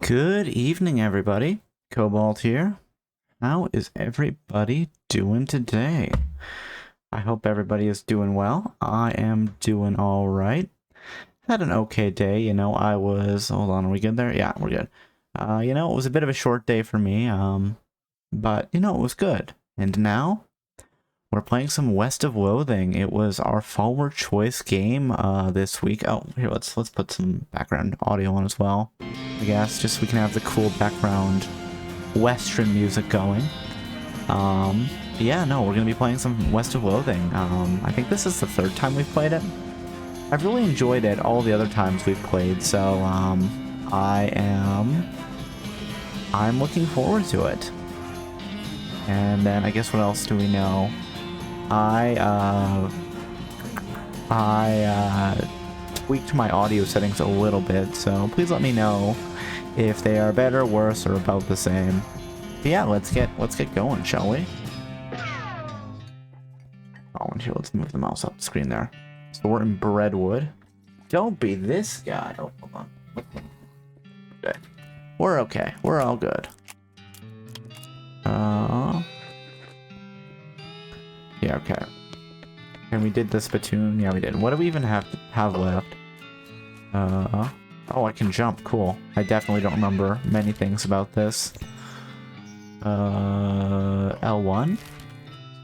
Good evening, everybody. Cobalt here. How is everybody doing today? I hope everybody is doing well. I am doing all right. Had an okay day, I was... Hold on, are we good there? Yeah, we're good. It was a bit of a short day for me, but, it was good. And now, we're playing some West of Loathing. It was our forward choice game this week. Oh, here, let's put some background audio on as well, I guess, just so we can have the cool background Western music going. Yeah, no, we're going to be playing some West of Loathing. I think this is the third time we've played it. I've really enjoyed it all the other times we've played, so I'm looking forward to it. And then I guess what else do we know? I tweaked my audio settings a little bit, so please let me know if they are better, worse, or about the same. But yeah, let's get going, shall we? Oh, and here, let's move the mouse up the screen there. So we're in Breadwood. Don't be this guy. Oh, hold on. Okay. We're okay. We're all good. Yeah, okay. And we did the spittoon. Yeah, we did. What do we even have left? Oh, I can jump. Cool. I definitely don't remember many things about this. L1?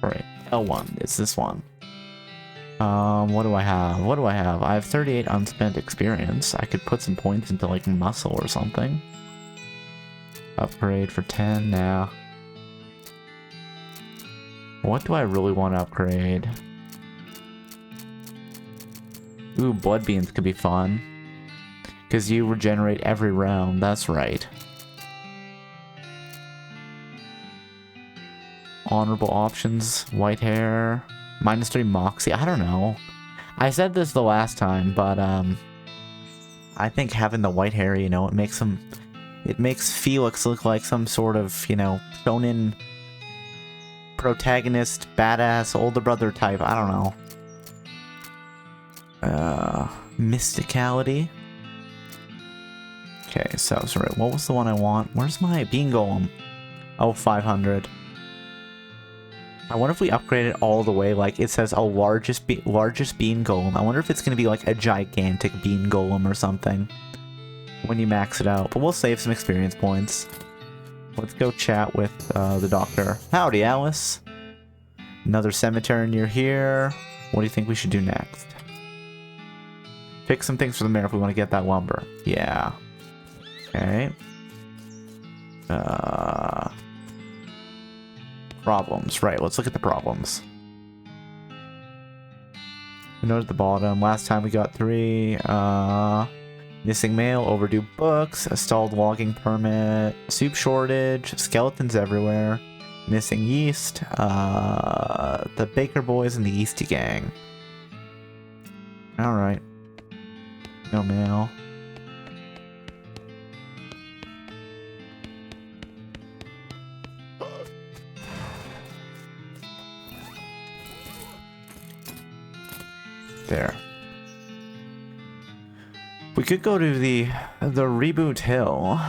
Sorry, L1. It's this one. What do I have? I have 38 unspent experience. I could put some points into, like, muscle or something. Upgrade for 10, nah. What do I really want to upgrade? Ooh, blood beans could be fun. Because you regenerate every round, that's right. Honorable options, white hair, -3 moxie, I don't know. I said this the last time, but I think having the white hair, it makes Felix look like some sort of, shonen protagonist, badass, older brother type, I don't know. Mysticality. Okay, so, sorry, what was the one I want? Where's my bean golem? Oh, 500. I wonder if we upgrade it all the way, like it says a largest bean golem. I wonder if it's going to be like a gigantic bean golem or something when you max it out. But we'll save some experience points. Let's go chat with the doctor. Howdy, Alice. Another cemetery near here. What do you think we should do next? Pick some things for the mayor if we want to get that lumber. Yeah. Okay. Problems. Right, let's look at the problems. Note at the bottom. Last time we got 3. Missing mail, overdue books, a stalled logging permit, soup shortage, skeletons everywhere, missing yeast, the Baker Boys and the Yeasty Gang. Alright. No mail. There. We could go to the Reboot Hill.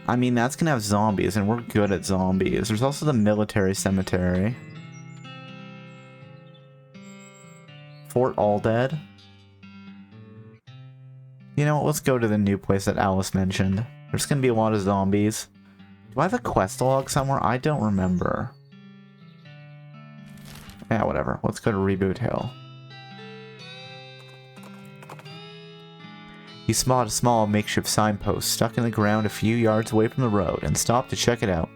I mean, that's gonna have zombies, and we're good at zombies. There's also the military cemetery. Fort Alldead. You know what, let's go to the new place that Alice mentioned. There's gonna be a lot of zombies. Do I have a quest log somewhere? I don't remember. Yeah, whatever. Let's go to Reboot Hill. You spot a small makeshift signpost stuck in the ground a few yards away from the road and stop to check it out.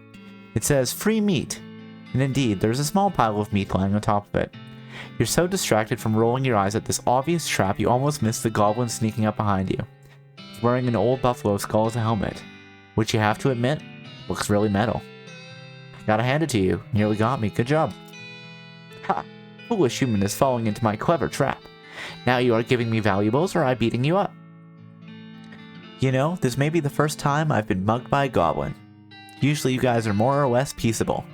It says, "Free meat." And indeed, there's a small pile of meat lying on top of it. You're so distracted from rolling your eyes at this obvious trap you almost miss the goblin sneaking up behind you. He's wearing an old buffalo skull as a helmet, which you have to admit, looks really metal. Gotta hand it to you, nearly got me, good job. Ha! Foolish human is falling into my clever trap. Now you are giving me valuables or I'm beating you up. This may be the first time I've been mugged by a goblin. Usually you guys are more or less peaceable.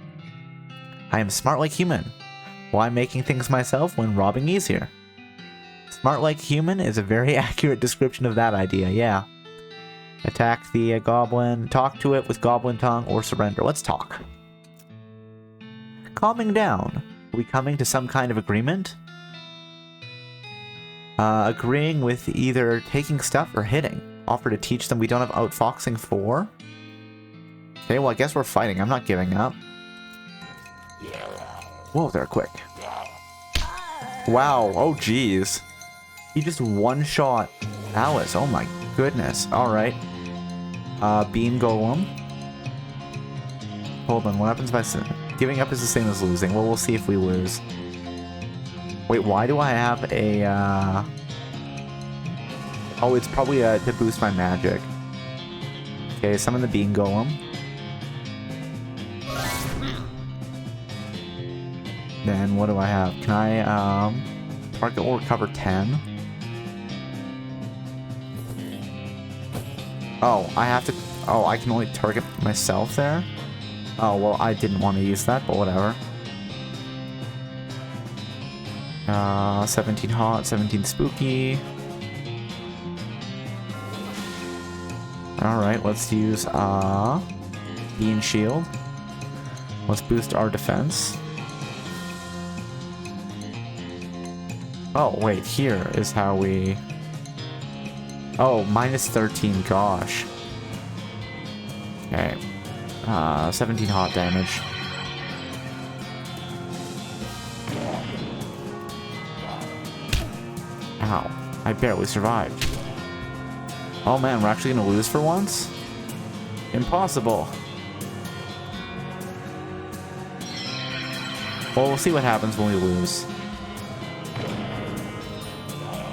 I am smart like human. Why making things myself when robbing easier? Smart like human is a very accurate description of that idea, yeah. Attack the goblin. Talk to it with goblin tongue or surrender. Let's talk. Calming down. Are we coming to some kind of agreement? Agreeing with either taking stuff or hitting. Offer to teach them we don't have outfoxing for. Okay, well I guess we're fighting. I'm not giving up. Whoa, they're quick. Wow, oh jeez. He just one-shot Alice. Oh my goodness. Alright. Bean Golem. Hold on, what happens by giving up is the same as losing. Well, we'll see if we lose. Wait, why do I have a, Oh, it's probably to boost my magic. Okay, summon the Bean Golem. Then what do I have? Can I, target will recover 10? Oh, I have to... Oh, I can only target myself there? Oh, well, I didn't want to use that, but whatever. 17 hot, 17 spooky. Alright, let's use, Bean Shield. Let's boost our defense. Oh, wait, here is how we... Oh, minus 13, gosh. Okay. 17 hot damage. Ow. I barely survived. Oh man, we're actually gonna lose for once? Impossible. Well, we'll see what happens when we lose.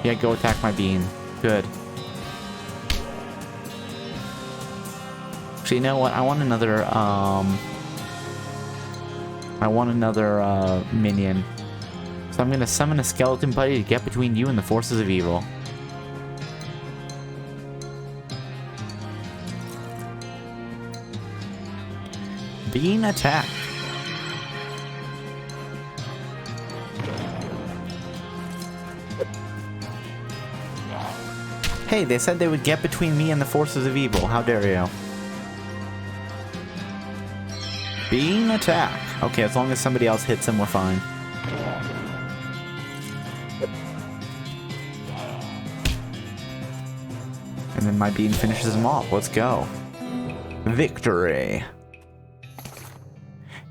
Yeah, go attack my bean. Good. Actually, you know what? I want another, minion. So I'm gonna summon a skeleton buddy to get between you and the forces of evil. Bean attack. Hey, they said they would get between me and the forces of evil. How dare you? Bean attack. Okay, as long as somebody else hits him, we're fine. And then my bean finishes him off. Let's go. Victory.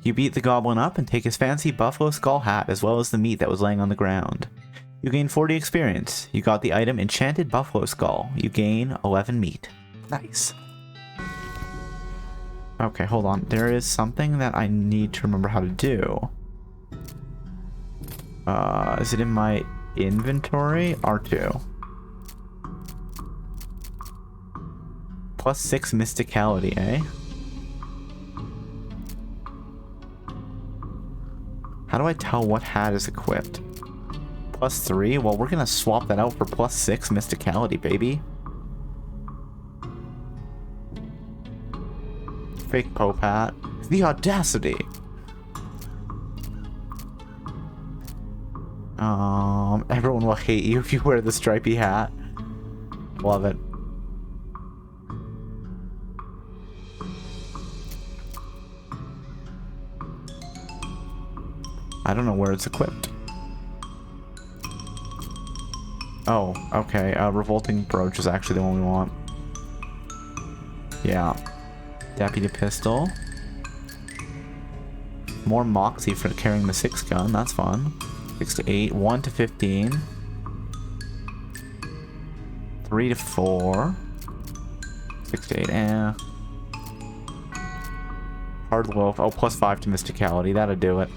You beat the goblin up and take his fancy buffalo skull hat as well as the meat that was laying on the ground. You gain 40 experience. You got the item Enchanted Buffalo Skull. You gain 11 meat. Nice. Okay, hold on. There is something that I need to remember how to do. Is it in my inventory? R2. Plus 6 mysticality, eh? How do I tell what hat is equipped? Plus 3? Well, we're gonna swap that out for plus 6 mysticality, baby. Fake Pope hat. The audacity! Everyone will hate you if you wear the stripy hat. Love it. I don't know where it's equipped. Oh, okay. Revolting Brooch is actually the one we want. Yeah. Deputy Pistol. More Moxie for carrying the 6 gun. That's fun. 6 to 8. 1 to 15. 3 to 4. 6 to 8. Eh. Hard Loaf. Oh, plus 5 to Mysticality. That'll do it.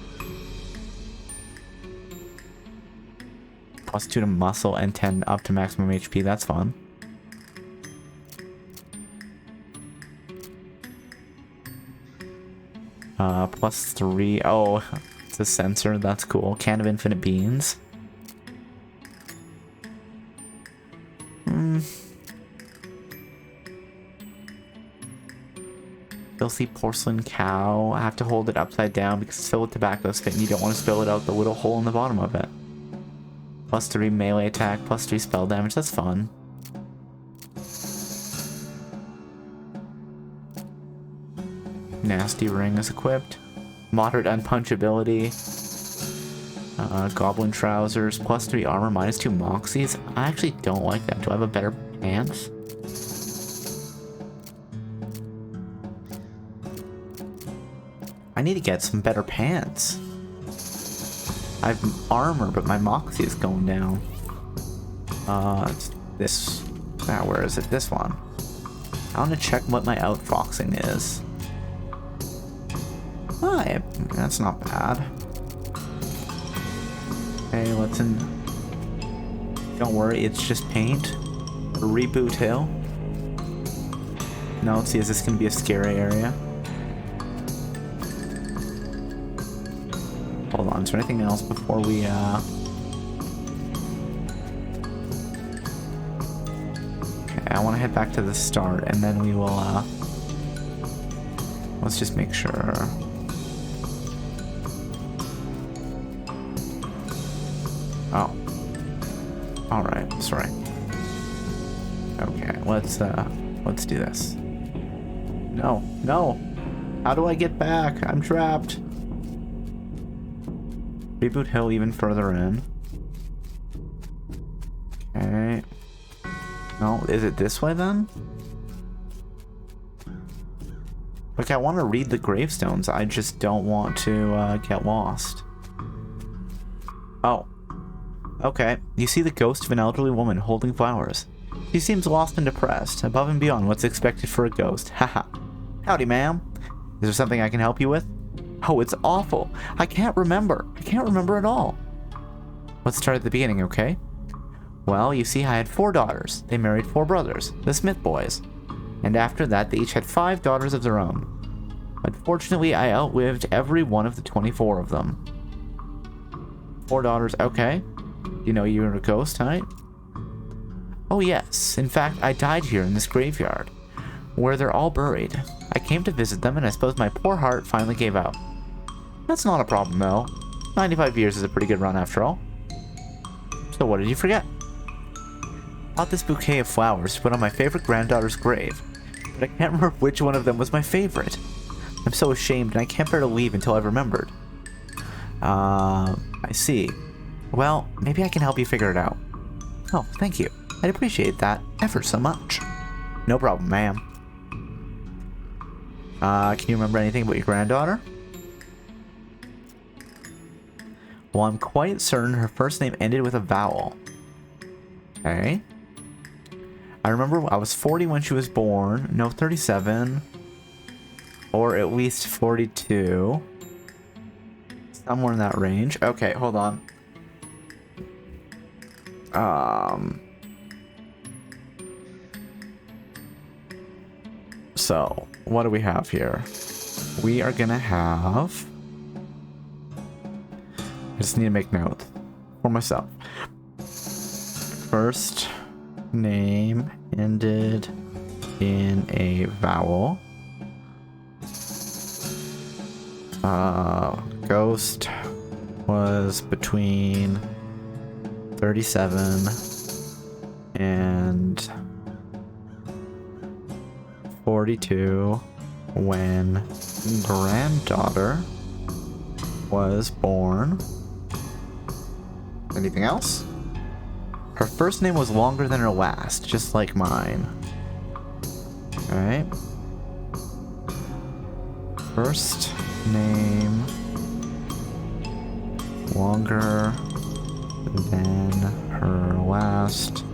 Plus 2 to muscle and 10 up to maximum HP. That's fun. Plus 3. Oh, it's a sensor. That's cool. Can of infinite beans. Filthy porcelain cow. I have to hold it upside down because it's filled with tobacco spit and you don't want to spill it out the little hole in the bottom of it. Plus 3 melee attack, plus 3 spell damage. That's fun. nasty ring is equipped. Moderate unpunchability. Goblin trousers. +3 armor, -2 moxies. I actually don't like that. Do I have a better pants? I need to get some better pants. I have armor, but my moxie is going down. It's this. Where is it? This one. I want to check what my outfoxing is. Oh, yeah, that's not bad. Okay, let's in. Don't worry, it's just paint. Reboot hill. No, see, is this gonna be a scary area? Hold on, is there anything else before we, Okay, I want to head back to the start, and then we will, let's just make sure. Oh. Alright, sorry. Okay, let's do this. No, no! How do I get back? I'm trapped! Reboot hill even further in. Okay. No, is it this way then? Like, I want to read the gravestones, I just don't want to get lost. Oh. Okay, you see the ghost of an elderly woman holding flowers. She seems lost and depressed, above and beyond what's expected for a ghost. Haha. Howdy, ma'am. Is there something I can help you with? Oh, it's awful. I can't remember. I can't remember at all. Let's start at the beginning, okay? Well, you see, I had 4 daughters. They married 4 brothers, the Smith boys. And after that, they each had 5 daughters of their own. Unfortunately, I outlived every one of the 24 of them. 4 daughters, okay. You know you were a ghost, right? Oh yes, in fact, I died here in this graveyard, where they're all buried. I came to visit them, and I suppose my poor heart finally gave out. That's not a problem, though. 95 years is a pretty good run, after all. So what did you forget? I bought this bouquet of flowers to put on my favorite granddaughter's grave, but I can't remember which one of them was my favorite. I'm so ashamed, and I can't bear to leave until I've remembered. I see. Well, maybe I can help you figure it out. Oh, thank you. I'd appreciate that ever so much. No problem, ma'am. Can you remember anything about your granddaughter? Well, I'm quite certain her first name ended with a vowel. Okay. I remember I was 40 when she was born. No, 37. Or at least 42. Somewhere in that range. Okay, hold on. So, what do we have here? We are gonna have... I just need to make note for myself. First name ended in a vowel. Ghost was between 37 and 42 when granddaughter was born. Anything else? Her first name was longer than her last, just like mine. Alright. First name longer than her last,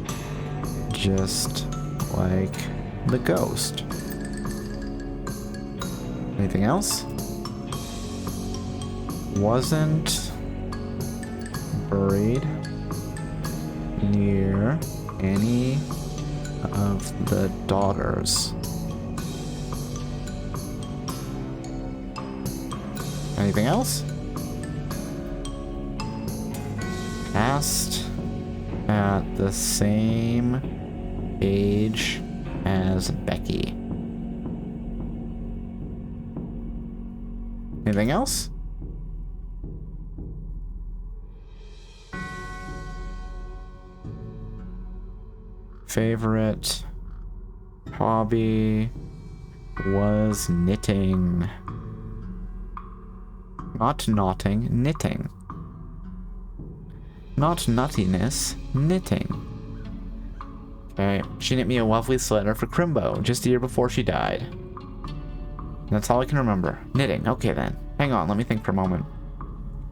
just like the ghost. Anything else? Wasn't buried near any of the daughters. Anything else? Passed at the same age as Becky. Anything else? Favorite hobby was knitting. Not knotting, knitting. Not nuttiness, knitting. Okay, she knit me a lovely sweater for Crimbo just a year before she died. That's all I can remember. Knitting, okay then. Hang on, let me think for a moment.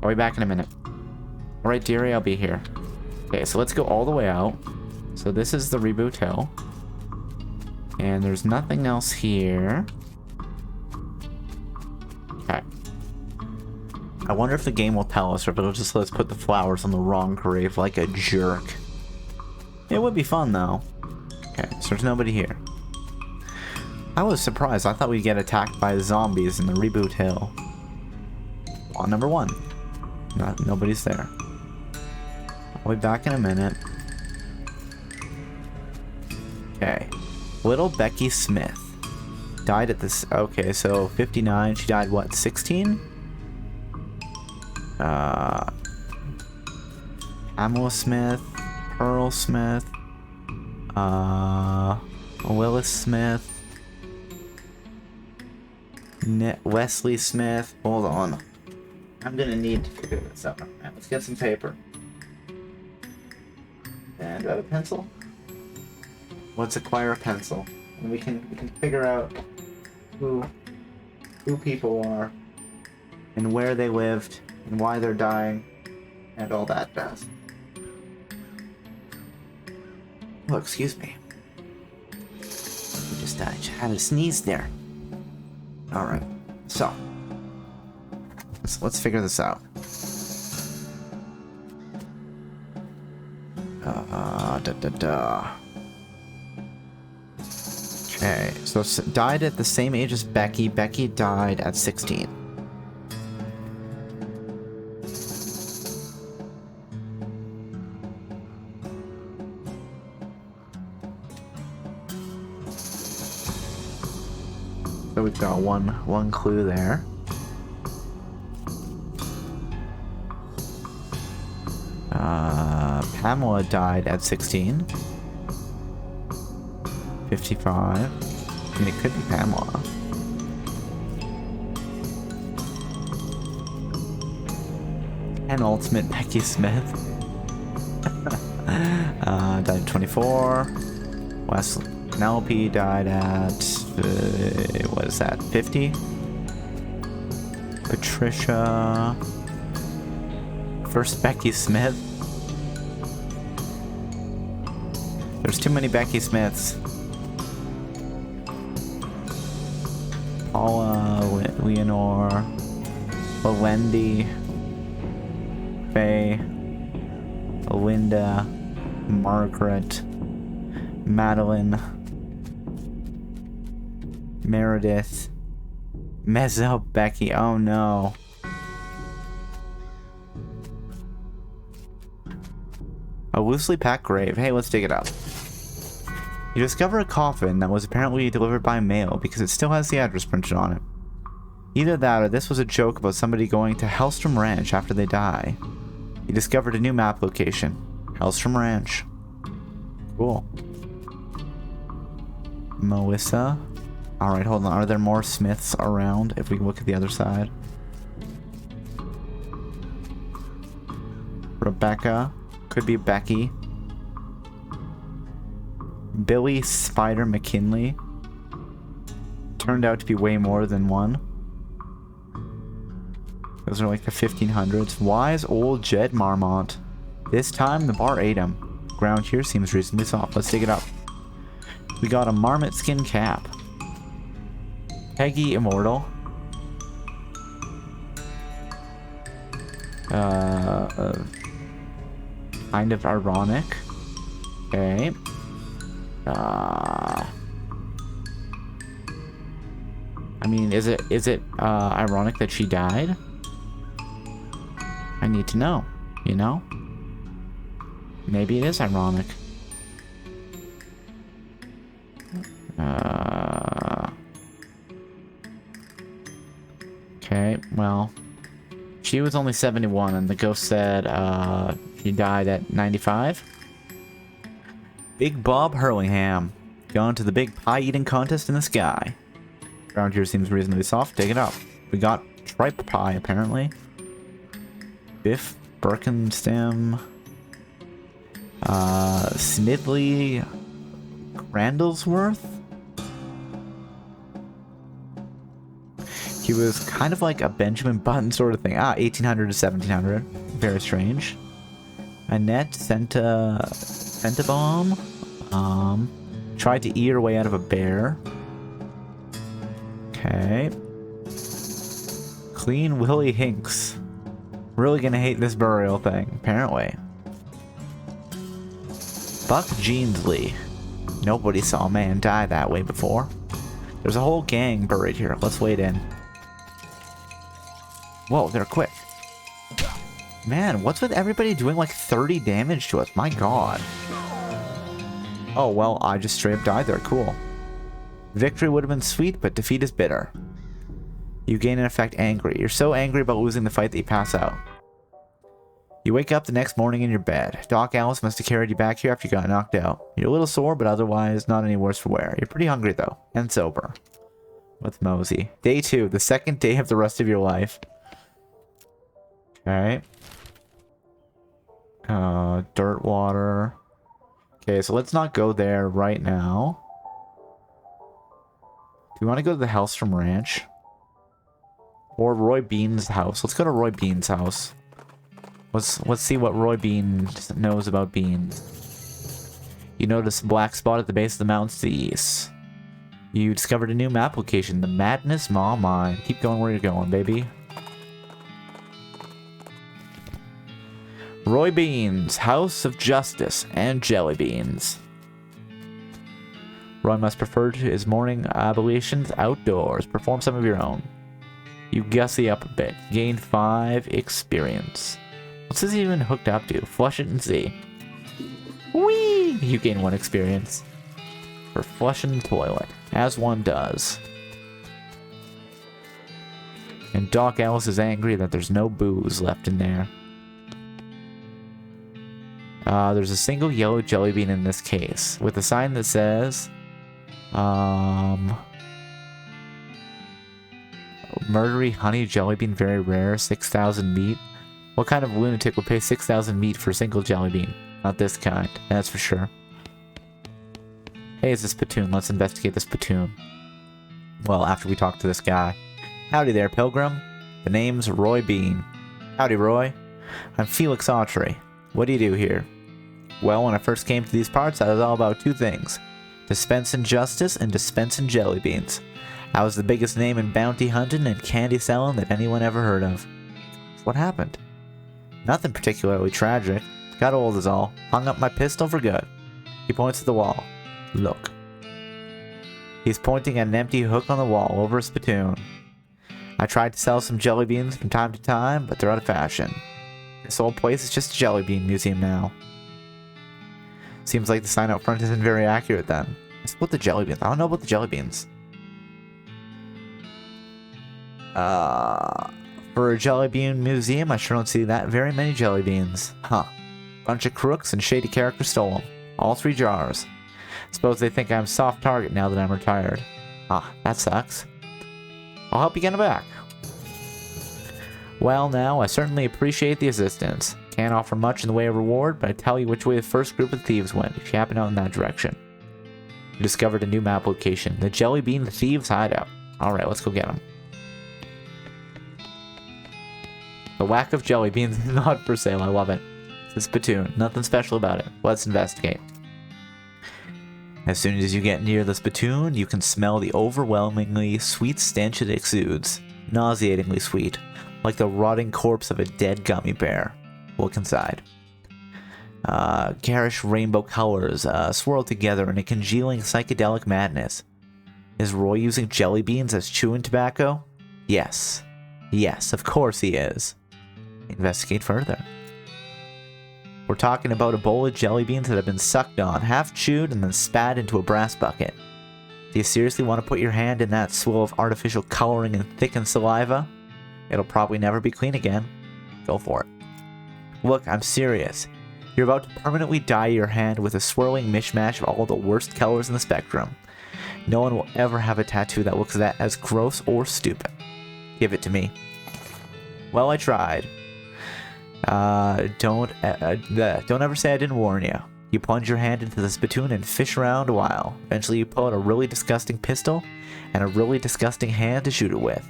I'll be back in a minute. Alright, dearie, I'll be here. Okay, so let's go all the way out. So this is the reboot hill. And there's nothing else here. Okay. I wonder if the game will tell us or if it'll just let us put the flowers on the wrong grave like a jerk. It would be fun though. Okay, so there's nobody here. I was surprised. I thought we'd get attacked by zombies in the reboot hill. On number 1. Nobody's there. I'll be back in a minute. Okay. Little Becky Smith. Died at this... Okay, so 59. She died, what, 16? Pamela Smith. Pearl Smith. Willis Smith. Wesley Smith. Hold on. I'm gonna need to figure this out. Right, let's get some paper. And do I have a pencil? Let's acquire a pencil. And we can figure out who people are and where they lived and why they're dying and all that jazz. Oh, excuse me. I just had a sneeze there. Alright, so let's figure this out. Okay, so died at the same age as Becky. Becky died at 16. So we've got one clue there. Pamela died at 16. 55. I mean, it could be Pamela. And ultimate Becky Smith. Died at 24. Penelope died at what is that? 50. Patricia. First Becky Smith. There's too many Becky Smiths. Paula, Leonore, Wendy, Faye, Linda, Margaret, Madeline, Meredith, Mezzo, Becky. Oh no. A loosely packed grave. Hey, let's dig it up. You discover a coffin that was apparently delivered by mail because it still has the address printed on it. Either that or this was a joke about somebody going to Hellstrom Ranch after they die. You discovered a new map location. Hellstrom Ranch. Cool. Melissa. Alright, hold on. Are there more Smiths around if we look at the other side? Rebecca. Could be Becky. Billy Spider McKinley. Turned out to be way more than one. Those are like the 1500s. Wise old Jed Marmont. This time the bar ate him. Ground here seems reasonably soft. Let's dig it up. We got a marmot skin cap. Peggy Immortal. Kind of ironic. Okay. I mean, is it ironic that she died? I need to know, you know? Maybe it is ironic. Okay, well, she was only 71 and the ghost said she died at 95. Big Bob Hurlingham, gone to the big pie eating contest in the sky. Ground here seems reasonably soft. Dig it up. We got tripe pie, apparently. Biff, Birkenstem, Snidley, Crandallsworth. He was kind of like a Benjamin Button sort of thing. 1800 to 1700. Very strange. Annette Centabomb. Tried to eat her way out of a bear. Okay. Clean Willie Hinks. Really gonna hate this burial thing, apparently. Buck Jeansley. Nobody saw a man die that way before. There's a whole gang buried here. Let's wade in. Whoa, they're quick. Man, what's with everybody doing like 30 damage to us? My god. Oh, well, I just straight up died there. Cool. Victory would have been sweet, but defeat is bitter. You gain in effect angry. You're so angry about losing the fight that you pass out. You wake up the next morning in your bed. Doc Alice must have carried you back here after you got knocked out. You're a little sore, but otherwise not any worse for wear. You're pretty hungry, though, and sober. With Mosey. Day 2, the second day of the rest of your life. Okay. Dirt water. Okay, so let's not go there right now. Do we want to go to the Hellstrom Ranch? Or Roy Bean's house? Let's go to Roy Bean's house. Let's see what Roy Bean knows about beans. You notice a black spot at the base of the mountains to the east. You discovered a new map location, the Madness Maw Mine. Keep going where you're going, baby. Roy Bean's House of Justice and Jelly Beans. Roy must prefer to his morning ablutions outdoors. Perform some of your own. You gussy up a bit. Gain 5 experience. What's this even hooked up to? Flush it and see. Whee! You gain 1 experience. For flushing the toilet. As one does. And Doc Alice is angry that there's no booze left in there. There's a single yellow jelly bean in this case, with a sign that says, Murdery honey jelly bean, very rare, 6,000 meat. What kind of lunatic would pay 6,000 meat for a single jelly bean? Not this kind, that's for sure. Hey, it's a spittoon. Let's investigate the spittoon. Well, after we talk to this guy. Howdy there, Pilgrim. The name's Roy Bean. Howdy, Roy. I'm Felix Autry. What do you do here? Well, when I first came to these parts, I was all about 2 things. Dispensing justice and dispensing jelly beans. I was the biggest name in bounty hunting and candy selling that anyone ever heard of. What happened? Nothing particularly tragic. Got old is all. Hung up my pistol for good. He points to the wall. Look. He's pointing at an empty hook on the wall over a spittoon. I tried to sell some jelly beans from time to time, but they're out of fashion. This whole place is just a jelly bean museum now. Seems like the sign out front isn't very accurate then. What's about the jelly beans? I don't know about the jelly beans. For a jelly bean museum, I sure don't see that very many jelly beans. Huh. Bunch of crooks and shady characters stole them. All 3 jars. Suppose they think I'm soft target now that I'm retired. That sucks. I'll help you get them back. Well now, I certainly appreciate the assistance. Can't offer much in the way of reward, but I tell you which way the first group of thieves went, if you happen out in that direction. You discovered a new map location, the Jelly Bean Thieves Hideout. Alright, let's go get them. The whack of jelly beans is not for sale, I love it. It's a spittoon, nothing special about it. Let's investigate. As soon as you get near the spittoon, you can smell the overwhelmingly sweet stench it exudes. Nauseatingly sweet, like the rotting corpse of a dead gummy bear. Look inside. Garish rainbow colors swirled together in a congealing psychedelic madness. Is Roy using jelly beans as chewing tobacco? Yes. Yes, of course he is. Investigate further. We're talking about a bowl of jelly beans that have been sucked on, half chewed, and then spat into a brass bucket. Do you seriously want to put your hand in that swill of artificial coloring and thickened saliva? It'll probably never be clean again. Go for it. Look, I'm serious. You're about to permanently dye your hand with a swirling mishmash of all the worst colors in the spectrum. No one will ever have a tattoo that looks that as gross or stupid. Give it to me. Well, I tried. Don't ever say I didn't warn you. You plunge your hand into the spittoon and fish around a while. Eventually you pull out a really disgusting pistol and a really disgusting hand to shoot it with.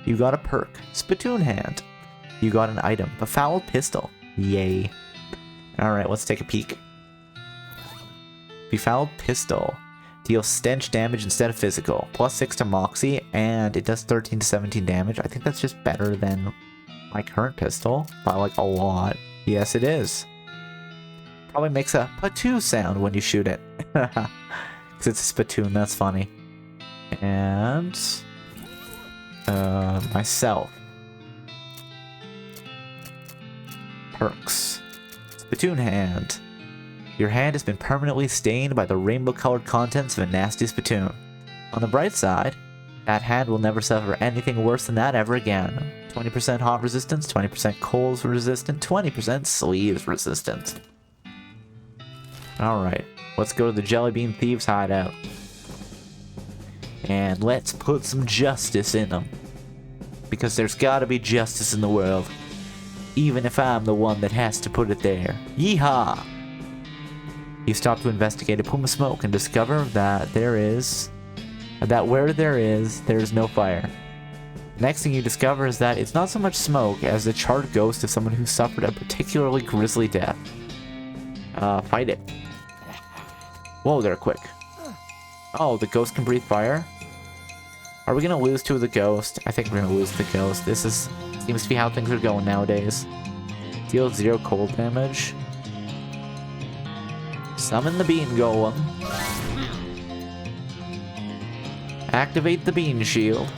You got a perk, spittoon hand. You got an item, a foul pistol. Yay. Alright, let's take a peek. Befouled pistol. Deals stench damage instead of physical. +6 to Moxie, and it does 13 to 17 damage. I think that's just better than my current pistol by like a lot. Yes, it is. Probably makes a patoo sound when you shoot it. Because it's a spittoon, that's funny. And myself. Perks. Spittoon hand. Your hand has been permanently stained by the rainbow-colored contents of a nasty spittoon. On the bright side, that hand will never suffer anything worse than that ever again. 20% hot resistance, 20% cold resistant, 20% sleeves resistant. Alright, let's go to the Jelly Bean Thieves hideout. And let's put some justice in them. Because there's gotta be justice in the world. Even if I'm the one that has to put it there. Ye-Haw! You stop to investigate a plume of smoke and discover that there's no fire. The next thing you discover is that it's not so much smoke as the charred ghost of someone who suffered a particularly grisly death. Fight it. Whoa, they're quick. Oh, the ghost can breathe fire? Are we gonna lose to the ghost? I think we're gonna lose the ghost. This seems to be how things are going nowadays. Deals 0 cold damage. Summon the bean golem. Activate the bean shield.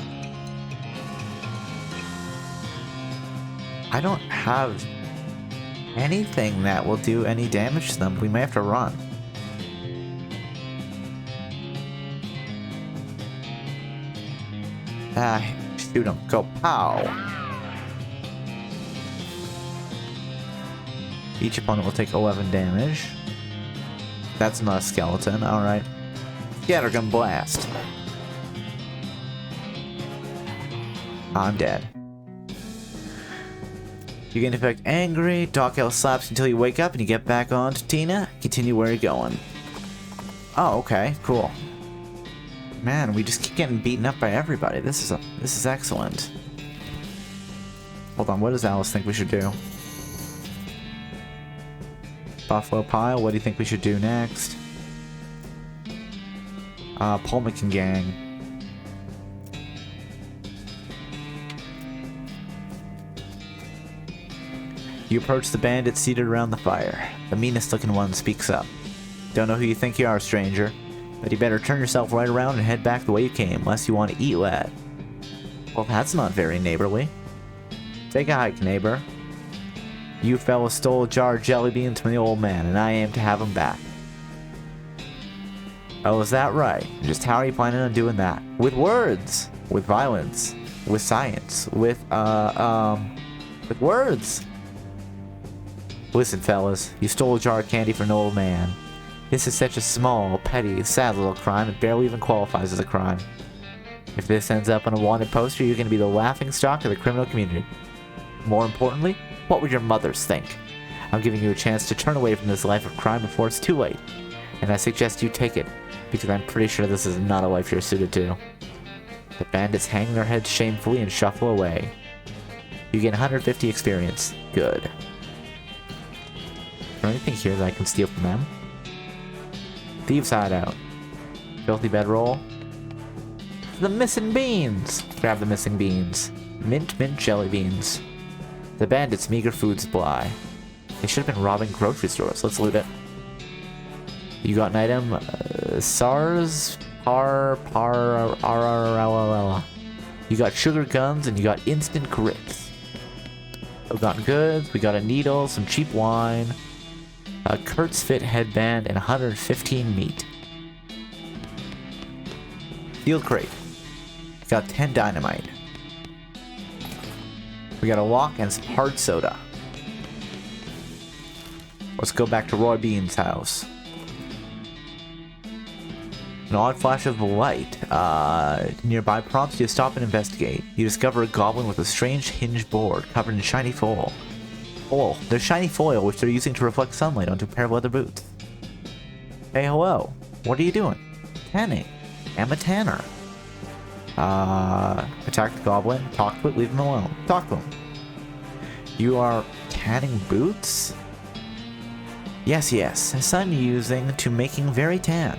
I don't have anything that will do any damage to them. We may have to run. Shoot him. Go pow. Each opponent will take 11 damage. That's not a skeleton. Alright. Scattergun blast. I'm dead. You can affect angry, Doc L slaps until you wake up and you get back on to Tina. Continue where you're going. Oh, okay, cool. Man, we just keep getting beaten up by everybody. This is excellent. Hold on, what does Alice think we should do? Buffalo Pile, what do you think we should do next? Pullman Gang. You approach the bandits seated around the fire. The meanest looking one speaks up. Don't know who you think you are, stranger, but you better turn yourself right around and head back the way you came, unless you want to eat, lad. Well, that's not very neighborly. Take a hike, neighbor. You fellas stole a jar of jelly beans from the old man, and I aim to have them back. Oh, is that right? Just how are you planning on doing that? With words! With violence. With science. With words! Listen, fellas, you stole a jar of candy from an old man. This is such a small, petty, sad little crime, it barely even qualifies as a crime. If this ends up on a wanted poster, you're going to be the laughingstock of the criminal community. More importantly, what would your mothers think? I'm giving you a chance to turn away from this life of crime before it's too late. And I suggest you take it, because I'm pretty sure this is not a life you're suited to. The bandits hang their heads shamefully and shuffle away. You get 150 experience. Good. Is there anything here that I can steal from them? Thieves hideout. Filthy bedroll. The missing beans! Grab the missing beans. Mint jelly beans. The bandits' meager food supply. They should have been robbing grocery stores. Let's loot it. You got an item. SARS. You got sugar guns and you got instant grits. We've got goods. We got a needle, some cheap wine, a Kurt's Fit headband, and 115 meat. Field crate. Got 10 dynamite. We got a lock and some hard soda. Let's go back to Roy Bean's house. An odd flash of light nearby prompts you to stop and investigate. You discover a goblin with a strange hinged board covered in shiny foil. Oh, there's shiny foil which they're using to reflect sunlight onto a pair of leather boots. Hey, hello. What are you doing? Tanning. I'm a tanner. Attack the goblin. Talk to it. Leave him alone. Talk to him. You are tanning boots? Yes, yes. A sun using to making very tan.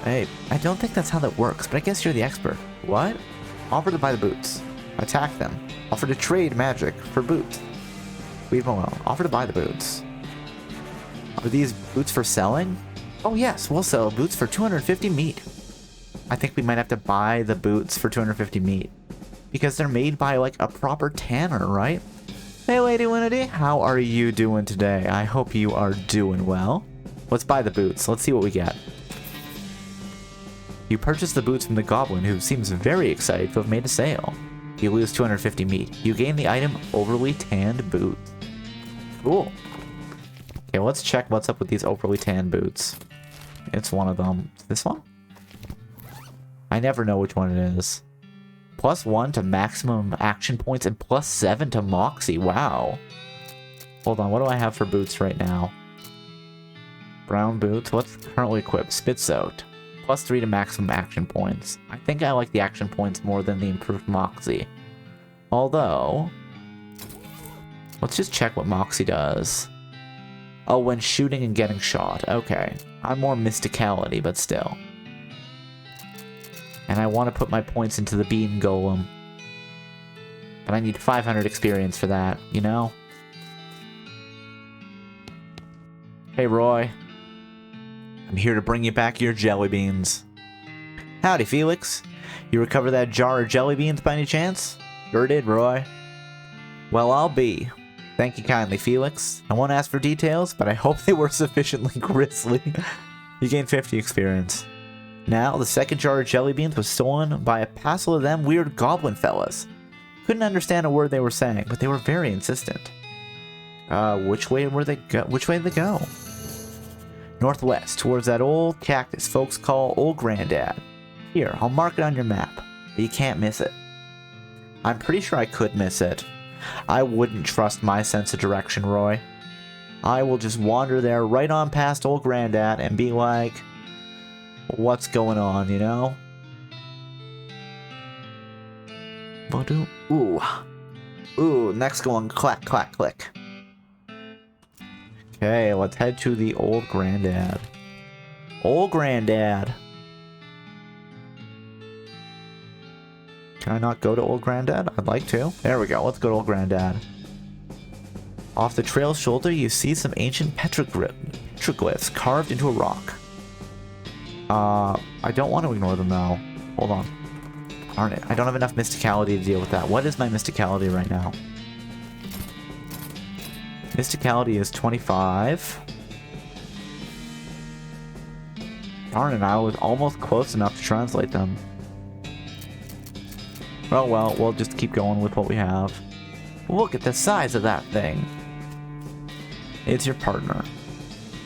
Hey, I don't think that's how that works, but I guess you're the expert. What? Offer to buy the boots. Attack them. Offer to trade magic for boots. Leave them alone. Offer to buy the boots. Are these boots for selling? Oh yes, we'll sell boots for 250 meat. I think we might have to buy the boots for 250 meat. Because they're made by like a proper tanner, right? Hey Lady Winity, how are you doing today? I hope you are doing well. Let's buy the boots. Let's see what we get. You purchase the boots from the goblin, who seems very excited to have made a sale. You lose 250 meat. You gain the item overly tanned boots. Cool. Okay, let's check what's up with these overly tanned boots. It's one of them. This one? I never know which one it is. +1 to maximum action points and +7 to Moxie. Wow. Hold on, what do I have for boots right now? Brown boots. What's currently equipped? Spit soaked. +3 to maximum action points. I think I like the action points more than the improved Moxie. Although, let's just check what Moxie does. Oh, when shooting and getting shot. Okay. I'm more Mysticality, but still. And I want to put my points into the Bean Golem. But I need 500 experience for that, you know? Hey, Roy. I'm here to bring you back your jelly beans. Howdy, Felix. You recover that jar of jelly beans by any chance? Sure did, Roy. Well, I'll be. Thank you kindly, Felix. I won't ask for details, but I hope they were sufficiently grisly. You gained 50 experience. Now, the second jar of jelly beans was stolen by a passel of them weird goblin fellas. Couldn't understand a word they were saying, but they were very insistent. Which way did they go? Northwest, towards that old cactus folks call Old Granddad. Here, I'll mark it on your map, but you can't miss it. I'm pretty sure I could miss it. I wouldn't trust my sense of direction, Roy. I will just wander there right on past Old Granddad and be like, what's going on, you know? Ooh. Ooh, next one, clack, clack, click. Okay, let's head to the Old Granddad. Old Granddad. Can I not go to Old Granddad? I'd like to. There we go, let's go to Old Granddad. Off the trail's shoulder, you see some ancient petroglyphs carved into a rock. I don't want to ignore them though. Hold on. Darn it, I don't have enough Mysticality to deal with that. What is my Mysticality right now? Mysticality is 25. Darn it, I was almost close enough to translate them. Oh well, we'll just keep going with what we have. Look at the size of that thing. It's your partner.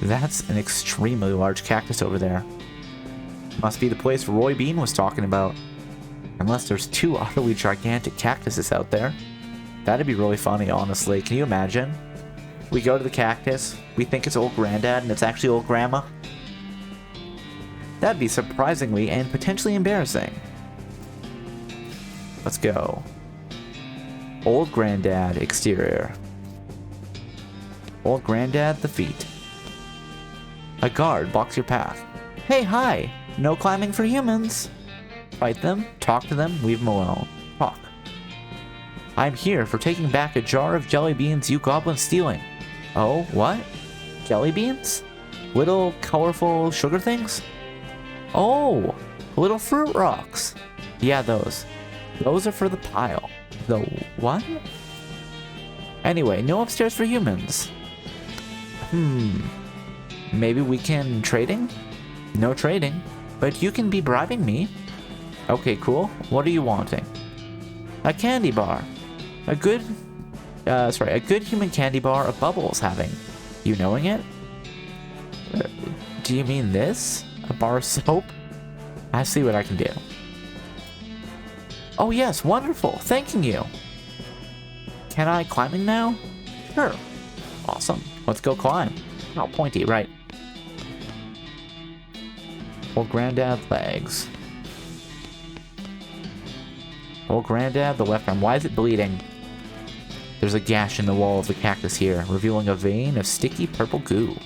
That's an extremely large cactus over there. Must be the place Roy Bean was talking about. Unless there's two utterly gigantic cactuses out there. That'd be really funny, honestly. Can you imagine? We go to the cactus, we think it's Old Granddad, and it's actually Old Grandma. That'd be surprisingly and potentially embarrassing. Let's go. Old Granddad, exterior. Old Granddad, the feet. A guard blocks your path. Hey, hi! No climbing for humans! Fight them, talk to them, leave them alone. Talk. I'm here for taking back a jar of jelly beans you goblins stealing. Oh, what? Jelly beans? Little colorful sugar things? Oh, little fruit rocks. Yeah, those. Those are for the pile. The what? Anyway, no upstairs for humans. Maybe we can trading? No trading, but you can be bribing me. Okay, cool. What are you wanting? A candy bar. A good human candy bar a bubble is having. You knowing it? Do you mean this? A bar of soap? I see what I can do. Oh yes, wonderful. Thanking you. Can I climbing now? Sure. Awesome. Let's go climb. Oh, pointy, right. Old Granddad legs. Old Granddad, the left arm. Why is it bleeding? There's a gash in the wall of the cactus here, revealing a vein of sticky purple goo.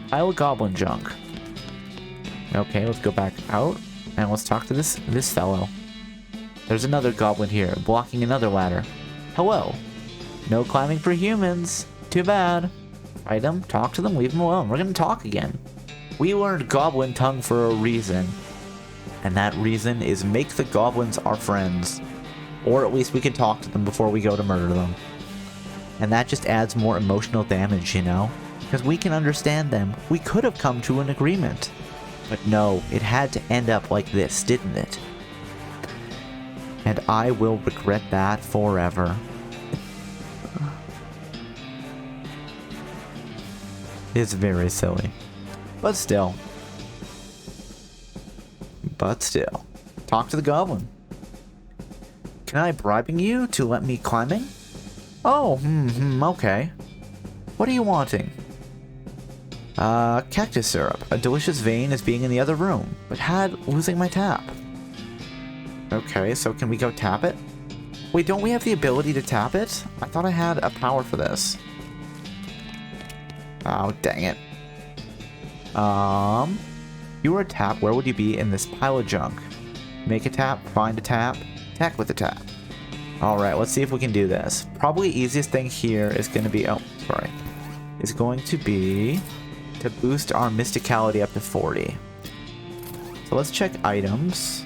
Pile of goblin junk. Okay, let's go back out, and let's talk to this fellow. There's another goblin here, blocking another ladder. Hello. No climbing for humans. Too bad. Fight them, talk to them, leave them alone. We're gonna talk again. We learned goblin tongue for a reason. And that reason is make the goblins our friends. Or at least we can talk to them before we go to murder them. And that just adds more emotional damage, you know? Because we can understand them. We could have come to an agreement. But no, it had to end up like this, didn't it? And I will regret that forever. It's very silly. But still. Talk to the goblin. Can I bribing you to let me climbing? Oh, okay. What are you wanting? Cactus syrup. A delicious vein is being in the other room, but had losing my tap. Okay, so can we go tap it? Wait, don't we have the ability to tap it? I thought I had a power for this. Oh, dang it. You were a tap, where would you be in this pile of junk? Make a tap, find a tap, attack with a tap. Alright, let's see if we can do this. Probably easiest thing here is going to be, is going to be to boost our mysticality up to 40. So let's check items.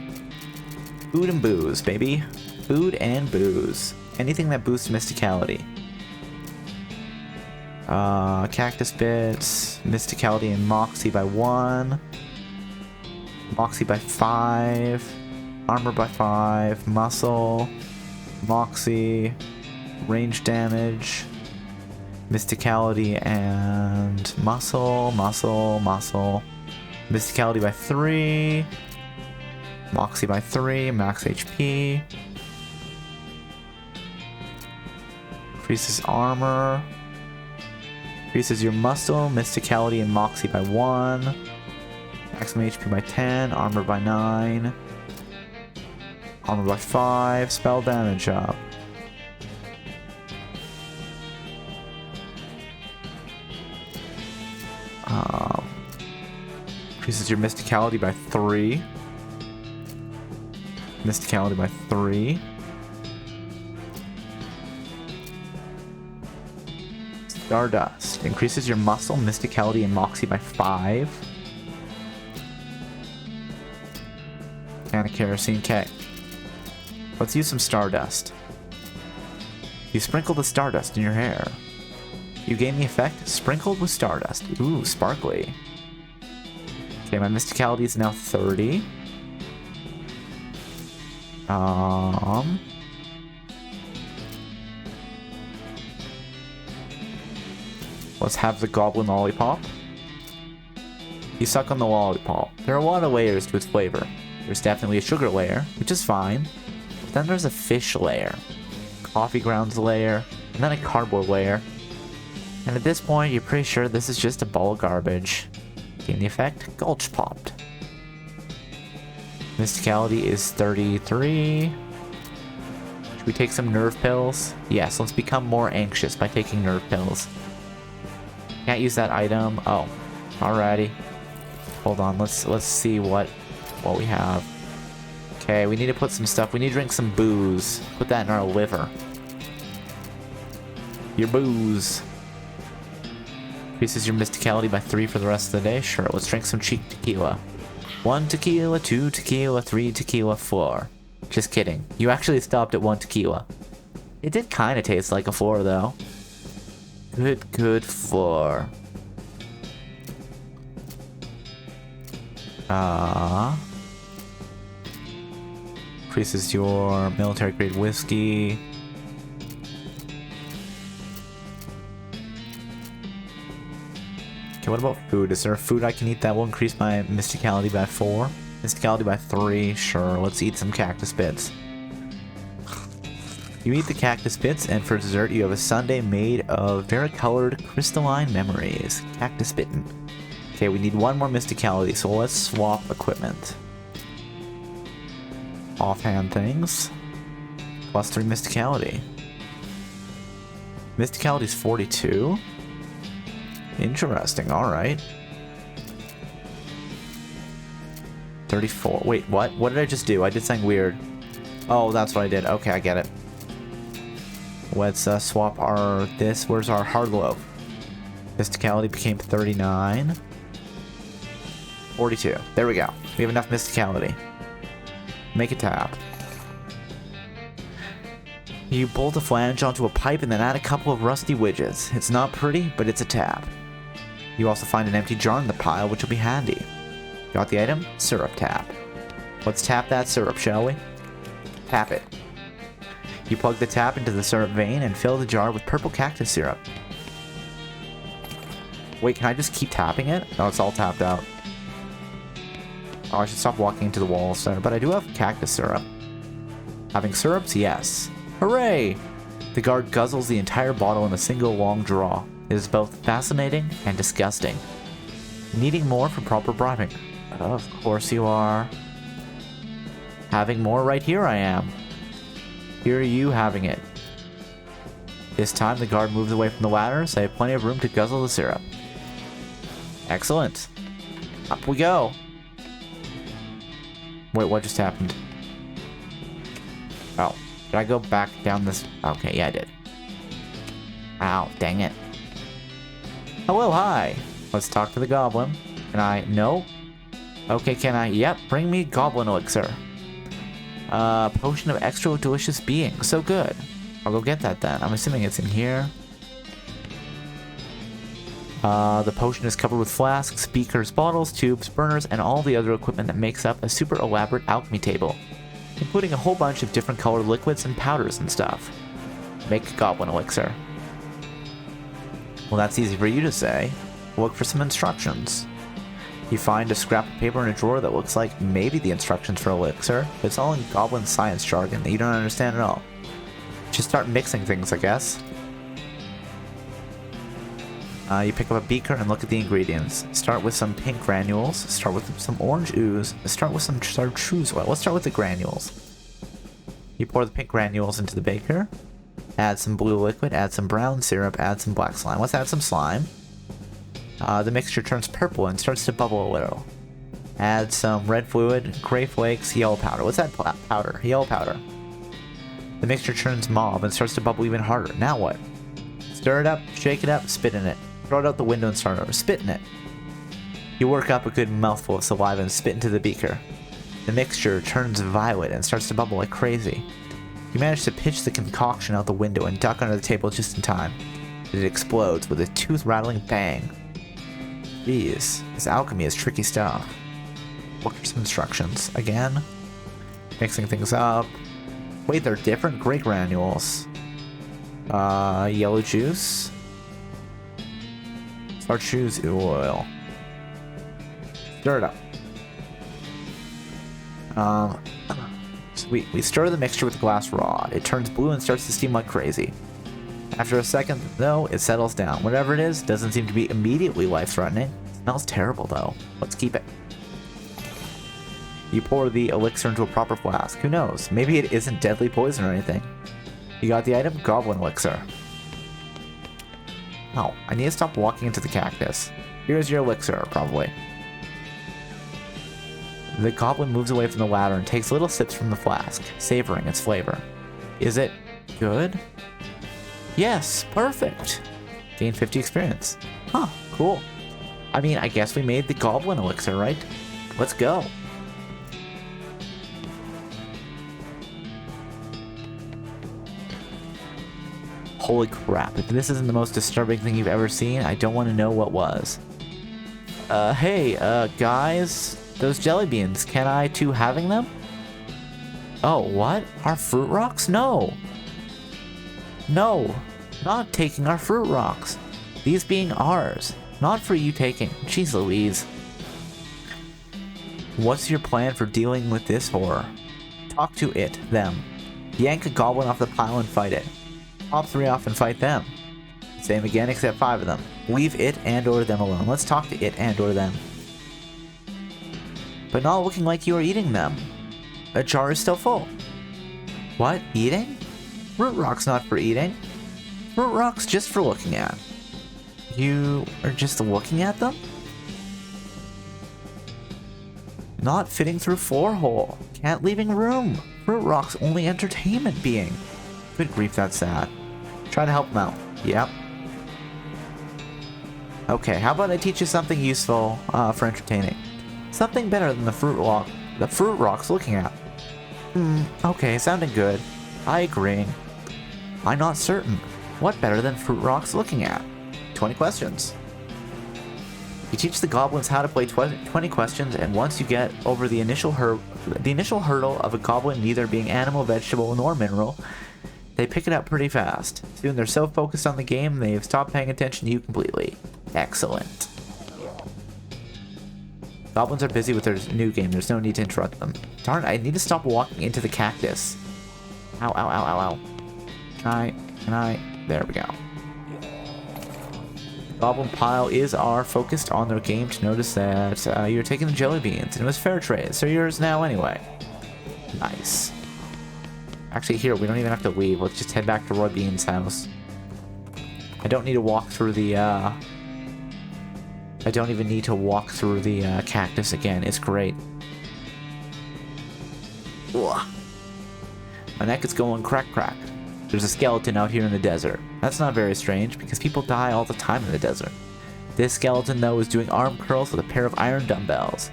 Food and booze, baby. Food and booze. Anything that boosts mysticality. Cactus bits, mysticality and moxie by 1. Moxie by 5. Armor by 5. Muscle. Moxie. Range damage. Mysticality and muscle. Mysticality by 3. Moxie by 3. Max HP. Increases armor. Increases your muscle, mysticality, and moxie by 1. Maximum HP by 10. Armor by 9. Armor by 5. Spell damage up. Increases your mysticality by 3. Mysticality by 3. Stardust. Increases your muscle, mysticality, and moxie by 5. And a kerosene keg. Let's use some stardust. You sprinkle the stardust in your hair. You gain the effect sprinkled with stardust. Ooh, sparkly. Okay, my mysticality is now 30. Let's have the goblin lollipop. You suck on the lollipop. There are a lot of layers to its flavor. There's definitely a sugar layer, which is fine. But then there's a fish layer, coffee grounds layer, and then a cardboard layer. And at this point, you're pretty sure this is just a ball of garbage. Gain the effect, gulch popped. Mysticality is 33. Should we take some nerve pills? Yes, let's become more anxious by taking nerve pills. Can't use that item. Oh, alrighty. Hold on, let's see what we have. Okay, we need to put some stuff. We need to drink some booze. Put that in our liver. Your booze. Increases your mysticality by 3 for the rest of the day. Sure, let's drink some cheap tequila. 1 tequila, 2 tequila, 3 tequila, 4. Just kidding. You actually stopped at 1 tequila. It did kind of taste like a 4, though. Good 4. Increases your military grade whiskey. Okay, what about food? Is there food I can eat that will increase my mysticality by 4? Mysticality by 3? Sure, let's eat some cactus bits. You eat the cactus bits, and for dessert you have a sundae made of varicolored crystalline memories. Cactus bitten. Okay, we need one more mysticality, so let's swap equipment. Offhand things. Plus 3 mysticality. Mysticality is 42. Interesting, alright. 34. Wait, what? What did I just do? I did something weird. Oh, that's what I did. Okay, I get it. Let's swap our this. Where's our hard loaf? Mysticality became 39. 42. There we go. We have enough mysticality. Make a tap. You bolt a flange onto a pipe and then add a couple of rusty widgets. It's not pretty, but it's a tap. You also find an empty jar in the pile, which will be handy. Got the item? Syrup tap. Let's tap that syrup, shall we? Tap it. You plug the tap into the syrup vein and fill the jar with purple cactus syrup. Wait, can I just keep tapping it? No, it's all tapped out. Oh, I should stop walking into the walls there, but I do have cactus syrup. Having syrups? Yes. Hooray! The guard guzzles the entire bottle in a single long draw. It is both fascinating and disgusting. Needing more for proper bribing. Of course you are. Having more right here I am. Here are you having it. This time the guard moves away from the ladder, so I have plenty of room to guzzle the syrup. Excellent. Up we go. Wait, what just happened? Oh, did I go back down this? Okay, yeah, I did. Ow, dang it. Hello, hi. Let's talk to the goblin. Can I? No? Okay, can I? Yep, bring me goblin elixir. Potion of extra delicious being. So good. I'll go get that then. I'm assuming it's in here. The potion is covered with flasks, beakers, bottles, tubes, burners, and all the other equipment that makes up a super elaborate alchemy table, including a whole bunch of different colored liquids and powders and stuff. Make goblin elixir. Well, that's easy for you to say. Look for some instructions. You find a scrap of paper in a drawer that looks like maybe the instructions for elixir, but it's all in goblin science jargon that you don't understand at all. Just start mixing things, I guess. You pick up a beaker and look at the ingredients. Start with some pink granules, start with some orange ooze, start with some chartreuse oil. Let's start with the granules. You pour the pink granules into the beaker, add some blue liquid, add some brown syrup, add some black slime. Let's add some slime. The mixture turns purple and starts to bubble a little. Add some red fluid, gray flakes, yellow powder. Let's add powder, yellow powder. The mixture turns mauve and starts to bubble even harder. Now what? Stir it up, shake it up, spit in it. Throw it out the window and start over. Spit in it. You work up a good mouthful of saliva and spit into the beaker. The mixture turns violet and starts to bubble like crazy. You manage to pitch the concoction out the window and duck under the table just in time. It explodes with a tooth-rattling bang. Jeez, this alchemy is tricky stuff. Look for some instructions. Again. Mixing things up. Wait, they're different? Great granules. Yellow juice. Chartreuse oil. Stir it up. Sweet. We stir the mixture with a glass rod. It turns blue and starts to steam like crazy. After a second, though, it settles down. Whatever it is, doesn't seem to be immediately life-threatening. It smells terrible, though. Let's keep it. You pour the elixir into a proper flask. Who knows? Maybe it isn't deadly poison or anything. You got the item? Goblin elixir. Oh, I need to stop walking into the cactus. Here's your elixir, probably. The goblin moves away from the ladder and takes little sips from the flask, savoring its flavor. Is it good? Yes, perfect. Gain 50 experience. Huh, cool. I mean, I guess we made the goblin elixir, right? Let's go. Holy crap, if this isn't the most disturbing thing you've ever seen, I don't want to know what was. Hey, guys, those jelly beans, can I too having them? Oh, what? Our fruit rocks? No! No, not taking our fruit rocks. These being ours. Not for you taking. Jeez Louise. What's your plan for dealing with this horror? Talk to it, them. Yank a goblin off the pile and fight it. Pop 3 off and fight them. Same again except 5 of them. Leave it and or them alone. Let's talk to it and or them. But not looking like you are eating them. A jar is still full. What? Eating? Root rock's not for eating. Root rock's just for looking at. You are just looking at them? Not fitting through floor hole. Can't leaving room. Fruit rock's only entertainment being. Good grief, that's sad. Try to help him out. Yep. Okay, how about I teach you something useful for entertaining? Something better than the fruit rock's looking at. Okay, sounding good. I agree. I'm not certain. What better than fruit rock's looking at? 20 questions. You teach the goblins how to play 20 questions, and once you get over the initial hurdle of a goblin neither being animal, vegetable, nor mineral, they pick it up pretty fast. Soon they're so focused on the game they've stopped paying attention to you completely. Excellent. Goblins are busy with their new game. There's no need to interrupt them. Darn, I need to stop walking into the cactus. Ow, ow, ow, ow, ow. Can I? There we go. Goblin pile is focused on their game to notice that you're taking the jelly beans, and it was fair trade, so yours now anyway. Nice. Actually, here, we don't even have to leave. Let's just head back to Roy Bean's house. I don't need to walk through the, I don't even need to walk through the cactus again. It's great. Ugh. My neck is going crack crack. There's a skeleton out here in the desert. That's not very strange, because people die all the time in the desert. This skeleton, though, is doing arm curls with a pair of iron dumbbells.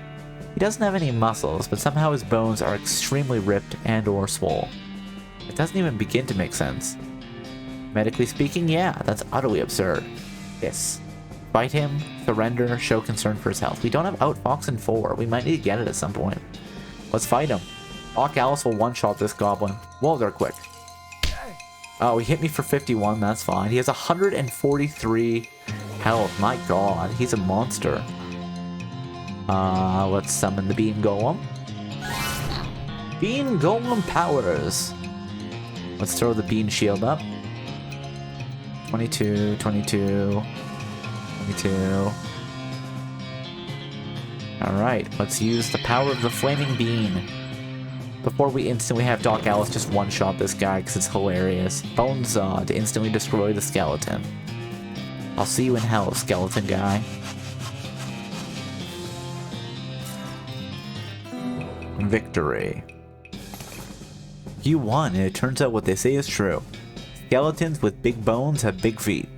He doesn't have any muscles, but somehow his bones are extremely ripped and or swole. It doesn't even begin to make sense. Medically speaking, yeah, that's utterly absurd. Yes. Fight him, surrender, show concern for his health. We don't have Outfox in 4. We might need to get it at some point. Let's fight him. Doc Alice will one-shot this goblin. Whoa, they're quick. Oh, he hit me for 51, that's fine. He has 143 health, my god, he's a monster. Let's summon the Bean Golem. Bean Golem powers. Let's throw the Bean Shield up. 22, 22, 22. Alright, let's use the power of the Flaming Bean. Before we instantly have Doc Alice just one-shot this guy, because it's hilarious. Bonesaw to instantly destroy the skeleton. I'll see you in hell, skeleton guy. Victory. You won, and it turns out what they say is true. Skeletons with big bones have big feet.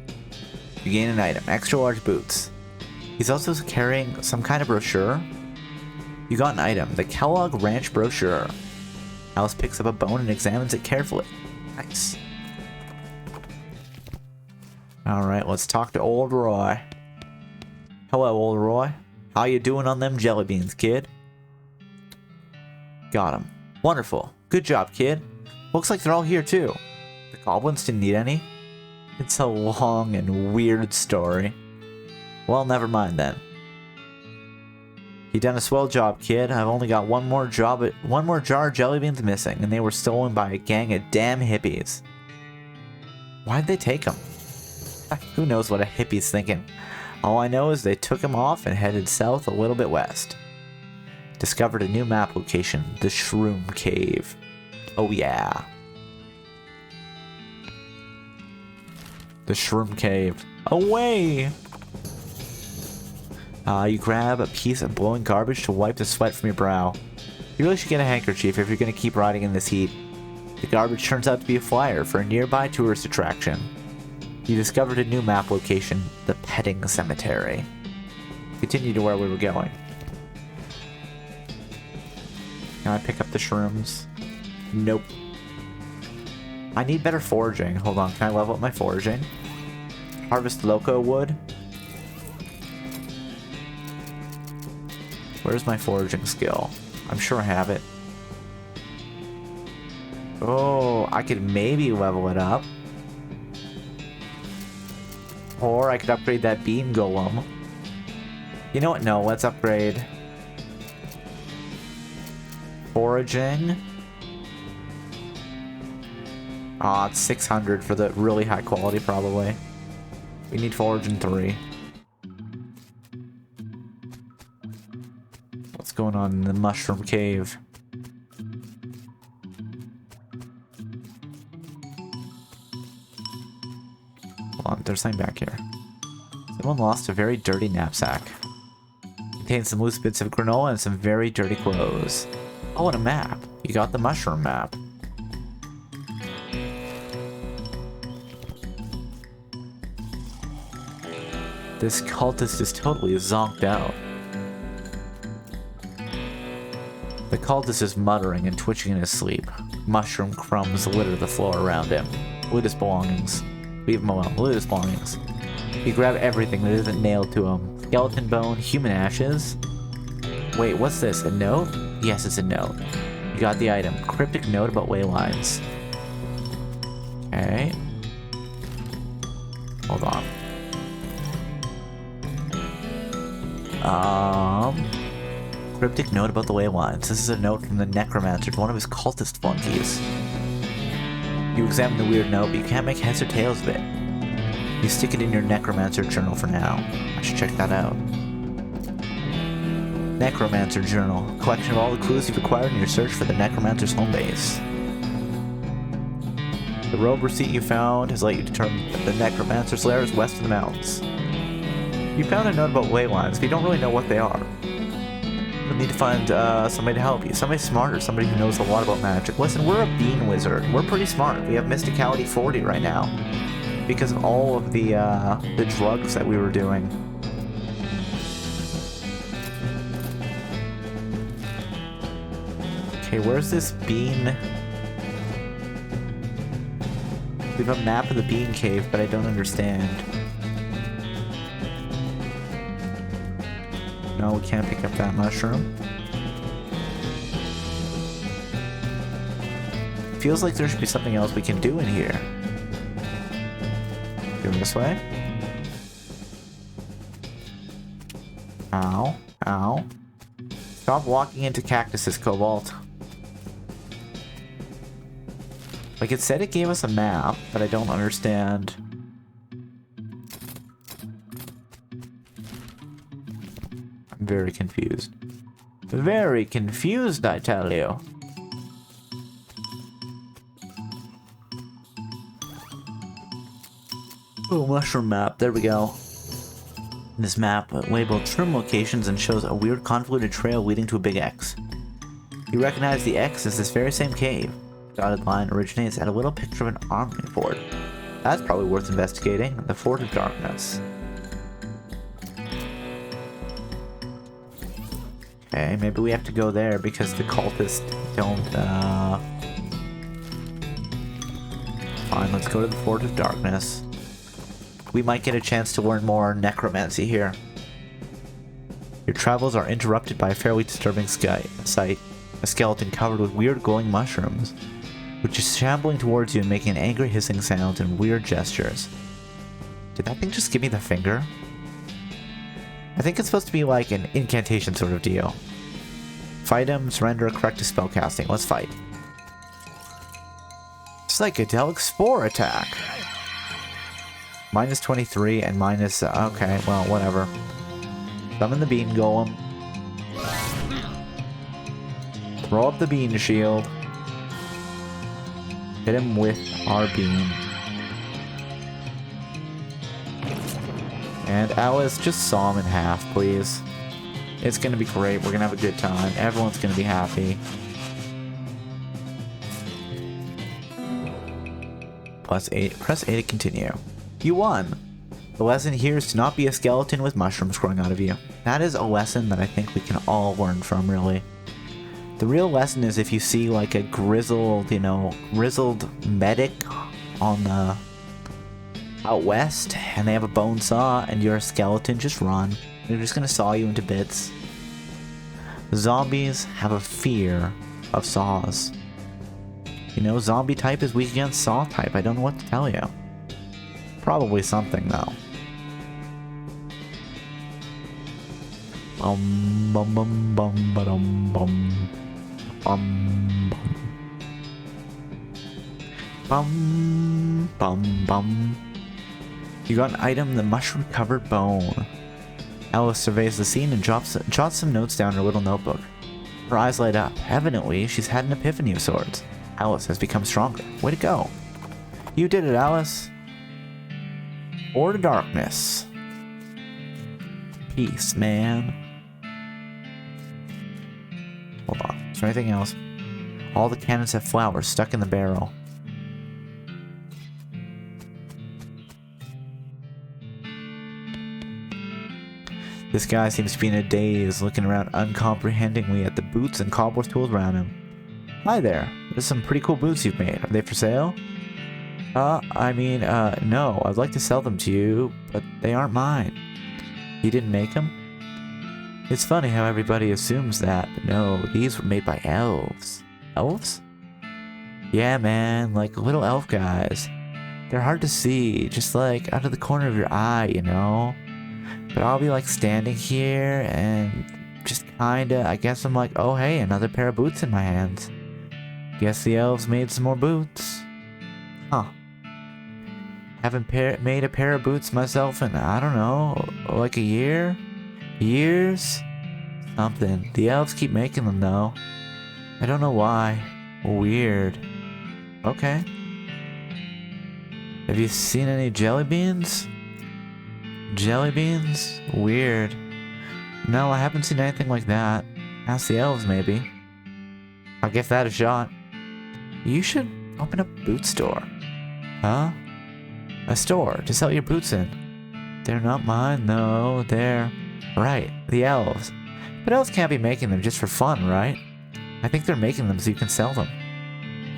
You gain an item, extra large boots. He's also carrying some kind of brochure. You got an item, the Kellogg Ranch brochure. Alice picks up a bone and examines it carefully. Nice. Alright, let's talk to old Roy. Hello, old Roy. How you doing on them jelly beans, kid? Got him. Wonderful. Good job, kid. Looks like they're all here, too. The goblins didn't need any. It's a long and weird story. Well, never mind then. You done a swell job, kid. I've only got one more jar of jelly beans missing, and they were stolen by a gang of damn hippies. Why'd they take them? Who knows what a hippie's thinking? All I know is they took him off and headed south a little bit west. Discovered a new map location, the Shroom Cave. Oh yeah. The Shroom Cave. Away! You grab a piece of blowing garbage to wipe the sweat from your brow. You really should get a handkerchief if you're going to keep riding in this heat. The garbage turns out to be a flyer for a nearby tourist attraction. You discovered a new map location, the Petting Cemetery. Continue to where we were going. Can I pick up the shrooms? Nope. I need better foraging. Hold on, can I level up my foraging? Harvest loco wood. Where's my foraging skill? I'm sure I have it. Oh, I could maybe level it up. Or I could upgrade that bean golem. You know what? No, let's upgrade. Foraging. Ah, it's 600 for the really high quality, probably. We need foraging 3. What's going on in the mushroom cave? Hold on, there's something back here. Someone lost a very dirty knapsack. Contains some loose bits of granola and some very dirty clothes. Oh, and a map. You got the mushroom map. This cultist is totally zonked out. The cultist is muttering and twitching in his sleep. Mushroom crumbs litter the floor around him. Loot his belongings. Leave him alone. Loot his belongings. He grabbed everything that isn't nailed to him. Skeleton bone, human ashes. Wait, what's this? A note? Yes, it's a note. You got the item. Cryptic note about way lines. Okay. Hold on. Cryptic note about the way lines. This is a note from the necromancer to one of his cultist flunkies. You examine the weird note, but you can't make heads or tails of it. You stick it in your necromancer journal for now. I should check that out. Necromancer journal. Collection of all the clues you've acquired in your search for the necromancer's home base. The robe receipt you found has let you determine that the necromancer's lair is west of the mountains. You found a note about way lines, but you don't really know what they are. You'll need to find somebody to help you. Somebody smarter, somebody who knows a lot about magic. Listen, we're a bean wizard. We're pretty smart. We have Mysticality 40 right now. Because of all of the drugs that we were doing. Okay, where's this bean? We have a map of the bean cave, but I don't understand. No, we can't pick up that mushroom. Feels like there should be something else we can do in here. Go this way. Ow. Ow. Stop walking into cactuses, Cobalt. Like, it said it gave us a map, but I don't understand. I'm very confused. Very confused, I tell you. Oh, mushroom map. There we go. This map labeled trim locations and shows a weird convoluted trail leading to a big X. You recognize the X as this very same cave. The dotted line originates at a little picture of an armory fort. That's probably worth investigating. The Fort of Darkness. Okay, maybe we have to go there because the cultists don't, Fine, let's go to the Fort of Darkness. We might get a chance to learn more necromancy here. Your travels are interrupted by a fairly disturbing sight. A skeleton covered with weird glowing mushrooms, which is shambling towards you and making angry hissing sounds and weird gestures. Did that thing just give me the finger? I think it's supposed to be like an incantation sort of deal. Fight him, surrender, correct his spellcasting. Let's fight. Psychedelic Spore attack. Minus 23 and minus... okay, well, whatever. Summon the bean golem. Throw up the bean shield. Hit him with our bean. And Alice, just saw him in half, please. It's gonna be great. We're gonna have a good time. Everyone's gonna be happy. Plus 8. Press A to continue. You won! The lesson here is to not be a skeleton with mushrooms growing out of you. That is a lesson that I think we can all learn from, really. The real lesson is if you see like a grizzled, grizzled medic on the out west and they have a bone saw and you're a skeleton, just run. They're just gonna saw you into bits. Zombies have a fear of saws. Zombie type is weak against saw type. I don't know what to tell you. Probably something, though. Bum bum bum ba-dum bum. Bum bum. Bum bum. You got an item, the mushroom-covered bone. Alice surveys the scene and jots some notes down in her little notebook. Her eyes light up. Evidently, she's had an epiphany of sorts. Alice has become stronger. Way to go. You did it, Alice. Or to darkness. Peace, man. Hold on. Is there anything else? All the cannons have flowers stuck in the barrel. This guy seems to be in a daze, looking around uncomprehendingly at the boots and cobbler's tools around him. Hi there. There's some pretty cool boots you've made. Are they for sale? No. I'd like to sell them to you, but they aren't mine. You didn't make them? It's funny how everybody assumes that, but no, these were made by elves. Elves? Yeah, man, like little elf guys. They're hard to see, just like out of the corner of your eye, you know? But I'll be like standing here and just kinda, I guess I'm like, oh hey, another pair of boots in my hands. Guess the elves made some more boots. Huh. Haven't made a pair of boots myself in, I don't know, like a year? Years? Something. The elves keep making them though. I don't know why. Weird. Okay. Have you seen any jelly beans? Jelly beans? Weird. No, I haven't seen anything like that. Ask the elves, maybe. I'll give that a shot. You should open a boot store. Huh? A store to sell your boots in. They're not mine, though. They're... Right, the elves. But elves can't be making them just for fun, right? I think they're making them so you can sell them.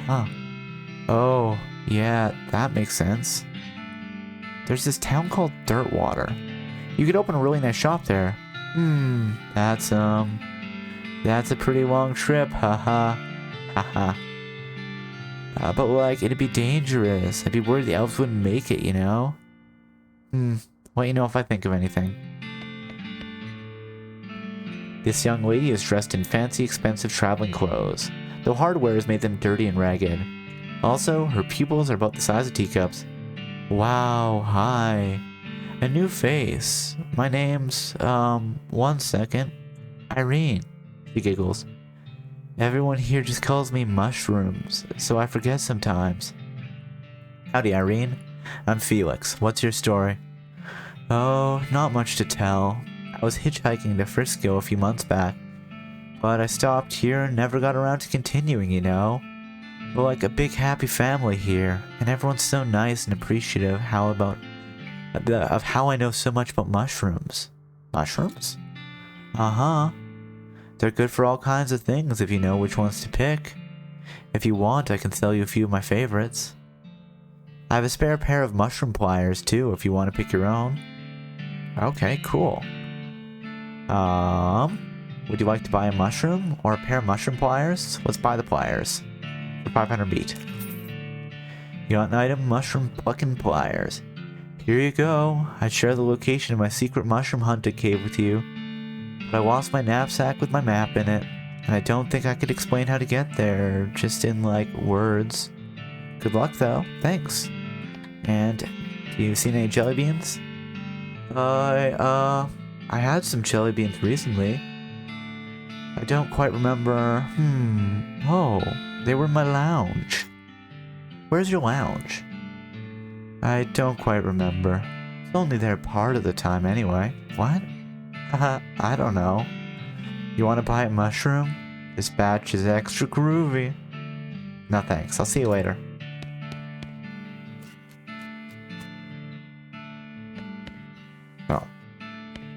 Huh. Oh, yeah, that makes sense. There's this town called Dirtwater. You could open a really nice shop there. That's a pretty long trip, haha. Haha. But like, it'd be dangerous. I'd be worried the elves wouldn't make it, you know? Let you know if I think of anything. This young lady is dressed in fancy, expensive traveling clothes, though hardware has made them dirty and ragged. Also, her pupils are about the size of teacups. Wow, hi. A new face. My name's, 1 second. Irene. She giggles. Everyone here just calls me Mushrooms, so I forget sometimes. Howdy, Irene. I'm Felix. What's your story? Oh, not much to tell. I was hitchhiking to Frisco a few months back, but I stopped here and never got around to continuing, you know? We're like a big happy family here, and everyone's so nice and appreciative of how I know so much about mushrooms. Mushrooms? Uh-huh. They're good for all kinds of things if you know which ones to pick. If you want, I can sell you a few of my favorites. I have a spare pair of mushroom pliers too, if you want to pick your own. Okay, cool. Would you like to buy a mushroom or a pair of mushroom pliers? Let's buy the pliers. For 500 beat. You got an item, mushroom plucking pliers. Here you go. I'd share the location of my secret mushroom hunting cave with you, but I lost my knapsack with my map in it, and I don't think I could explain how to get there, just in, like, words. Good luck, though. Thanks. And, have you seen any jelly beans? I had some jelly beans recently. I don't quite remember... Oh, they were in my lounge. Where's your lounge? I don't quite remember. It's only there part of the time anyway. What? I don't know. You want to buy a mushroom? This batch is extra groovy. No thanks, I'll see you later. Oh.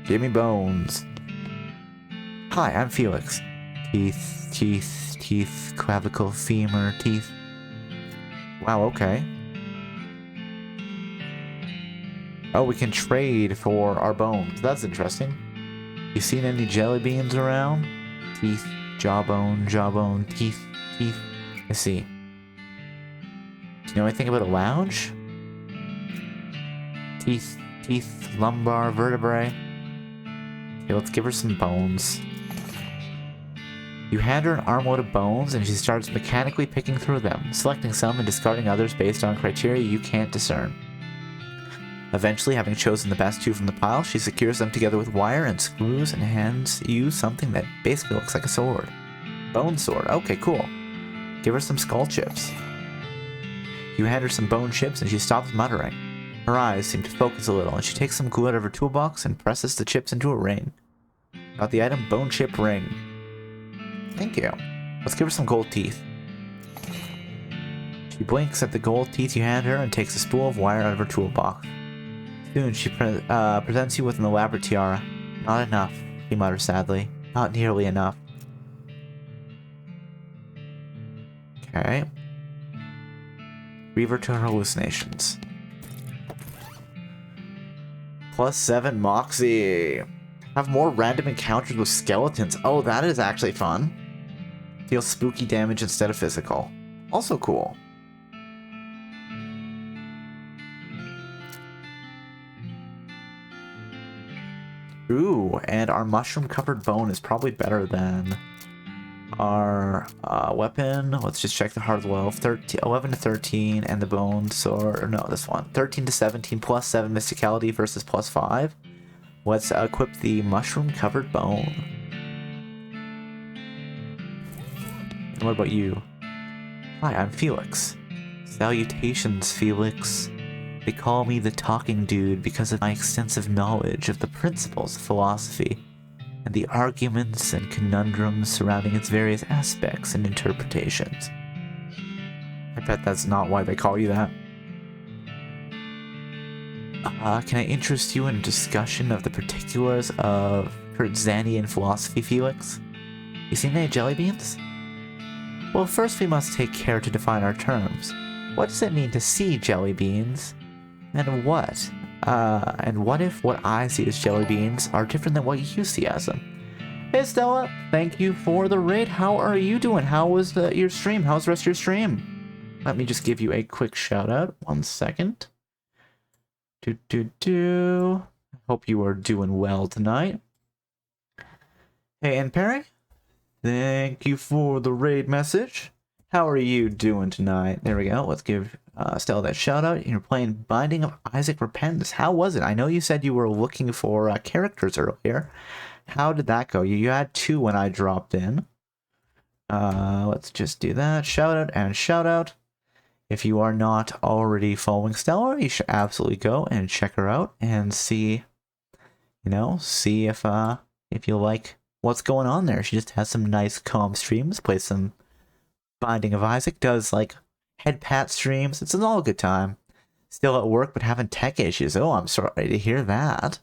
Give me bones. Hi, I'm Felix. Teeth, clavicle, femur, teeth. Wow, okay. Oh, we can trade for our bones. That's interesting. You seen any jelly beans around? Teeth, jawbone, teeth. I see. Do you know anything about a lounge? Teeth, lumbar vertebrae. Okay, let's give her some bones. You hand her an armload of bones, and she starts mechanically picking through them, selecting some and discarding others based on criteria you can't discern. Eventually, having chosen the best 2 from the pile, she secures them together with wire and screws and hands you something that basically looks like a sword. Bone sword. Okay, cool. Give her some skull chips. You hand her some bone chips and she stops muttering. Her eyes seem to focus a little, and she takes some glue out of her toolbox and presses the chips into a ring. Got the item bone chip ring. Thank you. Let's give her some gold teeth. She blinks at the gold teeth you hand her and takes a spool of wire out of her toolbox. Soon she presents you with an elaborate tiara. Not enough, she mutters sadly. Not nearly enough. Okay. Revert to her hallucinations. +7 Moxie. Have more random encounters with skeletons. Oh, that is actually fun. Deal spooky damage instead of physical. Also cool. Ooh, and our mushroom-covered bone is probably better than our weapon. Let's just check the Heart of the Well. 11 to 13, and the bone sword. Or no, this one. 13 to 17, +7 mysticality versus +5. Let's equip the mushroom-covered bone. And what about you? Hi, I'm Felix. Salutations, Felix. They call me the Talking Dude because of my extensive knowledge of the principles of philosophy and the arguments and conundrums surrounding its various aspects and interpretations. I bet that's not why they call you that. Can I interest you in a discussion of the particulars of Kurtzanian philosophy, Felix? You seen any jelly beans? Well, first we must take care to define our terms. What does it mean to see jelly beans? And what if what I see as jelly beans are different than what you see as them? Hey Stella, thank you for the raid. How are you doing? How was your stream? How's the rest of your stream? Let me just give you a quick shout out. 1 second. Hope you are doing well tonight. Hey, and Perry, thank you for the raid message. How are you doing tonight? There we go. Let's give Stella that shout out. You're playing Binding of Isaac Repentance. How was it? I know you said you were looking for characters earlier. How did that go? You had 2 when I dropped in. Let's just do that. Shout out and shout out. If you are not already following Stella, you should absolutely go and check her out and see, see if you like what's going on there. She just has some nice calm streams, plays some Binding of Isaac, does like head pat streams. It's an all good time. Still at work, but having tech issues. Oh, I'm sorry to hear that.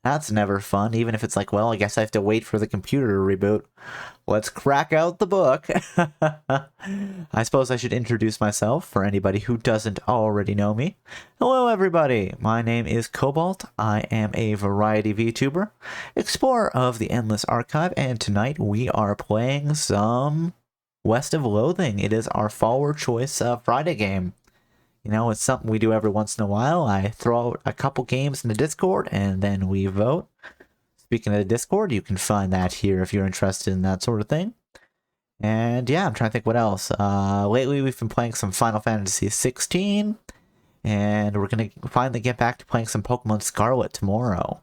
That's never fun, even if it's like, well, I guess I have to wait for the computer to reboot. Let's crack out the book. I suppose I should introduce myself for anybody who doesn't already know me. Hello, everybody. My name is Cobalt. I am a variety VTuber, explorer of the Endless Archive, and tonight we are playing some West of Loathing. It is our follower choice Friday game. It's something we do every once in a while. I throw out a couple games in the Discord, and then we vote. Speaking of the Discord, you can find that here if you're interested in that sort of thing. And yeah, I'm trying to think what else. Lately, we've been playing some Final Fantasy 16, and we're going to finally get back to playing some Pokemon Scarlet tomorrow.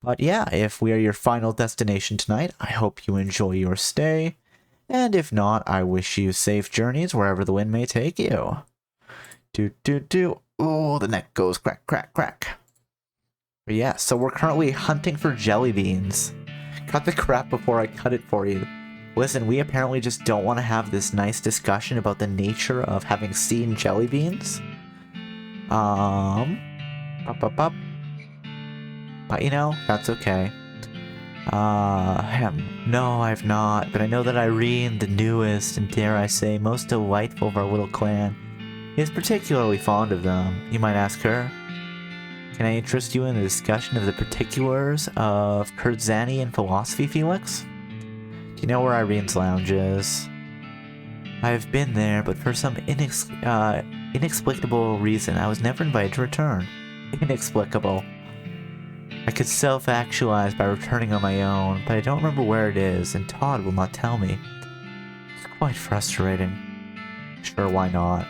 But yeah, if we are your final destination tonight, I hope you enjoy your stay. And if not, I wish you safe journeys wherever the wind may take you. Oh, the neck goes crack, crack, crack. But yeah, so we're currently hunting for jelly beans. Cut the crap before I cut it for you. Listen, we apparently just don't want to have this nice discussion about the nature of having seen jelly beans. But that's okay. No, I've not, but I know that Irene, the newest and dare I say most delightful of our little clan, is particularly fond of them. You might ask her. Can I interest you in a discussion of the particulars of Kurtzanian philosophy, Felix? Do you know where Irene's lounge is? I've been there, but for some inexplicable reason, I was never invited to return. Inexplicable. I could self-actualize by returning on my own, but I don't remember where it is, and Todd will not tell me. It's quite frustrating. Sure, why not?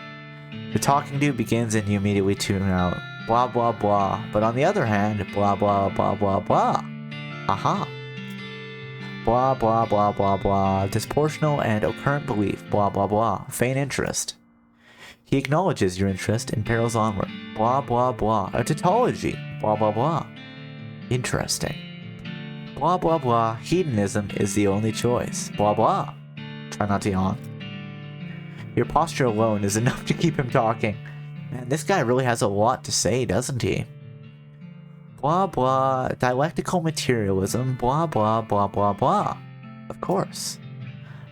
The talking dude begins and you immediately tune out. Blah blah blah. But on the other hand, blah blah blah blah blah. Aha. Blah blah blah blah blah. Disproportional and occurrent belief. Blah blah blah. Feign interest. He acknowledges your interest and barrels onward. Blah blah blah. A tautology. Blah blah blah. Interesting. Blah blah blah. Hedonism is the only choice. Blah blah. Try not to yawn. Your posture alone is enough to keep him talking. Man, this guy really has a lot to say, doesn't he? Blah blah. Dialectical materialism. Blah blah blah blah blah. Of course.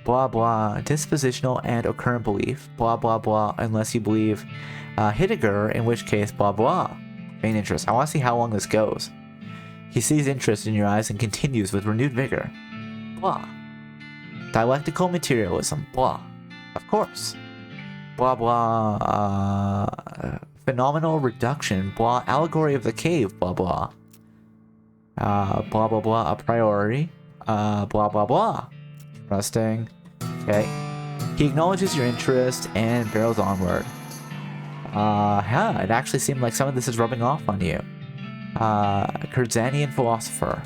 Blah blah. Dispositional and occurrent belief. Blah blah blah. Unless you believe Heidegger, in which case blah blah. Main interest. I want to see how long this goes. He sees interest in your eyes and continues with renewed vigor. Blah. Dialectical materialism. Blah. Of course. Blah blah. Phenomenal reduction. Blah. Allegory of the cave. Blah blah. Blah blah blah. A priori. Blah blah blah. Interesting. Okay. He acknowledges your interest and barrels onward. Yeah, it actually seemed like some of this is rubbing off on you. Kurzanian philosopher.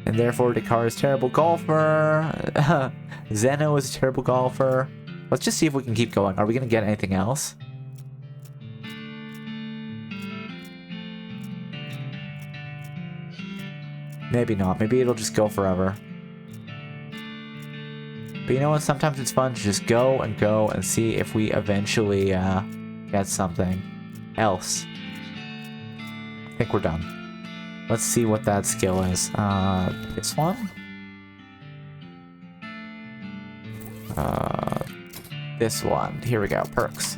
And therefore Descartes is a terrible golfer. Zeno is a terrible golfer. Let's just see if we can keep going. Are we going to get anything else? Maybe not. Maybe it'll just go forever. But you know what? Sometimes it's fun to just go and see if we eventually get something else. I think we're done. Let's see what that skill is. This one? This one. Here we go. Perks.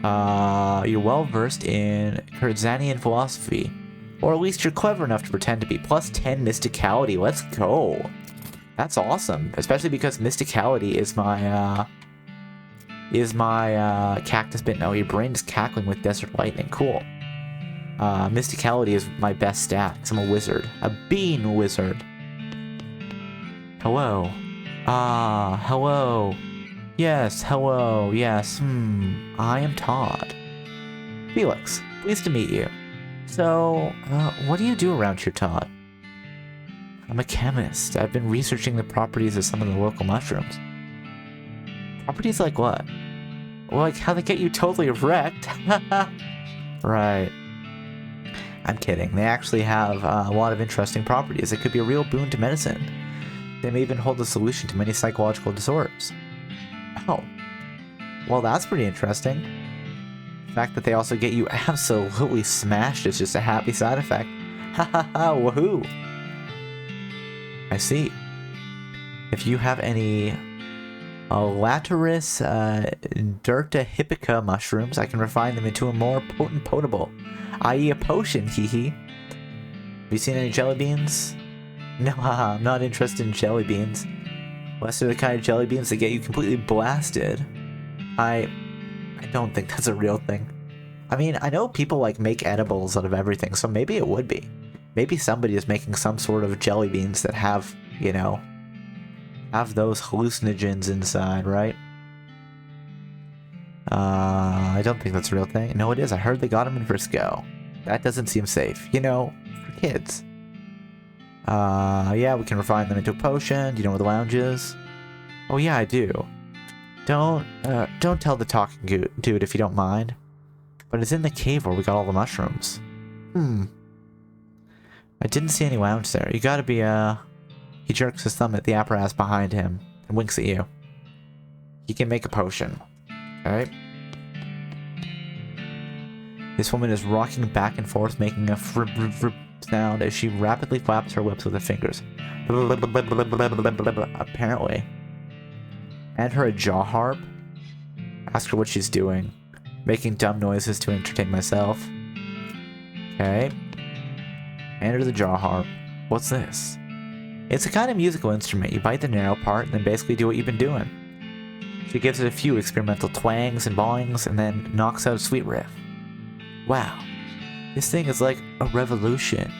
You're well versed in Kurzanian philosophy. Or at least you're clever enough to pretend to be. Plus 10 mysticality. Let's go. That's awesome. Especially because mysticality is my cactus bit. No, your brain is cackling with desert lightning. Cool. Mysticality is my best stat, because I'm a wizard. A bean wizard. Hello. Hello. Yes, hello, yes. I am Todd. Felix, pleased to meet you. So, what do you do around here, Todd? I'm a chemist. I've been researching the properties of some of the local mushrooms. Properties like what? Like how they get you totally wrecked? Right. I'm kidding. They actually have a lot of interesting properties. It could be a real boon to medicine. They may even hold a solution to many psychological disorders. Oh. Well, that's pretty interesting. The fact that they also get you absolutely smashed is just a happy side effect. Ha ha ha, woohoo! I see. If you have any Lateris Dirta Hippica mushrooms, I can refine them into a more potent potable, i.e. a potion, hee. Have you seen any jelly beans? No, haha, I'm not interested in jelly beans. Unless they're the kind of jelly beans that get you completely blasted. I don't think that's a real thing. I mean, I know people like make edibles out of everything, so maybe it would be. Maybe somebody is making some sort of jelly beans that have, you know, have those hallucinogens inside, right? I don't think that's a real thing. No, it is. I heard they got them in Frisco. That doesn't seem safe. You know, for kids. Yeah, we can refine them into a potion. Do you know where the lounge is? Oh yeah, I do. Don't tell the talking dude if you don't mind. But it's in the cave where we got all the mushrooms. I didn't see any lounge there. You gotta be, He jerks his thumb at the apparatus behind him and winks at you. He can make a potion. Alright. This woman is rocking back and forth, making a frip sound as she rapidly flaps her lips with her fingers. Apparently. Hand her a jaw harp. Ask her what she's doing. Making dumb noises to entertain myself. Okay. Hand her the jaw harp. What's this? It's a kind of musical instrument. You bite the narrow part and then basically do what you've been doing. She gives it a few experimental twangs and bawings and then knocks out a sweet riff. Wow. This thing is like a revolution.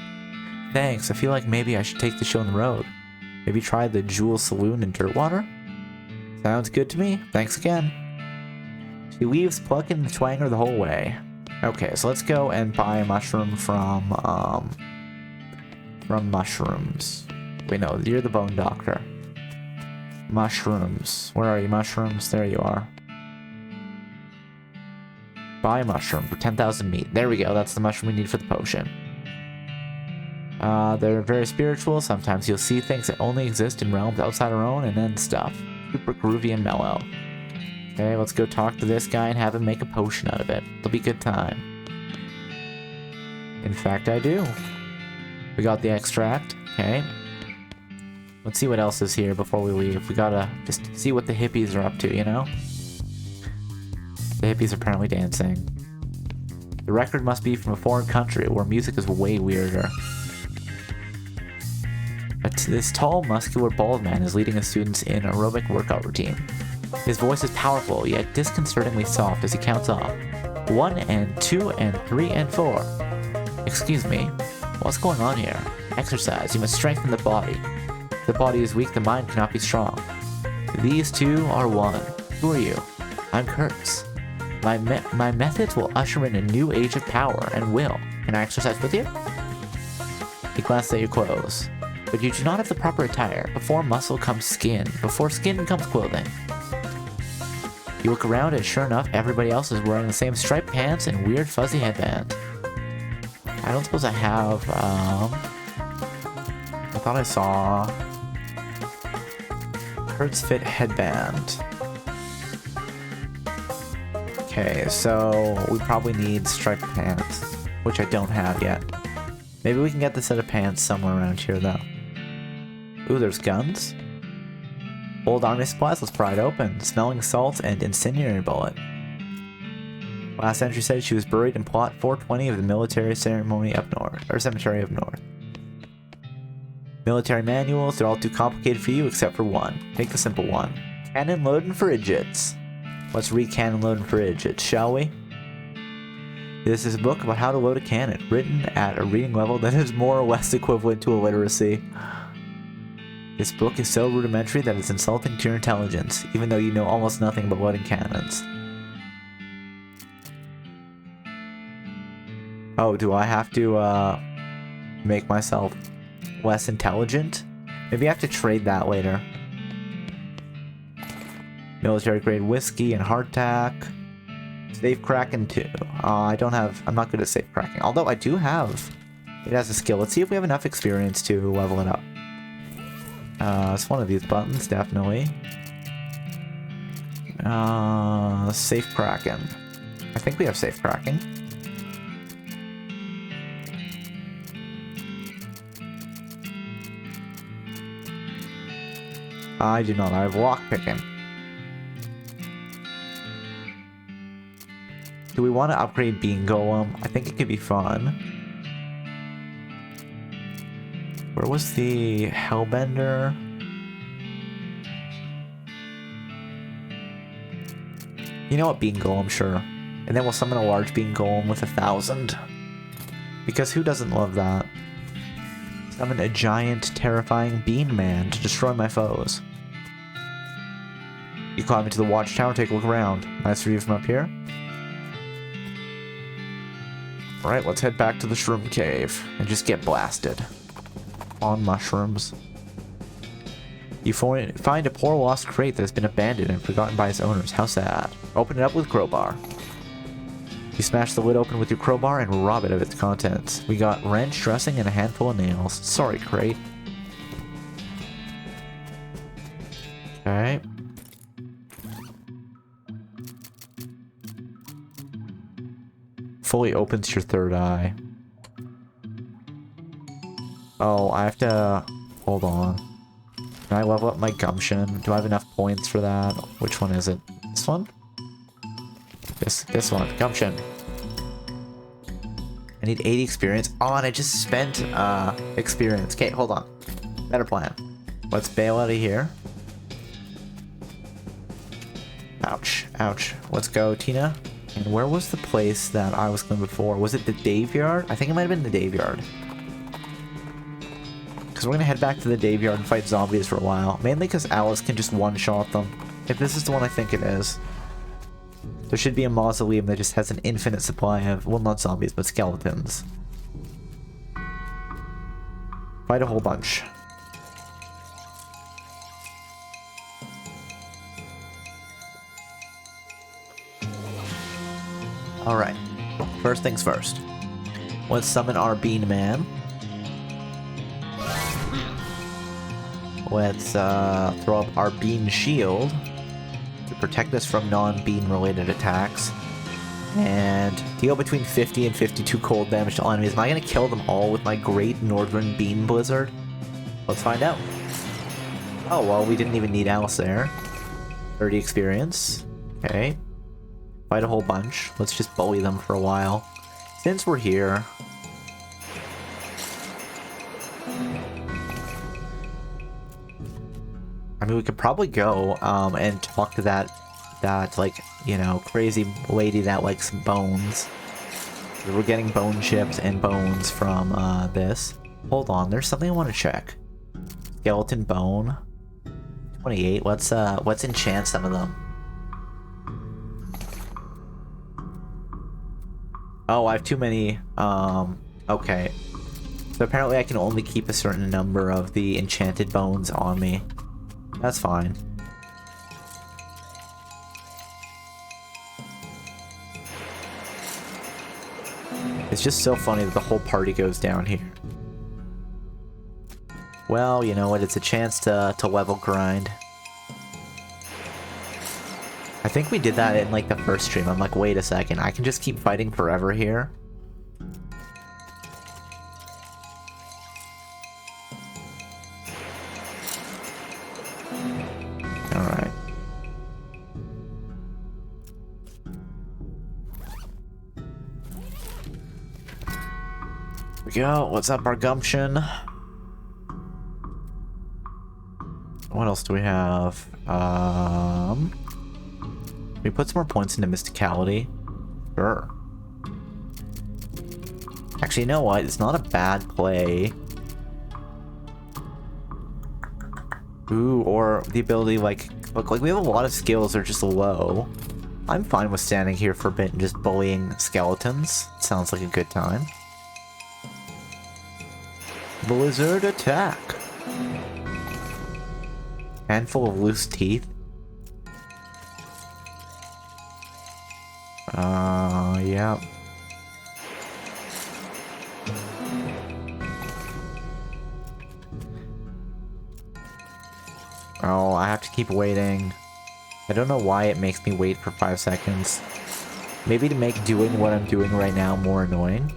Thanks, I feel like maybe I should take the show on the road. Maybe try the Jewel Saloon in Dirtwater? Sounds good to me. Thanks again. She leaves plucking the twanger the whole way. Okay, so let's go and buy a mushroom from mushrooms. Wait, no, you're the bone doctor. Mushrooms. Where are you, mushrooms? There you are. Buy a mushroom for 10,000 meat. There we go, that's the mushroom we need for the potion. They're very spiritual. Sometimes you'll see things that only exist in realms outside our own, and then stuff. Super groovy and mellow. Okay, let's go talk to this guy and have him make a potion out of it. It'll be a good time. In fact, I do. We got the extract. Okay. Let's see what else is here before we leave. We gotta just see what the hippies are up to, you know? The hippies are apparently dancing. The record must be from a foreign country where music is way weirder. But this tall, muscular, bald man is leading his students in an aerobic workout routine. His voice is powerful, yet disconcertingly soft as he counts off. 1 and 2 and 3 and 4. Excuse me, what's going on here? Exercise, you must strengthen the body. If the body is weak, the mind cannot be strong. These two are one. Who are you? I'm Kurtz. My methods will usher in a new age of power and will. Can I exercise with you? He glanced at your clothes. But you do not have the proper attire. Before muscle comes skin. Before skin comes clothing. You look around and sure enough, everybody else is wearing the same striped pants and weird fuzzy headband. I don't suppose I have, I thought I saw Kurtz Fit headband. Okay, so we probably need striped pants, which I don't have yet. Maybe we can get this set of pants somewhere around here, though. Ooh, there's guns. Old army supplies, let's pry it open. Smelling salt and incendiary bullet. Last entry said she was buried in plot 420 of the military ceremony up north, or cemetery up north. Military manuals, they're all too complicated for you except for one. Take the simple one. Cannon loading for idiots. Let's read cannon loading for idiots, shall we? This is a book about how to load a cannon, written at a reading level that is more or less equivalent to illiteracy. This book is so rudimentary that it's insulting to your intelligence, even though you know almost nothing about loading cannons. Oh, do I have to, make myself less intelligent? Maybe I have to trade that later. Military grade whiskey and hardtack. Safe cracking too. I'm not good at safe cracking. Although I do have, it has a skill. Let's see if we have enough experience to level it up. It's one of these buttons, definitely. Safe cracking. I think we have safe cracking. I do not. I have lock picking. Do we want to upgrade Bean Golem? I think it could be fun. Where was the Hellbender? You know what, Bean Golem, sure. And then we'll summon a large Bean Golem with 1,000. Because who doesn't love that? Summon a giant, terrifying Bean Man to destroy my foes. You climb into the watchtower, take a look around. Nice view from up here. Alright, let's head back to the Shroom Cave and just get blasted. On mushrooms. You find a poor lost crate that has been abandoned and forgotten by its owners. How sad. Open it up with crowbar. You smash the lid open with your crowbar and rob it of its contents. We got wrench, dressing, and a handful of nails. Sorry, crate. Okay. Fully opens your third eye. Oh, I have to... Hold on. Can I level up my gumption? Do I have enough points for that? Which one is it? This one? This one. Gumption. I need 80 experience. Oh, and I just spent experience. Okay, hold on. Better plan. Let's bail out of here. Ouch. Ouch. Let's go, Tina. And where was the place that I was going before? Was it the Daveyard? I think it might have been the Daveyard. Because we're going to head back to the Daveyard and fight zombies for a while. Mainly because Alice can just one-shot them. If this is the one I think it is. There should be a mausoleum that just has an infinite supply of, well, not zombies, but skeletons. Fight a whole bunch. Alright, first things first. Let's summon our Bean Man. Let's throw up our Bean Shield to protect us from non-bean related attacks. And deal between 50 and 52 cold damage to all enemies. Am I going to kill them all with my Great Northern Bean Blizzard? Let's find out. Oh, well, we didn't even need Alice there. 30 experience. Okay. Fight a whole bunch. Let's just bully them for a while. Since we're here... I mean, we could probably go and talk to that like, you know, crazy lady that likes bones. We're getting bone chips and bones from this. Hold on, there's something I want to check. Skeleton bone. 28. Let's enchant some of them. Oh, I have too many. Okay. So apparently I can only keep a certain number of the enchanted bones on me. That's fine. It's just so funny that the whole party goes down here. Well, you know what? It's a chance to level grind. I think we did that in like the first stream. I'm like, wait a second, I can just keep fighting forever here? Alright. Here we go. What's up, our gumption? What else do we have? We put some more points into Mysticality. Sure. Actually, you know what? It's not a bad play. Ooh, or the ability, like, look, like we have a lot of skills that are just low. I'm fine with standing here for a bit and just bullying skeletons. Sounds like a good time. Blizzard attack. Handful of loose teeth. Yeah. Oh, I have to keep waiting. I don't know why it makes me wait for 5 seconds. Maybe to make doing what I'm doing right now more annoying.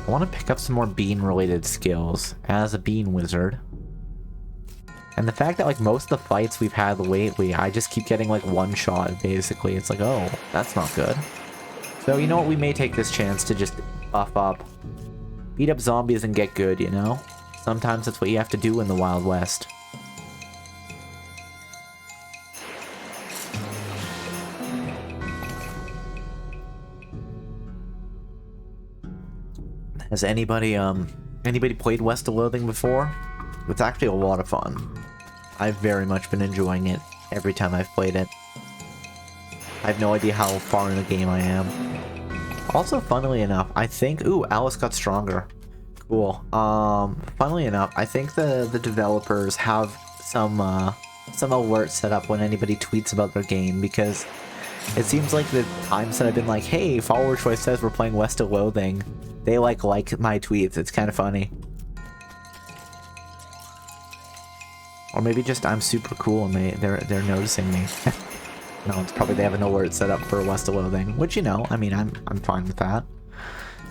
I want to pick up some more bean-related skills as a bean wizard. And the fact that, like, most of the fights we've had lately, I just keep getting, like, one shot, basically. It's like, oh, that's not good. So, you know what? We may take this chance to just buff up. Beat up zombies and get good, you know? Sometimes that's what you have to do in the Wild West. Has anybody played West of Loathing before? It's actually a lot of fun. I've very much been enjoying it every time I've played it. I have no idea how far in the game I am. Also, funnily enough, I think... Ooh, Alice got stronger. Cool. Funnily enough, I think the developers have some alerts set up when anybody tweets about their game, because it seems like the times that I've been like, hey, Follower Choice says we're playing West of Loathing, they like my tweets. It's kind of funny. Or maybe just I'm super cool and they're noticing me. No, it's probably they have an alert set up for West of Loathing, which, you know, I mean, I'm fine with that.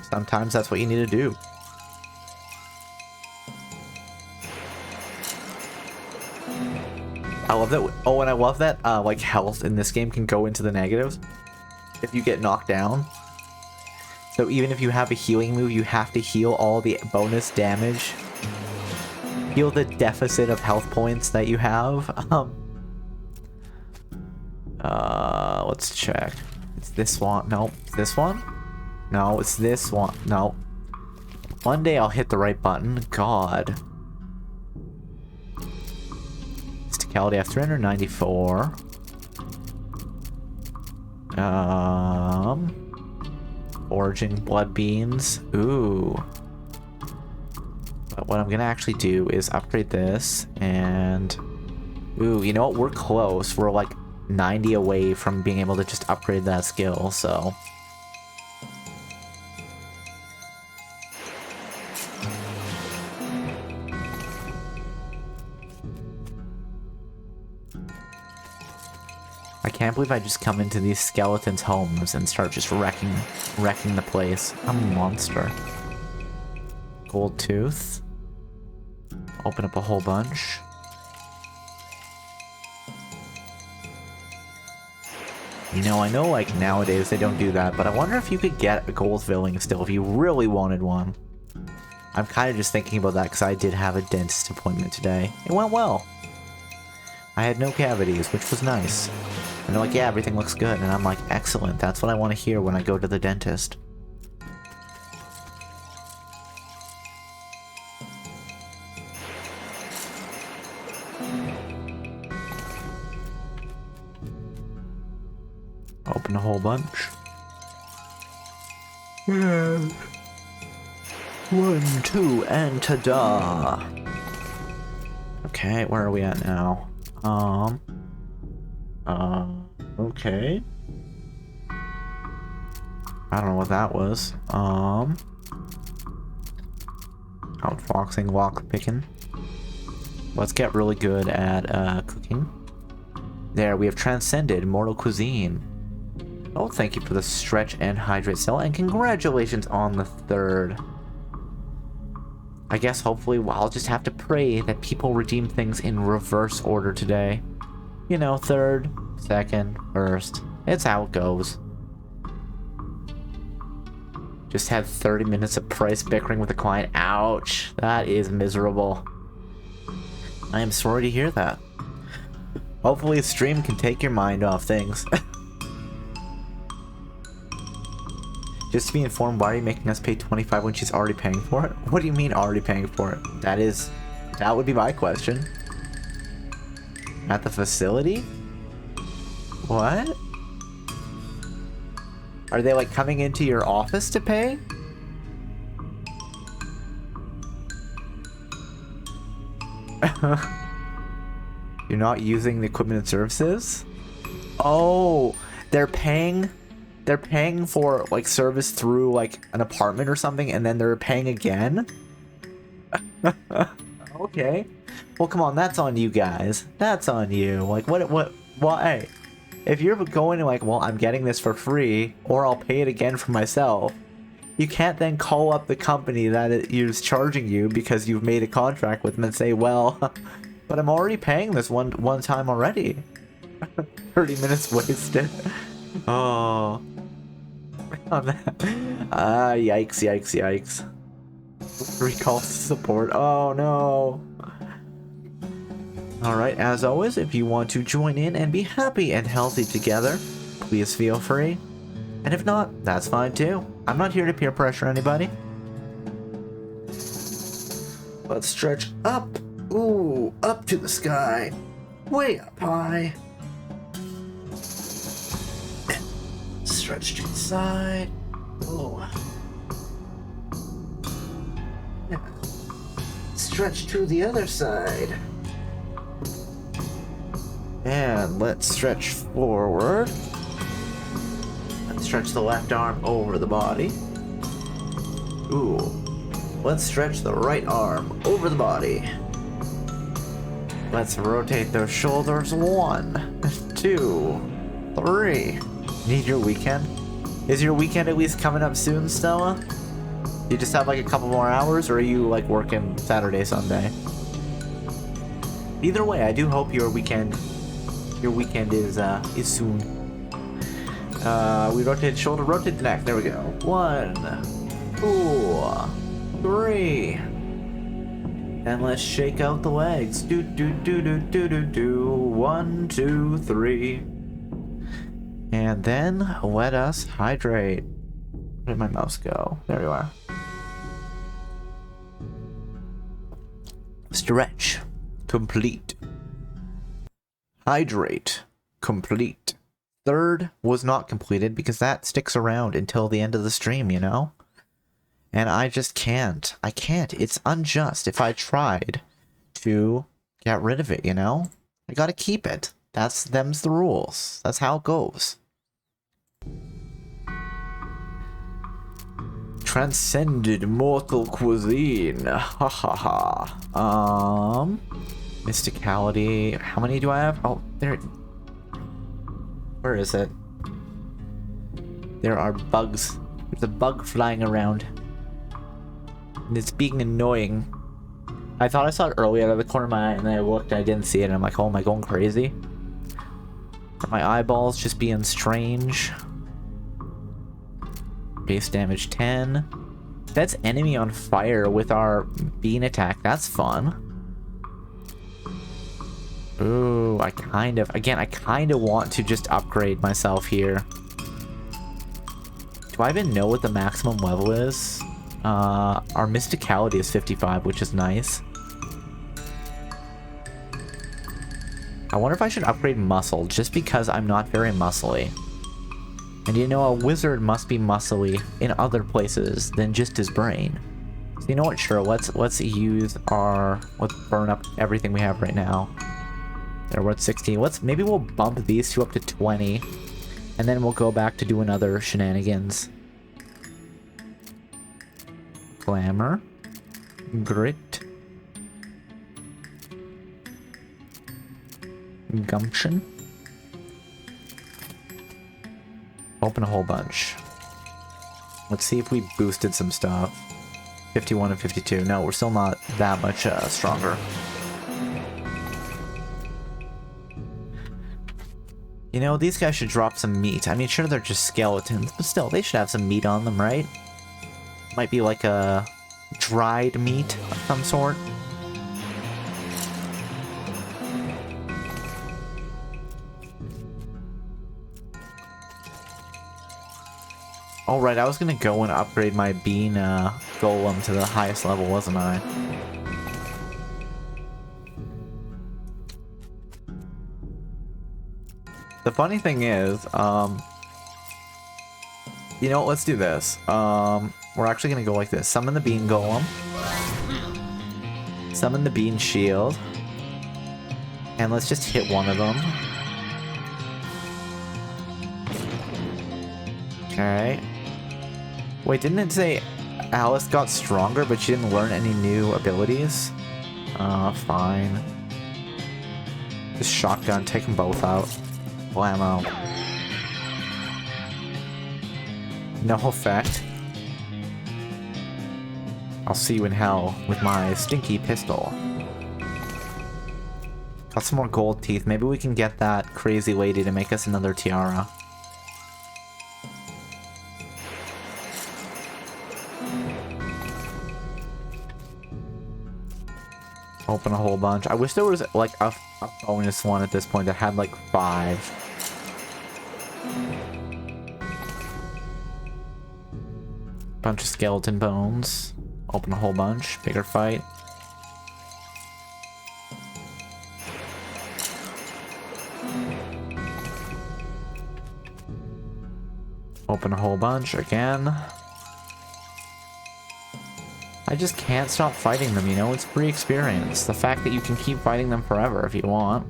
Sometimes that's what you need to do. I love that. Oh, and I love that like health in this game can go into the negatives if you get knocked down. So even if you have a healing move, you have to heal all the bonus damage. Heal the deficit of health points that you have. Let's check. It's this one. No, it's this one? No, it's this one. No. One day I'll hit the right button. God. Physicality I have 394. Foraging blood beans. Ooh. But what I'm gonna actually do is upgrade this and... Ooh, you know what? We're close. We're like 90 away from being able to just upgrade that skill, so... I can't believe I just come into these skeletons' homes and start just wrecking the place. I'm a monster. Gold tooth. Open up a whole bunch. You know, I know like nowadays they don't do that, but I wonder if you could get a gold filling still if you really wanted one. I'm kind of just thinking about that because I did have a dentist appointment today. It went well. I had no cavities, which was nice. And they're like, yeah, everything looks good. And I'm like, excellent. That's what I want to hear when I go to the dentist. Open a whole bunch. Yeah. 1, 2, and ta-da! Okay, where are we at now? Okay. I don't know what that was. Outfoxing, lockpicking. Let's get really good at, cooking. There, we have transcended mortal cuisine. Oh, thank you for the stretch and hydrate cell, and congratulations on the 3rd. I guess hopefully I'll just have to pray that people redeem things in reverse order today. You know, 3rd, 2nd, 1st. It's how it goes. Just had 30 minutes of price bickering with a client. Ouch. That is miserable. I am sorry to hear that. Hopefully a stream can take your mind off things. Just to be informed, why are you making us pay 25 when she's already paying for it? What do you mean already paying for it? That would be my question. At the facility? What? Are they like coming into your office to pay? You're not using the equipment and services? Oh, they're paying for like service through like an apartment or something, and then they're paying again? Okay. Well, come on, that's on you guys. That's on you. Like, why? If you're going to like, well, I'm getting this for free, or I'll pay it again for myself, you can't then call up the company that is charging you because you've made a contract with them and say, well, but I'm already paying this one time already. 30 minutes wasted. Oh. Yikes. Recall support. Oh no. Alright, as always, if you want to join in and be happy and healthy together, please feel free. And if not, that's fine too. I'm not here to peer pressure anybody. Let's stretch up. Ooh, up to the sky. Way up high. Stretch to the side. Oh. Stretch to the other side. And let's stretch forward. Let's stretch the left arm over the body. Ooh. Let's stretch the right arm over the body. Let's rotate those shoulders. 1, 2, 3. Need your weekend? Is your weekend at least coming up soon, Stella? You just have like a couple more hours, or are you like working Saturday, Sunday? Either way, I do hope your weekend is soon. We rotate the shoulder, rotate the neck. There we go. 1, 2, 3. And let's shake out the legs. Do do do do do do do. 1, 2, 3. And then let us hydrate. Where did my mouse go? There you are. Stretch. Complete. Hydrate. Complete. Third was not completed because that sticks around until the end of the stream, you know? And I just can't. I can't. It's unjust. If I tried to get rid of it, you know? I gotta keep it. Them's the rules. That's how it goes. Transcended mortal cuisine. Ha ha ha. Mysticality. How many do I have? Oh, there. Where is it? There are bugs. There's a bug flying around. And it's being annoying. I thought I saw it earlier out of the corner of my eye, and then I looked and I didn't see it, and I'm like, oh, am I going crazy? Are my eyeballs just being strange? Base damage 10. That's enemy on fire with our bean attack. That's fun. Ooh, I kind of want to just upgrade myself here. Do I even know what the maximum level is? Our mysticality is 55, which is nice. I wonder if I should upgrade muscle, just because I'm not very muscly. And you know, a wizard must be muscly in other places than just his brain. So you know what, sure, let's burn up everything we have right now. There, we're at 16. Maybe we'll bump these two up to 20. And then we'll go back to doing other shenanigans. Glamour. Grit. Gumption. Open a whole bunch. Let's see if we boosted some stuff. 51 and 52. No, we're still not that much stronger. You know, these guys should drop some meat. I mean, sure, they're just skeletons, but still, they should have some meat on them, right? Might be like a dried meat of some sort. Oh, right, I was gonna go and upgrade my bean golem to the highest level, wasn't I? The funny thing is, you know what, let's do this. We're actually gonna go like this. Summon the bean golem. Summon the bean shield. And let's just hit one of them. Okay. Wait, didn't it say Alice got stronger, but she didn't learn any new abilities? Fine. Just shotgun, take them both out. Blammo. No effect. I'll see you in hell with my stinky pistol. Got some more gold teeth. Maybe we can get that crazy lady to make us another tiara. Open a whole bunch. I wish there was like a bonus one at this point that had like 5. Bunch of skeleton bones. Open a whole bunch. Bigger fight. Open a whole bunch again. I just can't stop fighting them, you know? It's free experience. The fact that you can keep fighting them forever if you want.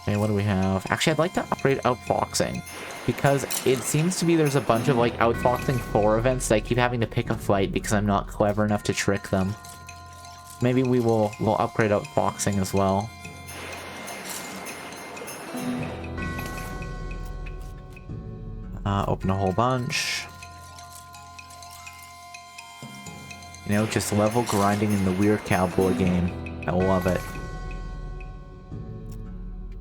Okay, what do we have? Actually, I'd like to upgrade outfoxing. Because it seems to be there's a bunch of, like, outfoxing 4 events that I keep having to pick a fight because I'm not clever enough to trick them. Maybe we'll upgrade outfoxing as well. Open a whole bunch. You know, just level grinding in the weird cowboy game. I love it.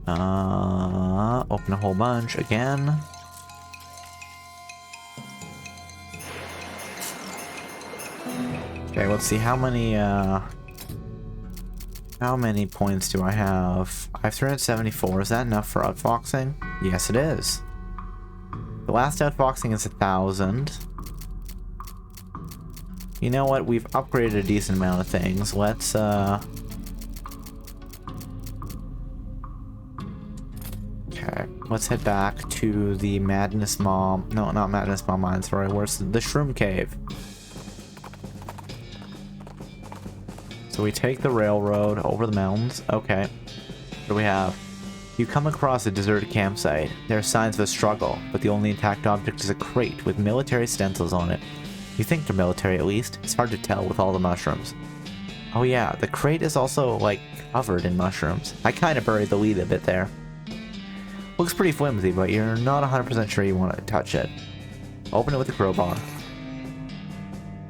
Open a whole bunch again. Okay, let's see how many points do I have? I have 374. Is that enough for outfoxing? Yes, it is. The last outfoxing is 1,000. You know what? We've upgraded a decent amount of things. Let's okay, let's head back to the Madness Mom. No, not Madness Mom Mine, sorry. Where's the Shroom Cave? So we take the railroad over the mountains. Okay. What do we have? You come across a deserted campsite. There are signs of a struggle, but the only intact object is a crate with military stencils on it. You think they're military at least. It's hard to tell with all the mushrooms. Oh yeah, the crate is also, like, covered in mushrooms. I kind of buried the lead a bit there. Looks pretty flimsy, but you're not 100% sure you want to touch it. Open it with a crowbar.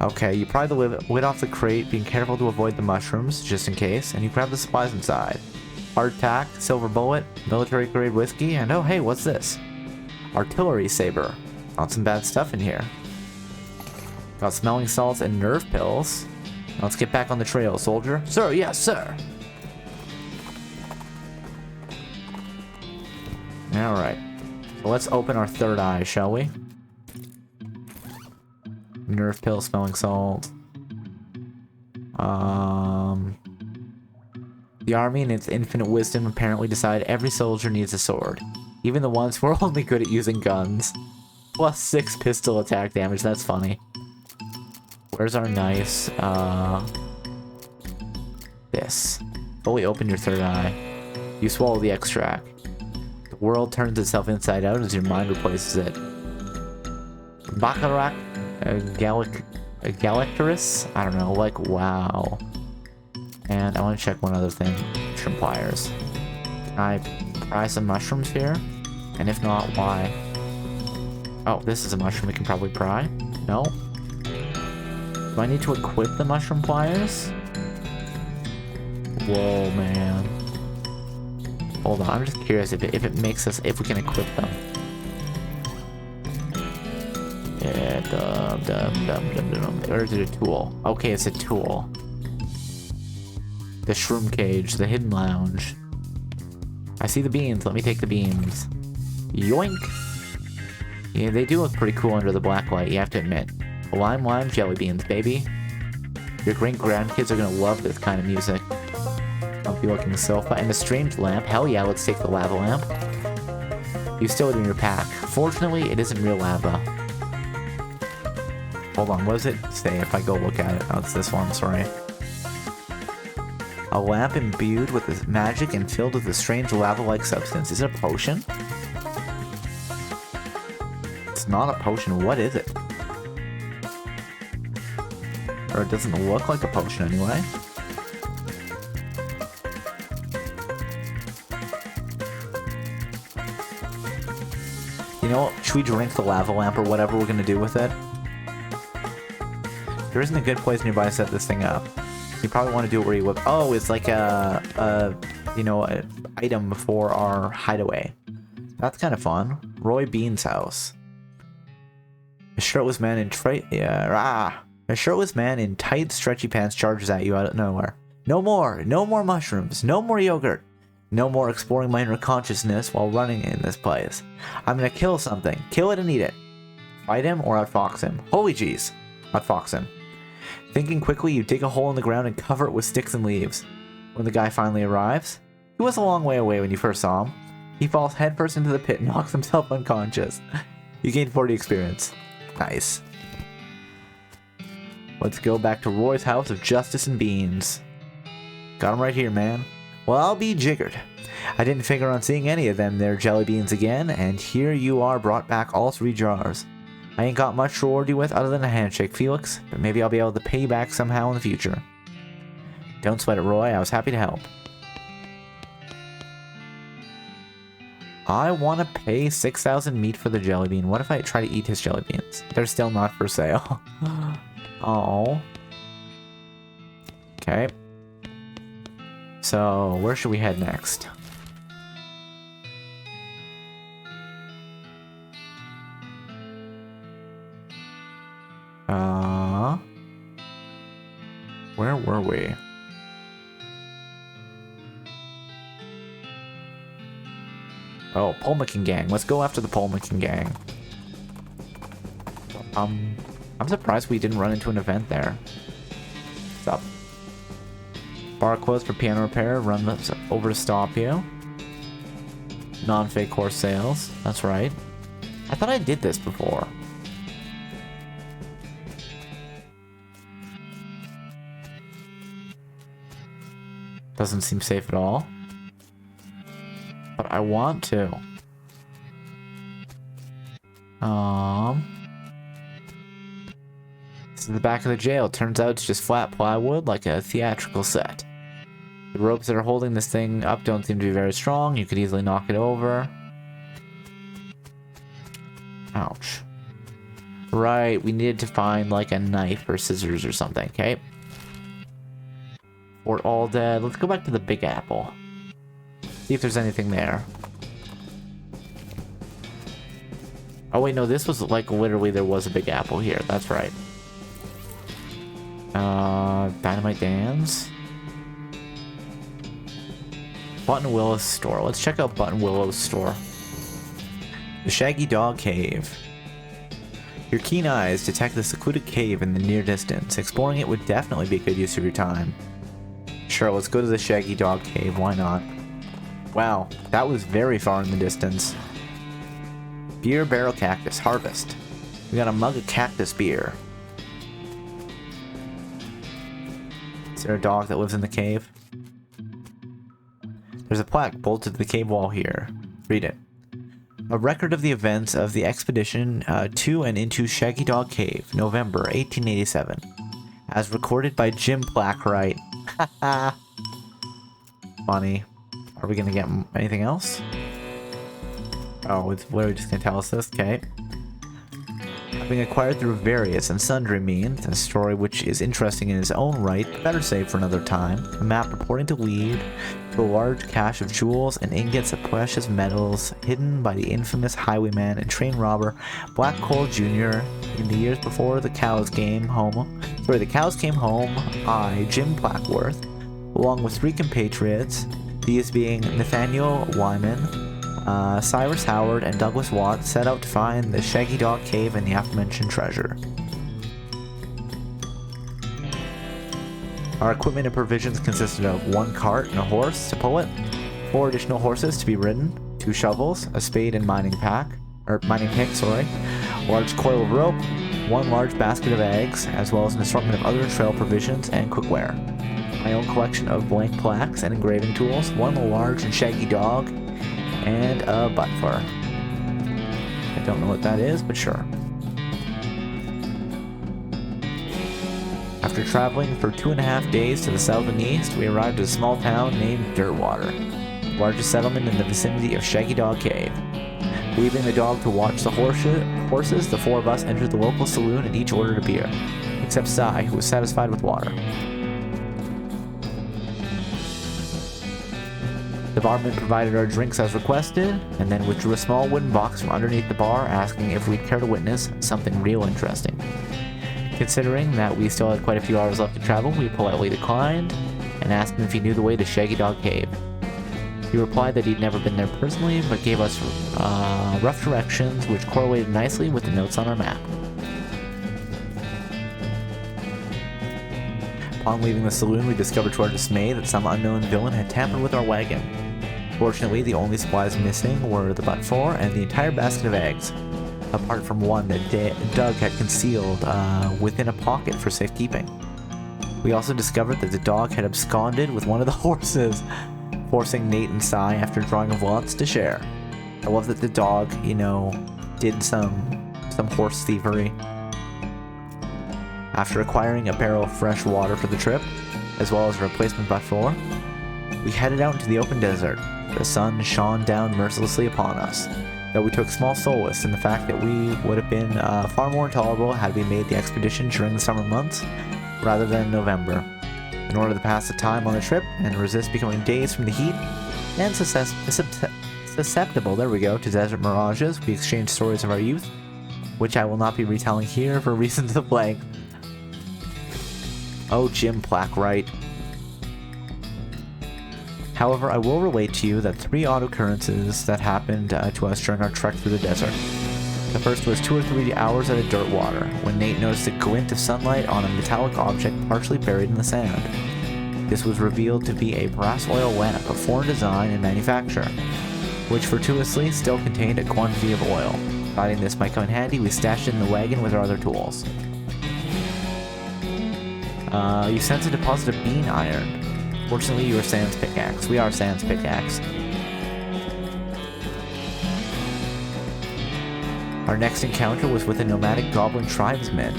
Okay, you pry the lid off the crate, being careful to avoid the mushrooms, just in case, and you grab the supplies inside. Hardtack, silver bullet, military grade whiskey, and oh hey, what's this? Artillery saber. Not some bad stuff in here. Got smelling salts and nerve pills. Now let's get back on the trail, soldier. Sir, yes, sir. Alright. So let's open our third eye, shall we? Nerve pill, smelling salt. The army in its infinite wisdom apparently decided every soldier needs a sword. Even the ones who are only good at using guns. Plus 6 pistol attack damage, that's funny. Where's our nice, this. Fully open your third eye. You swallow the extract. The world turns itself inside out as your mind replaces it. Baccarat, Galactorus? I don't know, like, wow. And I want to check one other thing. Mushroom pliers. Can I pry some mushrooms here? And if not, why? Oh, this is a mushroom we can probably pry. No? Do I need to equip the mushroom pliers? Whoa, man. Hold on, I'm just curious if it makes us, if we can equip them. Yeah, or is it a tool? Okay, it's a tool. The shroom cage, the hidden lounge. I see the beans, let me take the beans. Yoink! Yeah, they do look pretty cool under the black light, you have to admit. Lime jelly beans, baby. Your great-grandkids are gonna love this kind of music. Comfy looking sofa and a strange lamp. Hell yeah, let's take the lava lamp. You still it in your pack. Fortunately, it isn't real lava. Hold on, what does it say if I go look at it? Oh, it's this one, sorry. A lamp imbued with this magic and filled with a strange lava-like substance. Is it a potion? It's not a potion. What is it? Or it doesn't look like a potion anyway. You know what? Should we drink the lava lamp or whatever we're gonna do with it? There isn't a good place nearby to set this thing up. You probably want to do it where you live. Oh, it's like an item for our hideaway. That's kind of fun. Roy Bean's house. A shirtless man in A shirtless man in tight, stretchy pants charges at you out of nowhere. No more mushrooms, no more yogurt, no more exploring my inner consciousness while running in this place. I'm gonna kill something, kill it and eat it. Fight him or outfox him. Holy jeez, outfox him. Thinking quickly, you dig a hole in the ground and cover it with sticks and leaves. When the guy finally arrives, he was a long way away when you first saw him. He falls headfirst into the pit and knocks himself unconscious. You gain 40 experience. Nice. Let's go back to Roy's house of justice and beans. Got him right here, man. Well, I'll be jiggered. I didn't figure on seeing any of them there jelly beans again, and here you are brought back all 3 jars. I ain't got much to reward you with other than a handshake, Felix, but maybe I'll be able to pay you back somehow in the future. Don't sweat it, Roy. I was happy to help. I want to pay 6,000 meat for the jelly bean. What if I try to eat his jelly beans? They're still not for sale. Oh. Okay. So, where should we head next? where were we? Oh, Polmakin gang. Let's go after the Polmakin gang. I'm surprised we didn't run into an event there. What's up? Bar closed for piano repair. Run over to stop you. Non-fake horse sales. That's right. I thought I did this before. Doesn't seem safe at all. But I want to. This is the back of the jail. Turns out it's just flat plywood like a theatrical set. The ropes that are holding this thing up don't seem to be very strong. You could easily knock it over. Ouch. Right, we needed to find like a knife or scissors or something, okay? Fort all dead. Let's go back to the Big Apple. See if there's anything there. Oh wait, no, this was like literally there was a Big Apple here. That's right. Dynamite Dan's. Button Willow's store. Let's check out Button Willow's store. The Shaggy Dog Cave. Your keen eyes detect the secluded cave in the near distance. Exploring it would definitely be a good use of your time. Sure, let's go to the Shaggy Dog Cave. Why not? Wow, that was very far in the distance. Beer barrel cactus harvest. We got a mug of cactus beer. Is there a dog that lives in the cave? There's a plaque bolted to the cave wall here. Read it. A record of the events of the expedition to and into Shaggy Dog Cave, November 1887. As recorded by Jim Blackwright. Haha. Funny. Are we gonna get anything else? Oh, it's literally just gonna tell us this? Okay. Having acquired through various and sundry means, a story which is interesting in its own right, but better saved for another time, a map purporting to lead to a large cache of jewels and ingots of precious metals hidden by the infamous highwayman and train robber Black Cole Jr. in the years before the cows came home. I, Jim Blackworth, along with 3 compatriots, these being Nathaniel Wyman, Cyrus Howard, and Douglas Watt, set out to find the Shaggy Dog Cave and the aforementioned treasure. Our equipment and provisions consisted of 1 cart and a horse to pull it, 4 additional horses to be ridden, 2 shovels, a spade and mining pick, large coil of rope, 1 large basket of eggs, as well as an assortment of other trail provisions and cookware. My own collection of blank plaques and engraving tools, 1 large and shaggy dog, and a butt fur. I don't know what that is, but sure. After traveling for 2.5 days to the south and east, we arrived at a small town named Dirtwater, the largest settlement in the vicinity of Shaggy Dog Cave. Leaving the dog to watch the horses, the 4 of us entered the local saloon and each ordered a beer, except Cy, who was satisfied with water. The barman provided our drinks as requested, and then withdrew a small wooden box from underneath the bar, asking if we'd care to witness something real interesting. Considering that we still had quite a few hours left to travel, we politely declined, and asked him if he knew the way to Shaggy Dog Cave. He replied that he'd never been there personally, but gave us rough directions, which correlated nicely with the notes on our map. Upon leaving the saloon, we discovered to our dismay that some unknown villain had tampered with our wagon. Fortunately, the only supplies missing were the butt fur and the entire basket of eggs, apart from one that Doug had concealed within a pocket for safekeeping. We also discovered that the dog had absconded with one of the horses, forcing Nate and Cy, after drawing of lots, to share. I love that the dog, did some horse thievery. After acquiring a barrel of fresh water for the trip, as well as a replacement butt fur, we headed out into the open desert. The sun shone down mercilessly upon us, though we took small solace in the fact that we would have been far more intolerable had we made the expedition during the summer months rather than November. In order to pass the time on the trip and resist becoming dazed from the heat and susceptible, to desert mirages, we exchanged stories of our youth, which I will not be retelling here for reasons of length. Oh, Jim Plaque, right. However, I will relate to you that 3 odd occurrences that happened to us during our trek through the desert. The first was 2 or 3 hours at a dirt water, when Nate noticed a glint of sunlight on a metallic object partially buried in the sand. This was revealed to be a brass oil lamp of foreign design and manufacture, which fortuitously still contained a quantity of oil. Finding this might come in handy, we stashed it in the wagon with our other tools. You sense a deposit of bean iron. Fortunately, you are Sans Pickaxe. We are Sans Pickaxe. Our next encounter was with a nomadic goblin tribesman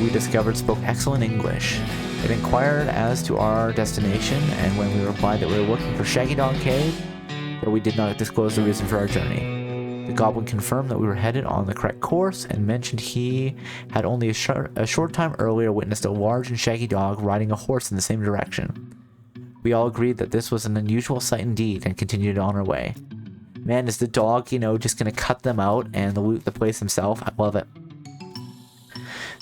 we discovered spoke excellent English. It inquired as to our destination, and when we replied that we were looking for Shaggy Dog Cave, but we did not disclose the reason for our journey. The goblin confirmed that we were headed on the correct course and mentioned he had only a short time earlier witnessed a large and shaggy dog riding a horse in the same direction. We all agreed that this was an unusual sight indeed and continued on our way. Man, is the dog, just gonna cut them out and loot the place himself? I love it.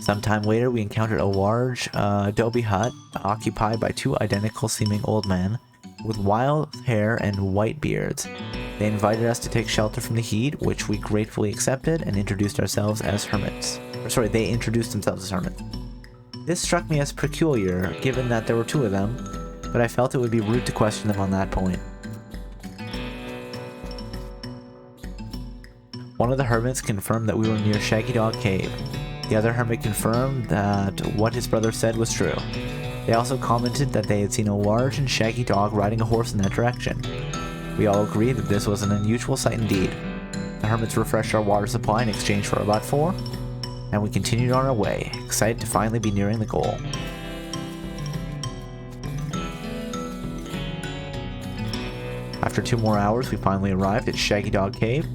Sometime later, we encountered a large adobe hut occupied by 2 identical seeming old men with wild hair and white beards. They invited us to take shelter from the heat, which we gratefully accepted and introduced ourselves as hermits. They introduced themselves as hermits. This struck me as peculiar, given that there were 2 of them, but I felt it would be rude to question them on that point. One of the hermits confirmed that we were near Shaggy Dog Cave. The other hermit confirmed that what his brother said was true. They also commented that they had seen a large and shaggy dog riding a horse in that direction. We all agreed that this was an unusual sight indeed. The hermits refreshed our water supply in exchange for our lot 4, and we continued on our way, excited to finally be nearing the goal. After 2 more hours, we finally arrived at Shaggy Dog Cave.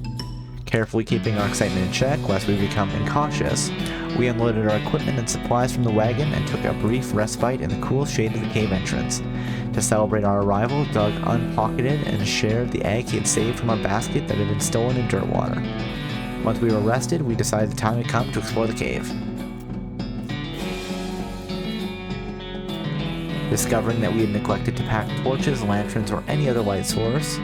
Carefully keeping our excitement in check lest we become incautious, we unloaded our equipment and supplies from the wagon and took a brief respite in the cool shade of the cave entrance. To celebrate our arrival, Doug unpocketed and shared the egg he had saved from our basket that had been stolen in dirt water. Once we were rested, we decided the time had come to explore the cave. Discovering that we had neglected to pack torches, lanterns, or any other light source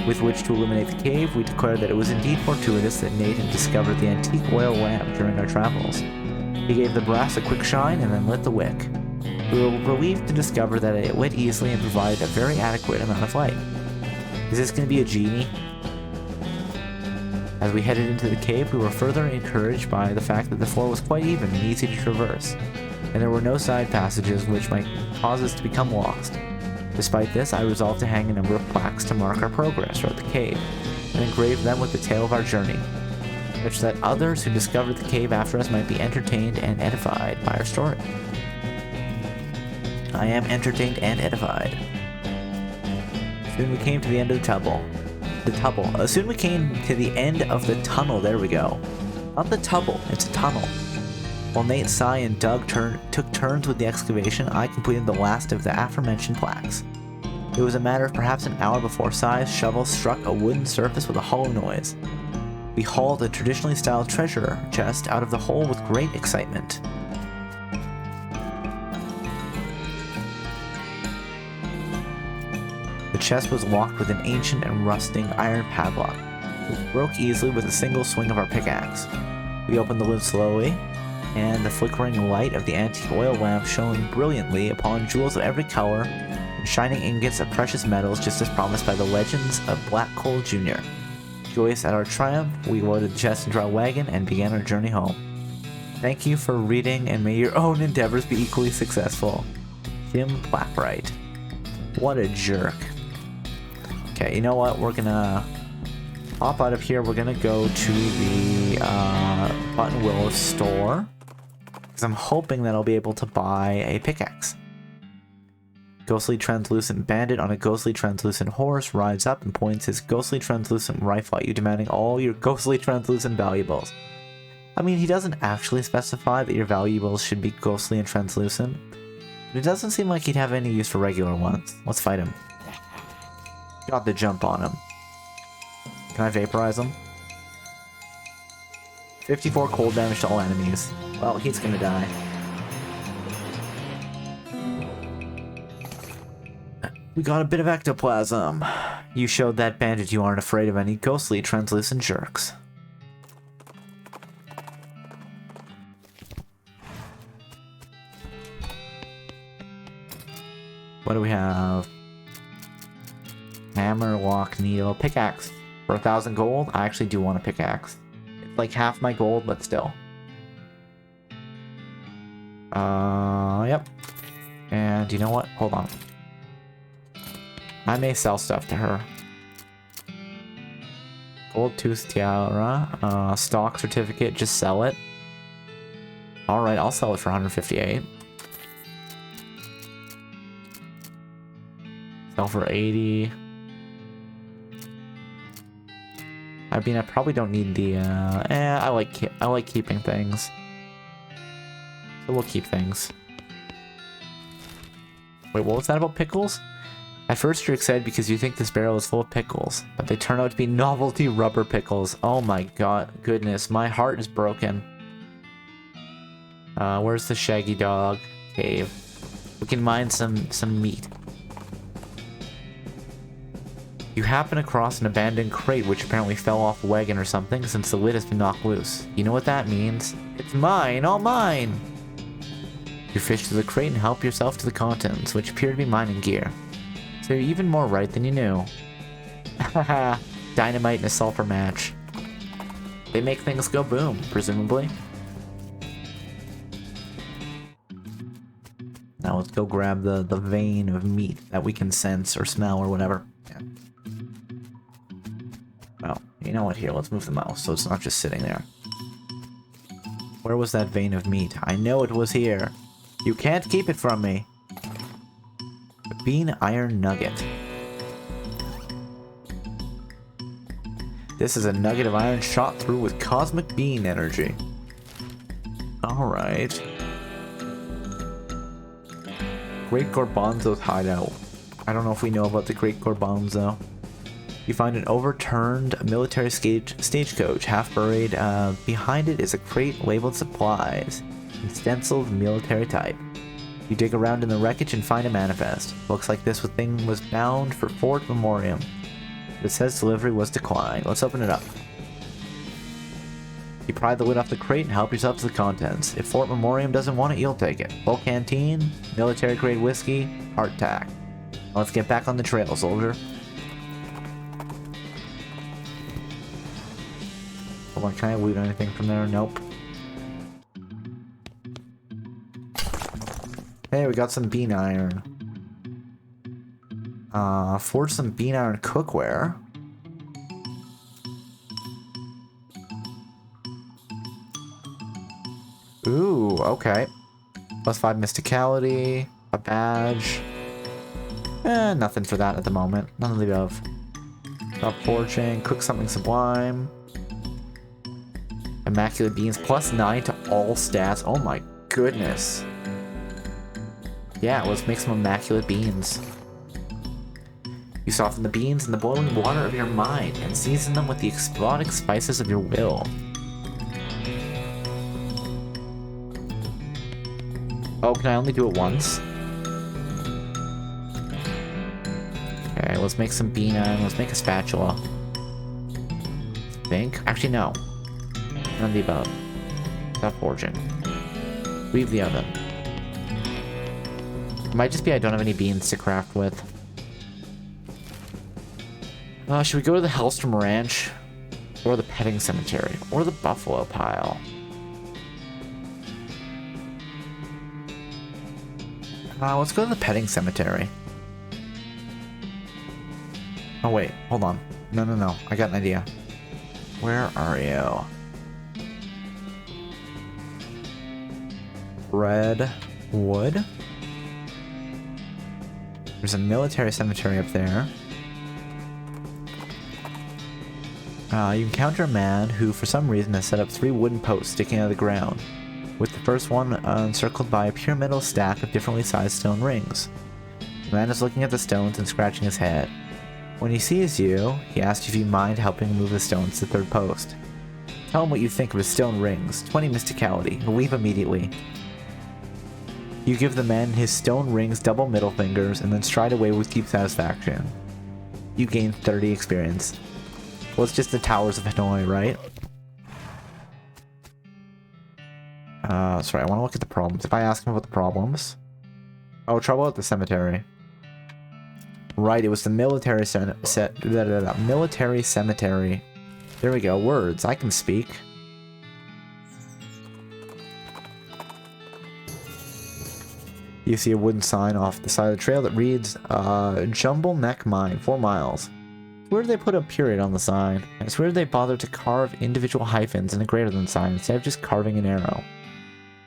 with which to illuminate the cave, we declared that it was indeed fortuitous that Nate had discovered the antique oil lamp during our travels. He gave the brass a quick shine and then lit the wick. We were relieved to discover that it lit easily and provided a very adequate amount of light. Is this going to be a genie? As we headed into the cave, we were further encouraged by the fact that the floor was quite even and easy to traverse, and there were no side passages which might cause us to become lost. Despite this, I resolved to hang a number of plaques to mark our progress throughout the cave, and engrave them with the tale of our journey, such that others who discovered the cave after us might be entertained and edified by our story. I am entertained and edified. Soon we came to the end of the tunnel. Soon we came to the end of the tunnel, there we go. Not the tubble, it's a tunnel. While Nate, Cy, and Doug took turns with the excavation, I completed the last of the aforementioned plaques. It was a matter of perhaps an hour before Cy's shovel struck a wooden surface with a hollow noise. We hauled a traditionally styled treasure chest out of the hole with great excitement. The chest was locked with an ancient and rusting iron padlock, which broke easily with a single swing of our pickaxe. We opened the lid slowly, and the flickering light of the antique oil lamp shone brilliantly upon jewels of every color and shining ingots of precious metals just as promised by the legends of Black Coal Jr. Joyous at our triumph, we loaded the chest into our wagon and began our journey home. Thank you for reading, and may your own endeavors be equally successful. Jim Blackwright. What a jerk. Okay, you know what? We're gonna hop out of here. We're gonna go to the Button Willow store, because I'm hoping that I'll be able to buy a pickaxe. Ghostly translucent bandit on a ghostly translucent horse rides up and points his ghostly translucent rifle at you, demanding all your ghostly translucent valuables. I mean, he doesn't actually specify that your valuables should be ghostly and translucent, but it doesn't seem like he'd have any use for regular ones. Let's fight him. Got the jump on him. Can I vaporize him? 54 cold damage to all enemies. Well, he's gonna die. We got a bit of ectoplasm. You showed that bandit you aren't afraid of any ghostly translucent jerks. What do we have? Hammer, lock, needle, pickaxe. For 1,000 gold, I actually do want a pickaxe. It's like half my gold, but still. Yep. And you know what? Hold on. I may sell stuff to her. Gold tooth tiara, stock certificate, just sell it. Alright, I'll sell it for 158. Sell for 80. I mean, I probably don't need the, I like keeping things. So we'll keep things. Wait, what was that about pickles? At first you're excited because you think this barrel is full of pickles, but they turn out to be novelty rubber pickles. Oh my god, goodness, my heart is broken. Where's the shaggy dog cave? We can mine some meat. You happen across an abandoned crate which apparently fell off a wagon or something since the lid has been knocked loose. You know what that means? It's mine, all mine! You fish through the crate and help yourself to the contents, which appear to be mining gear. So you're even more right than you knew. Haha, dynamite and a sulfur match. They make things go boom, presumably. Now let's go grab the vein of meat that we can sense or smell or whatever. Yeah. Well, you know what, here, let's move the mouse so it's not just sitting there. Where was that vein of meat? I know it was here. You can't keep it from me. A bean iron nugget. This is a nugget of iron shot through with cosmic bean energy. Alright. Great Gorgonzo's hideout. I don't know if we know about the Great Gorgonzo. You find an overturned military stagecoach, half buried. Behind it is a crate labeled supplies, in stenciled military type. You dig around in the wreckage and find a manifest. Looks like this thing was bound for Fort Memoriam. It says delivery was declined. Let's open it up. You pry the lid off the crate and help yourself to the contents. If Fort Memoriam doesn't want it, you'll take it. Full canteen, military grade whiskey, hardtack. Now let's get back on the trail, soldier. Hold on, can I loot anything from there? Nope. Hey, we got some bean iron. Forge some bean iron cookware. Ooh, okay. +5 mysticality, a badge. Nothing for that at the moment. None of the above. Stop forging, cook something sublime. Immaculate beans, +9 to all stats. Oh my goodness. Yeah, let's make some immaculate beans. You soften the beans in the boiling water of your mind and season them with the exotic spices of your will. Oh, can I only do it once? Okay, let's make some bean iron. Let's make a spatula. Think? Actually, no. None of the above. Stop forging. Leave the oven. It might just be I don't have any beans to craft with. Should we go to the Hellstrom Ranch? Or the Petting Cemetery? Or the Buffalo Pile? Let's go to the Petting Cemetery. Oh wait, hold on. No. I got an idea. Where are you? Redwood? There's a military cemetery up there. You encounter a man who, for some reason, has set up 3 wooden posts sticking out of the ground, with the first one encircled by a pyramidal stack of differently sized stone rings. The man is looking at the stones and scratching his head. When he sees you, he asks if you mind helping move the stones to the 3rd post. Tell him what you think of his stone rings. 20 mysticality. Leave immediately. You give the man his stone rings, double middle fingers, and then stride away with deep satisfaction. You gain 30 experience. Well, it's just the Towers of Hanoi, right? Sorry, I want to look at the problems. If I ask him about the problems... Oh, trouble at the cemetery. Right, it was the military military cemetery. There we go, words. I can speak. You see a wooden sign off the side of the trail that reads, Jumble Neck Mine, 4 miles. Where did they put a period on the sign? And it's weird they bothered to carve individual hyphens in a greater than sign instead of just carving an arrow.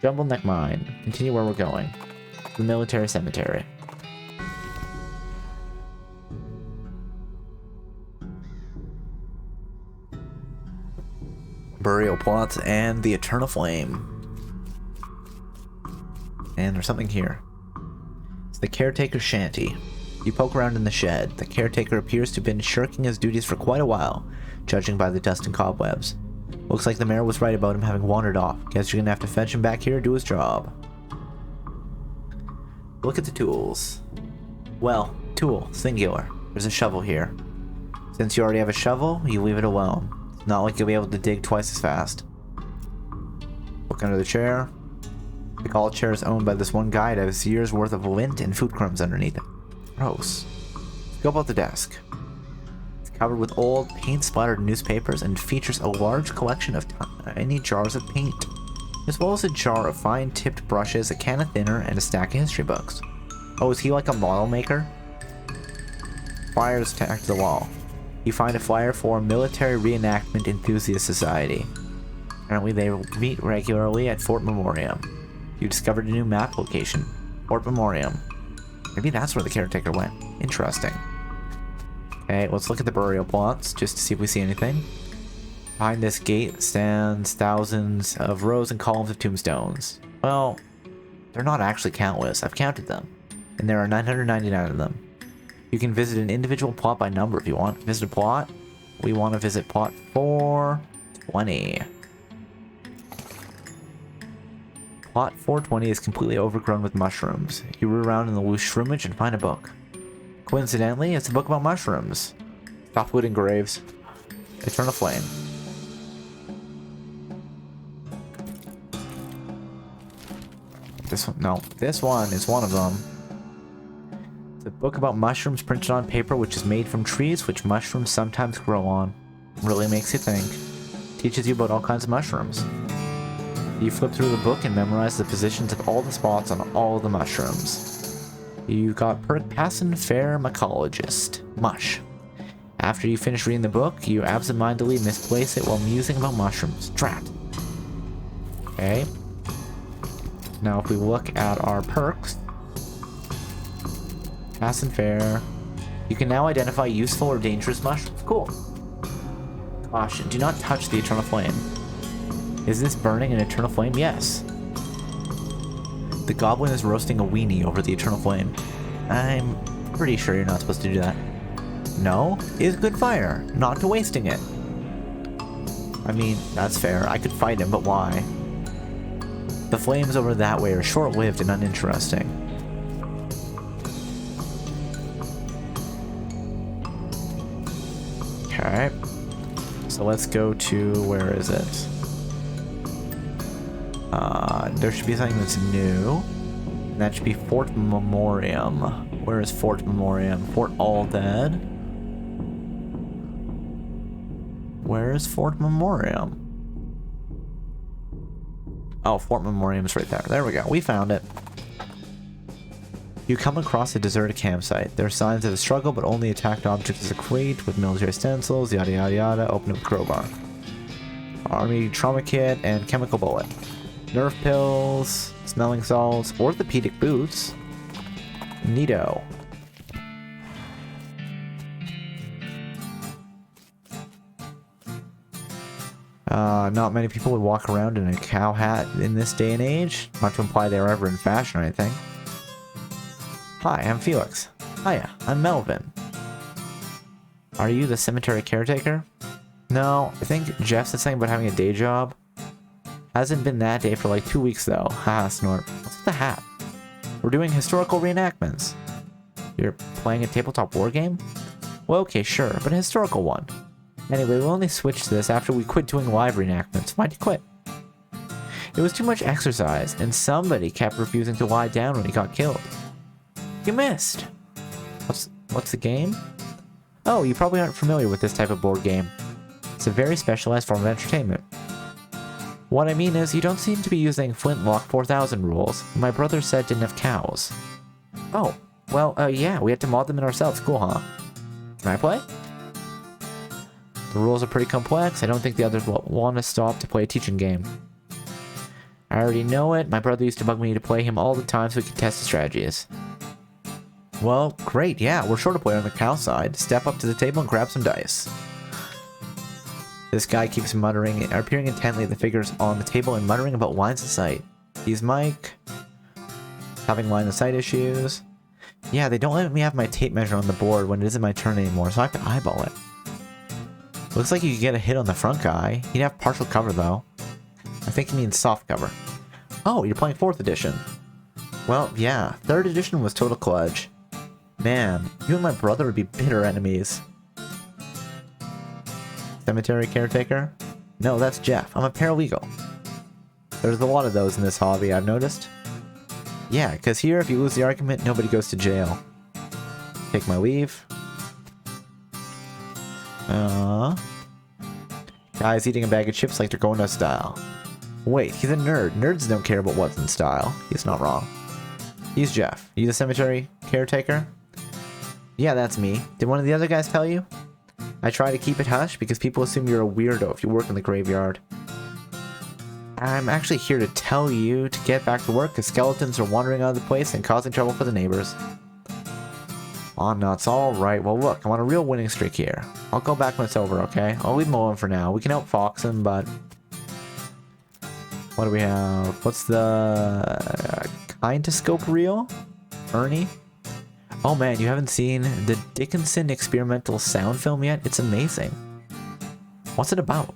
Jumble Neck Mine. Continue where we're going. The military cemetery. Burial plots and the eternal flame. And there's something here. It's the caretaker's shanty. You poke around in the shed. The caretaker appears to have been shirking his duties for quite a while, judging by the dust and cobwebs. Looks like the mayor was right about him having wandered off. Guess you're gonna have to fetch him back here to do his job. Look at the tools. Well, tool, singular. There's a shovel here. Since you already have a shovel, you leave it alone. It's not like you'll be able to dig twice as fast. Look under the chair. The call chair is owned by this one guy that has years worth of lint and food crumbs underneath it. Gross. Go about the desk. It's covered with old, paint-splattered newspapers and features a large collection of tiny jars of paint, as well as a jar of fine-tipped brushes, a can of thinner, and a stack of history books. Oh, is he like a model maker? Flyers tacked to the wall. You find a flyer for Military Reenactment Enthusiast Society. Apparently they meet regularly at Fort Memoriam. You discovered a new map location. Fort Memoriam. Maybe that's where the caretaker went. Interesting. Okay, let's look at the burial plots, just to see if we see anything. Behind this gate stands thousands of rows and columns of tombstones. Well, they're not actually countless. I've counted them. And there are 999 of them. You can visit an individual plot by number if you want. Visit a plot. We want to visit plot 420. Plot 420 is completely overgrown with mushrooms. You root around in the loose shroomage and find a book. Coincidentally, it's a book about mushrooms. Stop looting graves. Eternal Flame. This one, no, this one is one of them. It's a book about mushrooms printed on paper which is made from trees which mushrooms sometimes grow on. Really makes you think. Teaches you about all kinds of mushrooms. You flip through the book and memorize the positions of all the spots on all the mushrooms. You got Percassin Fair Mycologist. Mush. After you finish reading the book, you absentmindedly misplace it while musing about mushrooms. Drat. Okay. Now if we look at our perks, Pass and Fair, you can now identify useful or dangerous mushrooms. Cool. Caution, do not touch the Eternal Flame. Is this burning an Eternal Flame? Yes. The goblin is roasting a weenie over the Eternal Flame. I'm pretty sure you're not supposed to do that. No? Is good fire, not to wasting it. I mean, that's fair. I could fight him, but why? The flames over that way are short-lived and uninteresting. Okay. So let's go to, where is it? There should be something that's new. And that should be Fort Memoriam. Where is Fort Memoriam? Fort All Dead. Where is Fort Memoriam? Oh, Fort Memoriam's right there. There we go. We found it. You come across a deserted campsite. There are signs of a struggle, but only attacked objects is a crate with military stencils, yada yada yada, open with crowbar. Army trauma kit and chemical bullet. Nerf pills, smelling salts, orthopedic boots. Neato. Not many people would walk around in a cow hat in this day and age. Not to imply they were ever in fashion or anything. Hi, I'm Felix. Hiya, I'm Melvin. Are you the cemetery caretaker? No, I think Jeff said something about having a day job. Hasn't been that day for like 2 weeks though. Haha, snort. What's with the hat? We're doing historical reenactments. You're playing a tabletop war game? Well, okay, sure, but a historical one. Anyway, we only switched to this after we quit doing live reenactments. Why'd you quit? It was too much exercise, and somebody kept refusing to lie down when he got killed. You missed! What's the game? Oh, you probably aren't familiar with this type of board game. It's a very specialized form of entertainment. What I mean is, you don't seem to be using Flintlock 4000 rules. My brother said didn't have cows. Oh, well, yeah, we had to mod them in ourselves. Cool, huh? Can I play? The rules are pretty complex. I don't think the others will want to stop to play a teaching game. I already know it. My brother used to bug me to play him all the time so we could test the strategies. Well, great, yeah, we're sure to play on the cow side. Step up to the table and grab some dice. This guy keeps muttering, or peering intently at the figures on the table and muttering about lines of sight. He's Mike. Having line of sight issues. Yeah, they don't let me have my tape measure on the board when it isn't my turn anymore, so I have to eyeball it. Looks like you could get a hit on the front guy. He'd have partial cover, though. I think he means soft cover. Oh, you're playing 4th edition. Well, yeah, 3rd edition was total kludge. Man, you and my brother would be bitter enemies. Cemetery caretaker? No, that's Jeff. I'm a paralegal. There's a lot of those in this hobby, I've noticed. Yeah, because here, if you lose the argument, nobody goes to jail. Take my leave. Guy's eating a bag of chips like they're going out of style. Wait, he's a nerd. Nerds don't care about what's in style. He's not wrong. He's Jeff. You the cemetery caretaker? Yeah, that's me. Did one of the other guys tell you? I try to keep it hush because people assume you're a weirdo if you work in the graveyard. I'm actually here to tell you to get back to work because skeletons are wandering out of the place and causing trouble for the neighbors. Aw, nuts. Alright, well look, I'm on a real winning streak here. I'll go back when it's over, okay? I'll leave him alone for now. We can outfox him, but... What do we have? What's the... Kindoscope reel? Ernie? Oh man, you haven't seen the Dickinson experimental sound film yet? It's amazing. What's it about?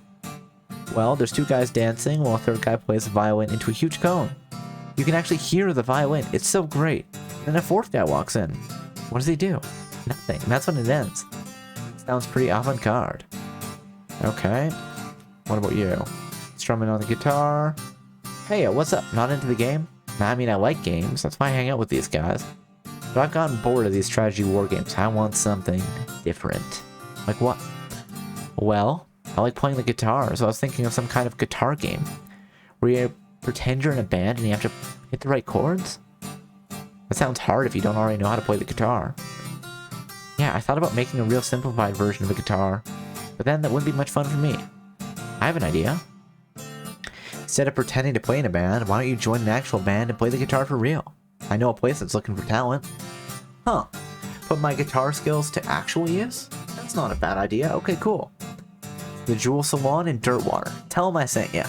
Well, there's 2 guys dancing while a 3rd guy plays the violin into a huge cone. You can actually hear the violin. It's so great. Then a 4th guy walks in. What does he do? Nothing. That's when it ends. Sounds pretty avant-garde. Okay. What about you? Strumming on the guitar. Hey, what's up? Not into the game? I mean, I like games. That's why I hang out with these guys. But I've gotten bored of these strategy war games. I want something different. Like what? Well, I like playing the guitar, so I was thinking of some kind of guitar game. Where you pretend you're in a band and you have to hit the right chords? That sounds hard if you don't already know how to play the guitar. Yeah, I thought about making a real simplified version of a guitar, but then that wouldn't be much fun for me. I have an idea. Instead of pretending to play in a band, why don't you join an actual band and play the guitar for real? I know a place that's looking for talent. Huh. Put my guitar skills to actual use? That's not a bad idea. Okay, cool. The Jewel Salon in Dirtwater. Tell them I sent ya.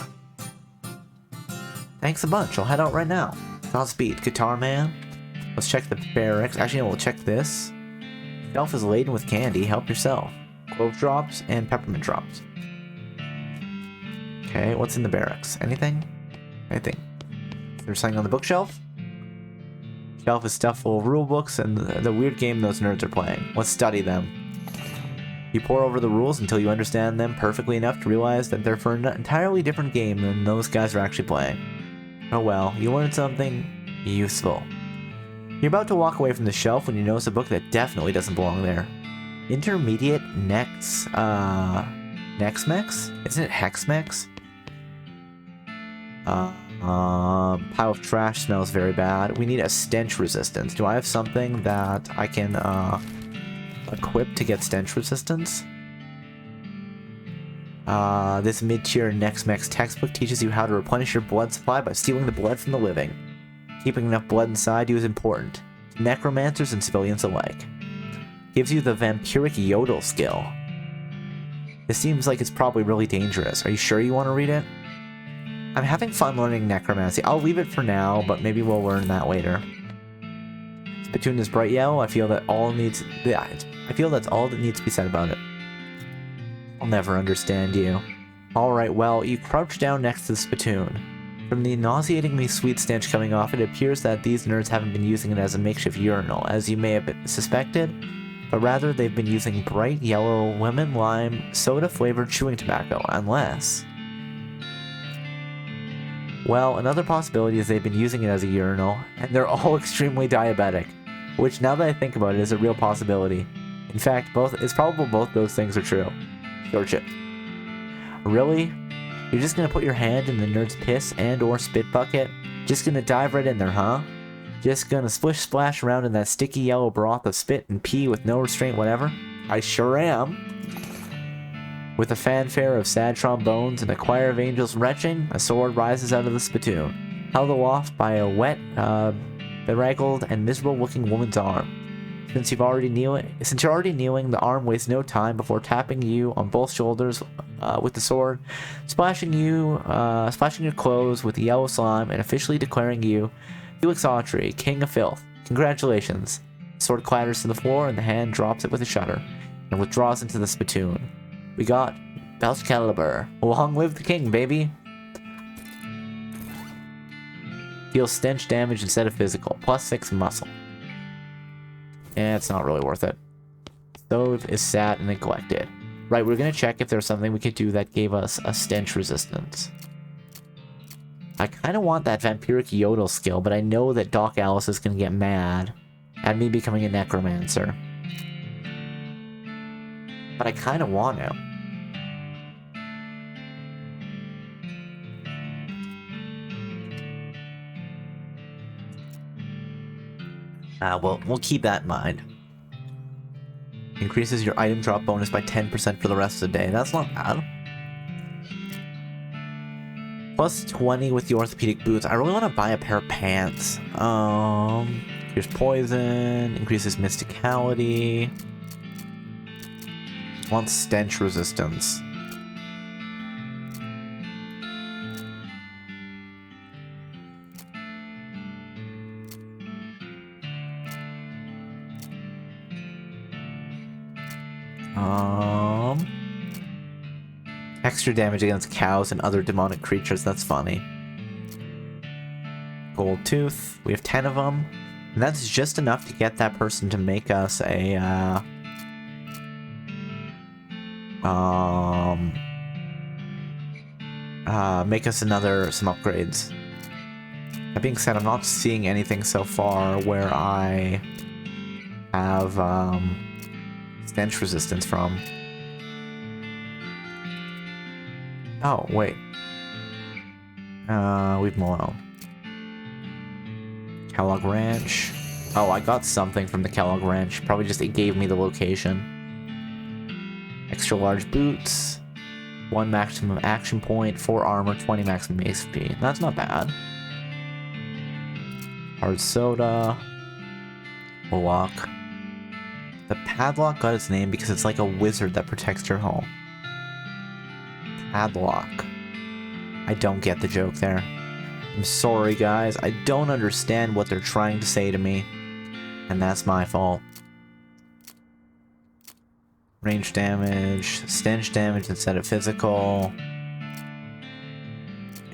Thanks a bunch. I'll head out right now. Godspeed, Guitar Man. Let's check the barracks. Actually, no, we'll check this. Shelf is laden with candy. Help yourself. Clove drops and peppermint drops. Okay, what's in the barracks? Anything? Anything? There's something on the bookshelf? Shelf is stuffed full of rule books and the weird game those nerds are playing. Let's study them. You pore over the rules until you understand them perfectly enough to realize that they're for an entirely different game than those guys are actually playing. Oh well, you learned something useful. You're about to walk away from the shelf when you notice a book that definitely doesn't belong there. Intermediate Nexmex? Isn't it Hexmex? Pile of trash smells very bad. We need a stench resistance. Do I have something that I can equip to get stench resistance? This mid-tier Nexmex textbook teaches you how to replenish your blood supply by stealing the blood from the living. Keeping enough blood inside you is important to necromancers and civilians alike. Gives you the vampiric yodel skill. This seems like it's probably really dangerous. Are you sure you want to read it? I'm having fun learning necromancy. I'll leave it for now, but maybe we'll learn that later. Spittoon is bright yellow. I feel that's all that needs to be said about it. I'll never understand you. Alright, well, you crouch down next to the spittoon. From the nauseatingly sweet stench coming off, it appears that these nerds haven't been using it as a makeshift urinal, as you may have suspected, but rather they've been using bright yellow lemon lime soda-flavored chewing tobacco, unless... Well, another possibility is they've been using it as a urinal, and they're all extremely diabetic, which now that I think about it is a real possibility. In fact, it's probable both those things are true. Georgia. Really? You're just gonna put your hand in the nerd's piss and or spit bucket? Just gonna dive right in there, huh? Just gonna splish splash around in that sticky yellow broth of spit and pee with no restraint whatever? I sure am. With a fanfare of sad trombones and a choir of angels retching, a sword rises out of the spittoon, held aloft by a wet, bedraggled and miserable-looking woman's arm. Since you're already kneeling, the arm wastes no time before tapping you on both shoulders with the sword, splashing your clothes with the yellow slime, and officially declaring you Felix Autry, King of Filth. Congratulations. The sword clatters to the floor, and the hand drops it with a shudder, and withdraws into the spittoon. We got Belchcaliber. Long live the king, baby! Deals stench damage instead of physical, +6 muscle. Eh, it's not really worth it. Stove is sad and neglected. Right, we're gonna check if there's something we could do that gave us a stench resistance. I kind of want that vampiric yodel skill, but I know that Doc Alice is gonna get mad at me becoming a necromancer. But I kind of want to. Well, we'll keep that in mind. Increases your item drop bonus by 10% for the rest of the day. That's not bad. +20 with the orthopedic boots. I really want to buy a pair of pants. Here's poison. Increases mysticality. Want stench resistance. Extra damage against cows and other demonic creatures. That's funny. Gold tooth. We have 10 of them. And that's just enough to get that person to make us a, make us some upgrades. That being said, I'm not seeing anything so far where I have, stench resistance from. Oh, wait. Leave them alone. Kellogg Ranch. Oh, I got something from the Kellogg Ranch. Probably just it gave me the location. Extra large boots. 1 maximum action point, 4 armor, 20 maximum HP. That's not bad. Hard soda. Lock. The padlock got its name because it's like a wizard that protects your home. Padlock. I don't get the joke there. I'm sorry, guys. I don't understand what they're trying to say to me. And that's my fault. Range damage. Stench damage instead of physical.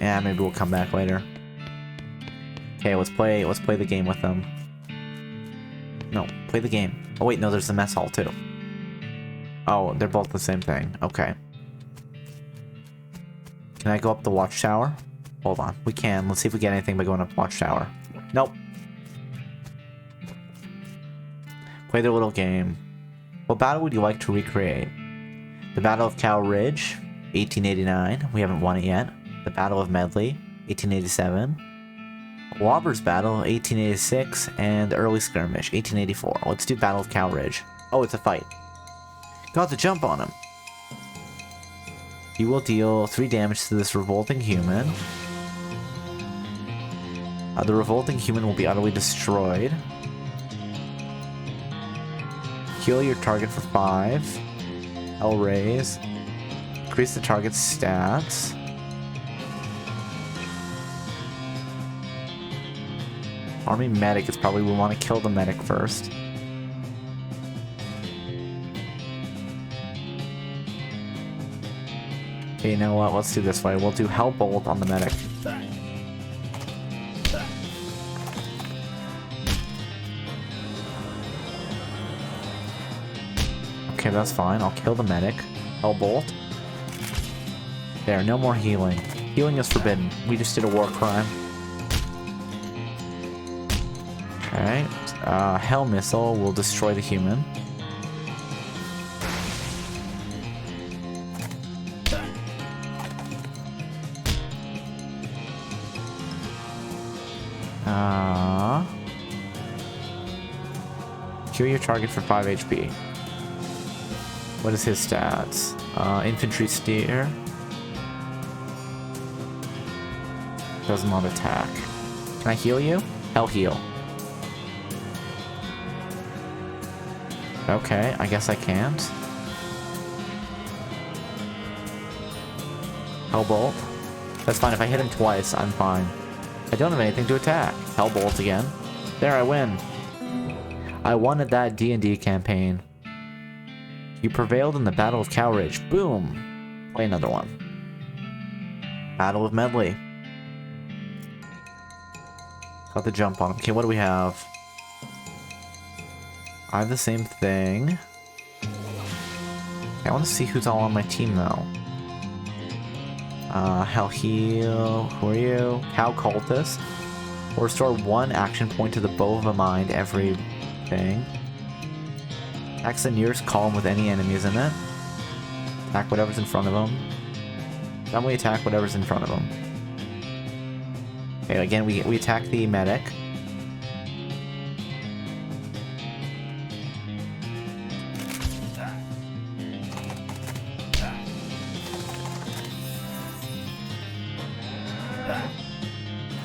Yeah, maybe we'll come back later. Okay, let's play the game with them. No, play the game. Oh wait, no, there's the mess hall too. Oh, they're both the same thing. Okay. Can I go up the watchtower? Hold on. We can. Let's see if we get anything by going up the watchtower. Nope. Play their little game. What battle would you like to recreate? The Battle of Cow Ridge, 1889. We haven't won it yet. The Battle of Medley, 1887. Wobber's Battle, 1886. And the Early Skirmish, 1884. Let's do Battle of Cow Ridge. Oh, it's a fight. Got the jump on him. You will deal 3 damage to this revolting human. The revolting human will be utterly destroyed. Heal your target for 5. Hell raise. Increase the target's stats. Army medic is probably we want to kill the medic first. Okay, you know what? Let's do this way. We'll do Hell Bolt on the medic. Okay, that's fine. I'll kill the medic. Hellbolt. There, no more healing. Healing is forbidden. We just did a war crime. Okay. Hell Missile will destroy the human. Kill your target for 5 HP. What is his stats? Infantry Steer. Does not attack. Can I heal you? Hell heal. Okay, I guess I can't. Hellbolt. That's fine. If I hit him twice, I'm fine. I don't have anything to attack. Hellbolt again. There, I win. I won at that D&D campaign. You prevailed in the Battle of Cow Ridge. Boom. Play another one. Battle of Medley. Got the jump on him. Okay, what do we have? I have the same thing. Okay, I want to see who's all on my team, though. Hell Heal. Who are you? Cow Cultist. Or restore 1 action point to the bow of a mind every thing. Attacks the nearest column with any enemies in it. Attack whatever's in front of them. Then we attack whatever's in front of them. Okay, again, we attack the medic.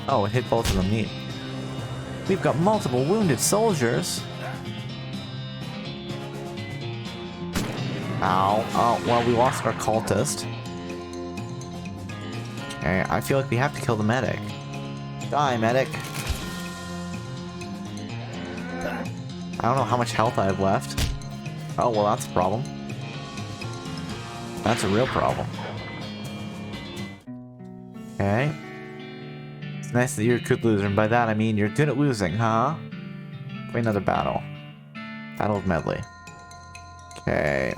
Oh, it hit both of them. Neat. We've got multiple wounded soldiers. Ow. Oh, well, we lost our cultist. Okay, I feel like we have to kill the medic. Die, medic. I don't know how much health I have left. Oh, well, that's a problem. That's a real problem. Okay. It's nice that you're a good loser, and by that I mean you're good at losing, huh? Play another battle. Battle of Medley. Okay.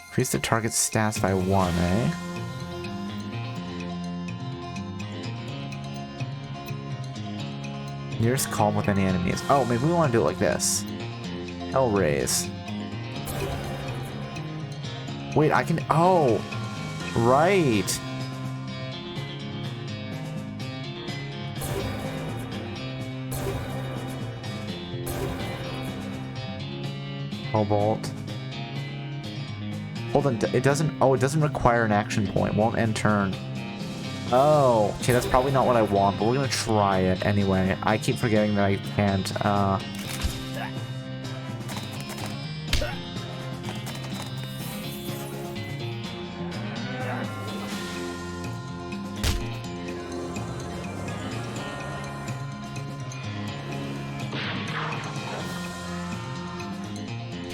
Increase the target's stats by 1, eh? Nearest column with any enemies. Oh, maybe we want to do it like this. Hell raise. Wait, I can... Oh! Right! Cobalt. Hold on, it doesn't... Oh, it doesn't require an action point. Won't end turn. Oh, okay, that's probably not what I want, but we're gonna try it anyway. I keep forgetting that I can't,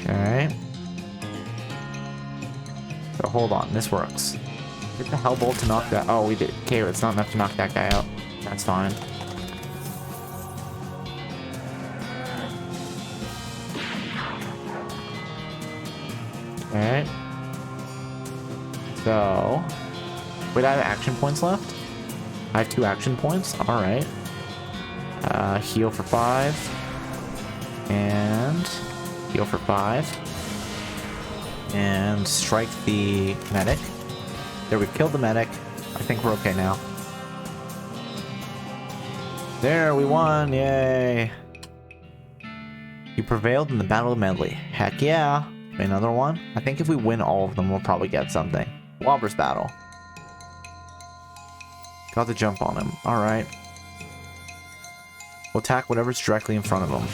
Okay. So hold on, this works. Get the Hellbolt to knock that... Oh, we did. Okay, it's not enough to knock that guy out. That's fine. Okay. So... Wait, I have action points left? I have 2 action points? Alright. Heal for 5. And... Heal for 5. And strike the medic. There, we killed the medic. I think we're okay now. There, we won! Yay! You prevailed in the Battle of Medley. Heck yeah! Another one? I think if we win all of them, we'll probably get something. Wobbers battle. Got the jump on him. Alright. We'll attack whatever's directly in front of him.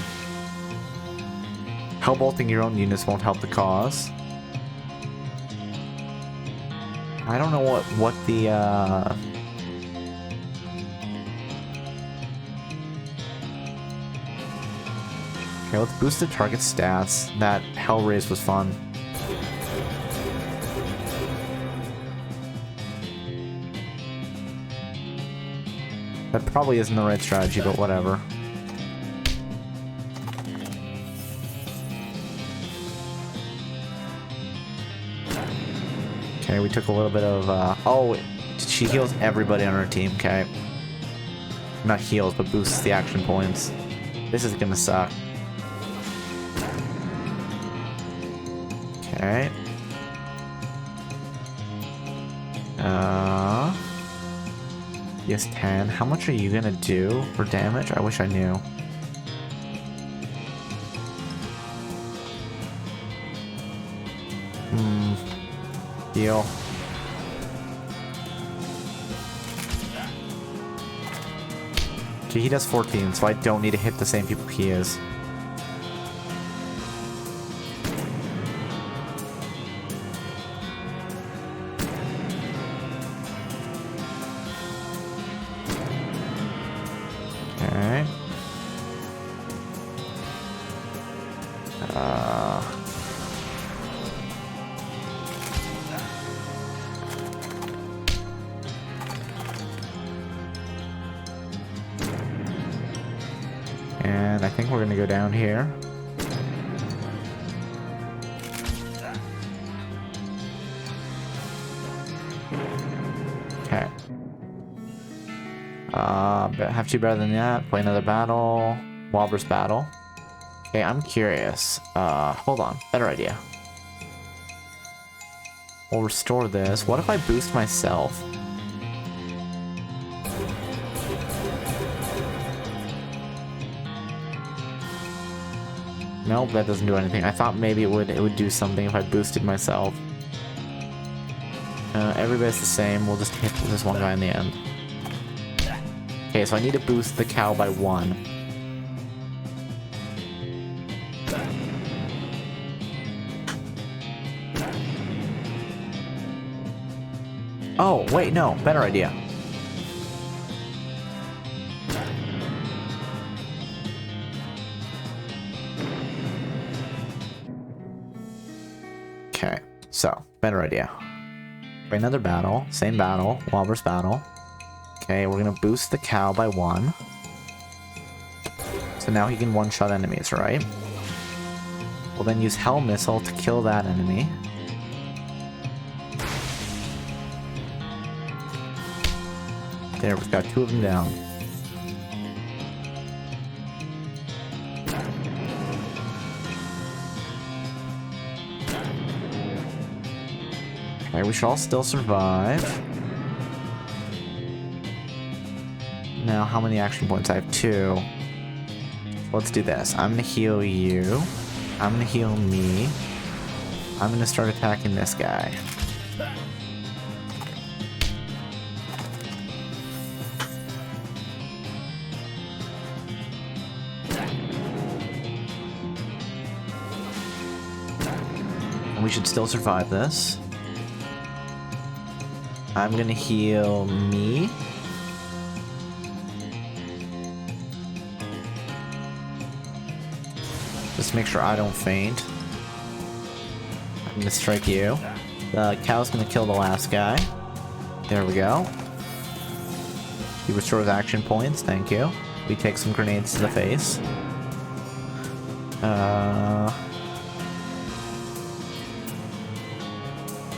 Hellbolting your own units won't help the cause. I don't know what the, Okay, let's boost the target stats. That Hellraise was fun. That probably isn't the right strategy, but whatever. Okay, we took a little bit of, oh, she heals everybody on our team, okay. Not heals, but boosts the action points. This is gonna suck. Okay. Yes, 10. How much are you gonna do for damage? I wish I knew. Heal. Okay, he does 14, so I don't need to hit the same people he is. Okay. And I think we're gonna go down here. Okay. Have to be better than that. Play another battle. Walrus battle. Okay, I'm curious. Hold on. Better idea. We'll restore this. What if I boost myself? Nope, that doesn't do anything. I thought maybe it would do something if I boosted myself. Everybody's the same. We'll just hit this one guy in the end. Okay, so I need to boost the cow by 1. Oh, wait, no. Better idea. Okay, so, better idea. For another battle, same battle, walrus battle. Okay, we're gonna boost the cow by 1. So now he can one-shot enemies, right? We'll then use Hell Missile to kill that enemy. There, we've got 2 of them down. Okay, we should all still survive. Now, how many action points? I have 2. Let's do this. I'm gonna heal you. I'm gonna heal me. I'm gonna start attacking this guy. And we should still survive this. I'm gonna heal me. Just make sure I don't faint. I'm gonna strike you. The cow's gonna kill the last guy. There we go. He restores action points, thank you. We take some grenades to the face.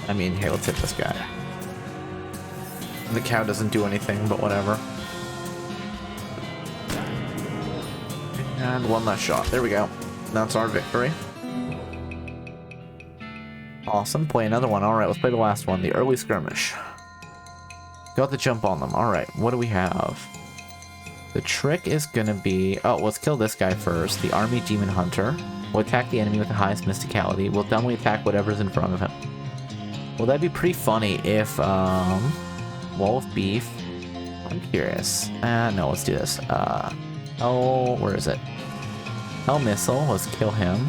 I mean, hey, let's hit this guy. The cow doesn't do anything, but whatever. And one last shot. There we go. That's our victory. Awesome. Play another one. Alright, let's play the last one. The early skirmish. Got the jump on them. Alright, what do we have? The trick is gonna be... Oh, let's kill this guy first. The army demon hunter. We'll attack the enemy with the highest mysticality. We'll dumbly attack whatever's in front of him. Well, that'd be pretty funny if, Wall of beef. I'm curious. No, let's do this. Oh, where is it? Hell Missile. Let's kill him.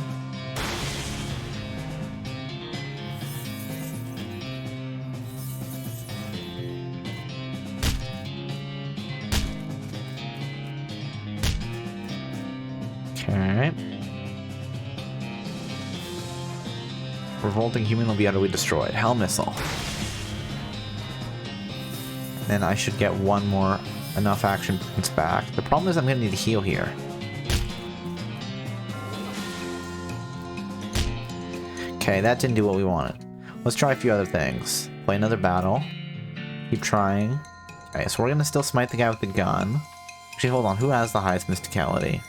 Okay. Revolting human will be utterly destroyed. Hell Missile. Then I should get one more enough action points back. The problem is I'm going to need to heal here. Okay, that didn't do what we wanted. Let's try a few other things. Play another battle. Keep trying. Okay, so we're gonna still smite the guy with the gun. Actually, hold on. Who has the highest mysticality?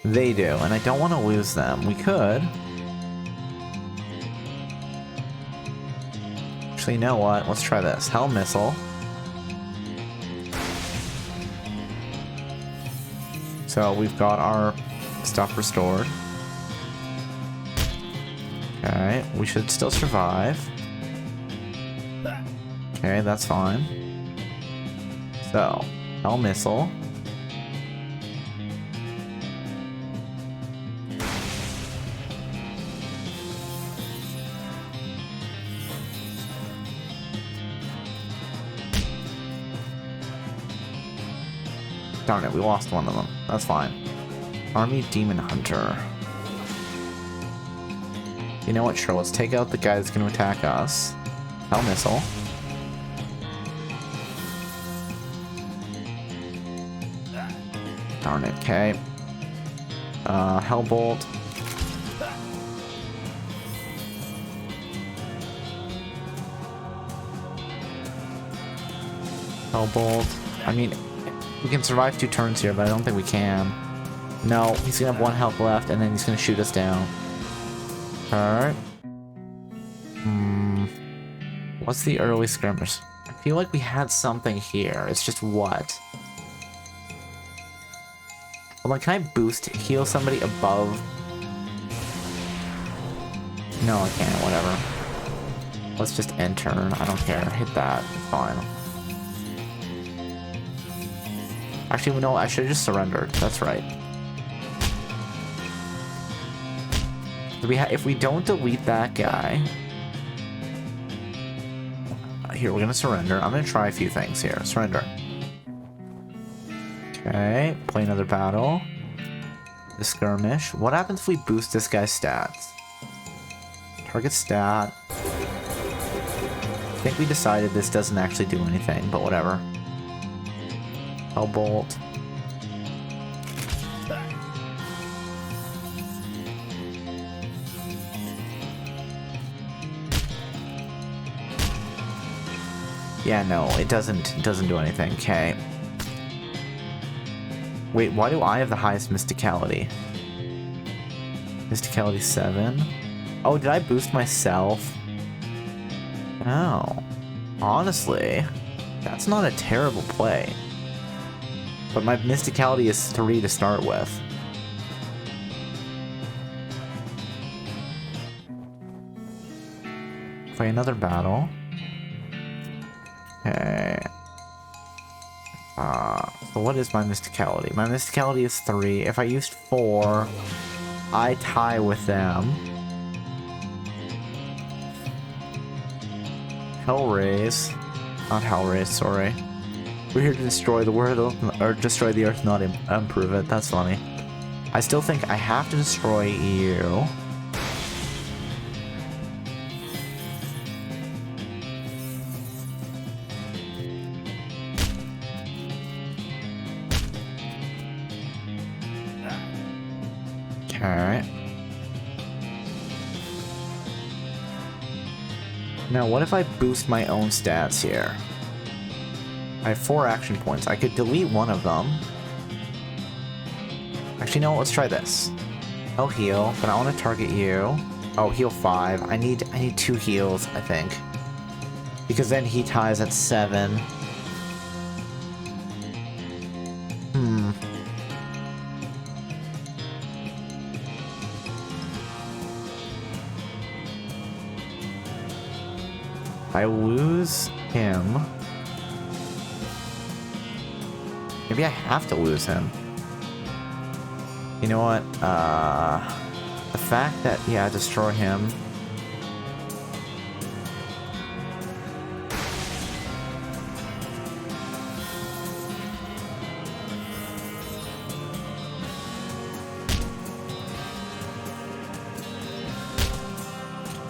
They do, and I don't want to lose them. We could. Actually, you know what? Let's try this. Hell Missile. So we've got our stuff restored. Okay, we should still survive. Okay, that's fine. So, Hell Missile. Darn it, we lost one of them. That's fine. Army Demon Hunter. You know what? Sure, let's take out the guy that's going to attack us. Hell Missile. Darn it, okay. Hellbolt. Hellbolt. I mean, we can survive 2 turns here, but I don't think we can. No, he's gonna have 1 health left, and then he's gonna shoot us down. Alright. What's the early skirmish? I feel like we had something here. It's just what? Hold on, can I boost heal somebody above? No, I can't, whatever. Let's just end turn. I don't care. Hit that. It's fine. Actually, no, I should have just surrendered. That's right. If we don't delete that guy... Here, we're gonna surrender. I'm gonna try a few things here. Surrender. Okay, play another battle. The skirmish. What happens if we boost this guy's stats? Target stat. I think we decided this doesn't actually do anything, but whatever. Hellbolt. Yeah, no, it doesn't do anything. Okay. Wait, why do I have the highest mysticality? Mysticality 7. Oh, did I boost myself? Oh. Honestly, that's not a terrible play. But my mysticality is 3 to start with. Play another battle. Okay. So what is my mysticality? My mysticality is 3. If I used 4, I tie with them. Hellraise. Not Hellraise, sorry. We're here to destroy the world, or destroy the earth, not improve it. That's funny. I still think I have to destroy you. Alright. Now, what if I boost my own stats here? I have 4 action points. I could delete one of them. Actually, no, let's try this. I'll heal, but I want to target you. Oh, heal 5. I need 2 heals, I think. Because then he ties at 7. I lose him. Maybe I have to lose him. You know what? The fact that, yeah, destroy him.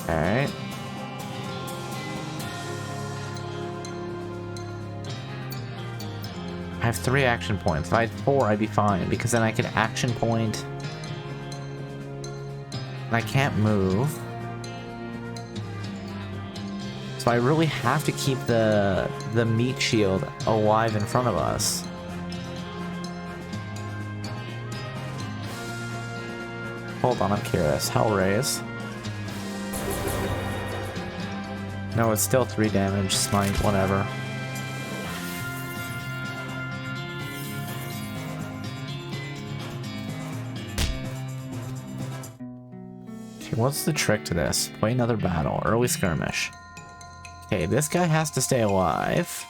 Alright. I have 3 action points. If I had 4, I'd be fine, because then I could action point. And I can't move. So I really have to keep the meat shield alive in front of us. Hold on, I'm curious. Hell raise. No, it's still 3 damage. Smite, whatever. Okay, what's the trick to this? Play another battle. Early skirmish. Okay, this guy has to stay alive.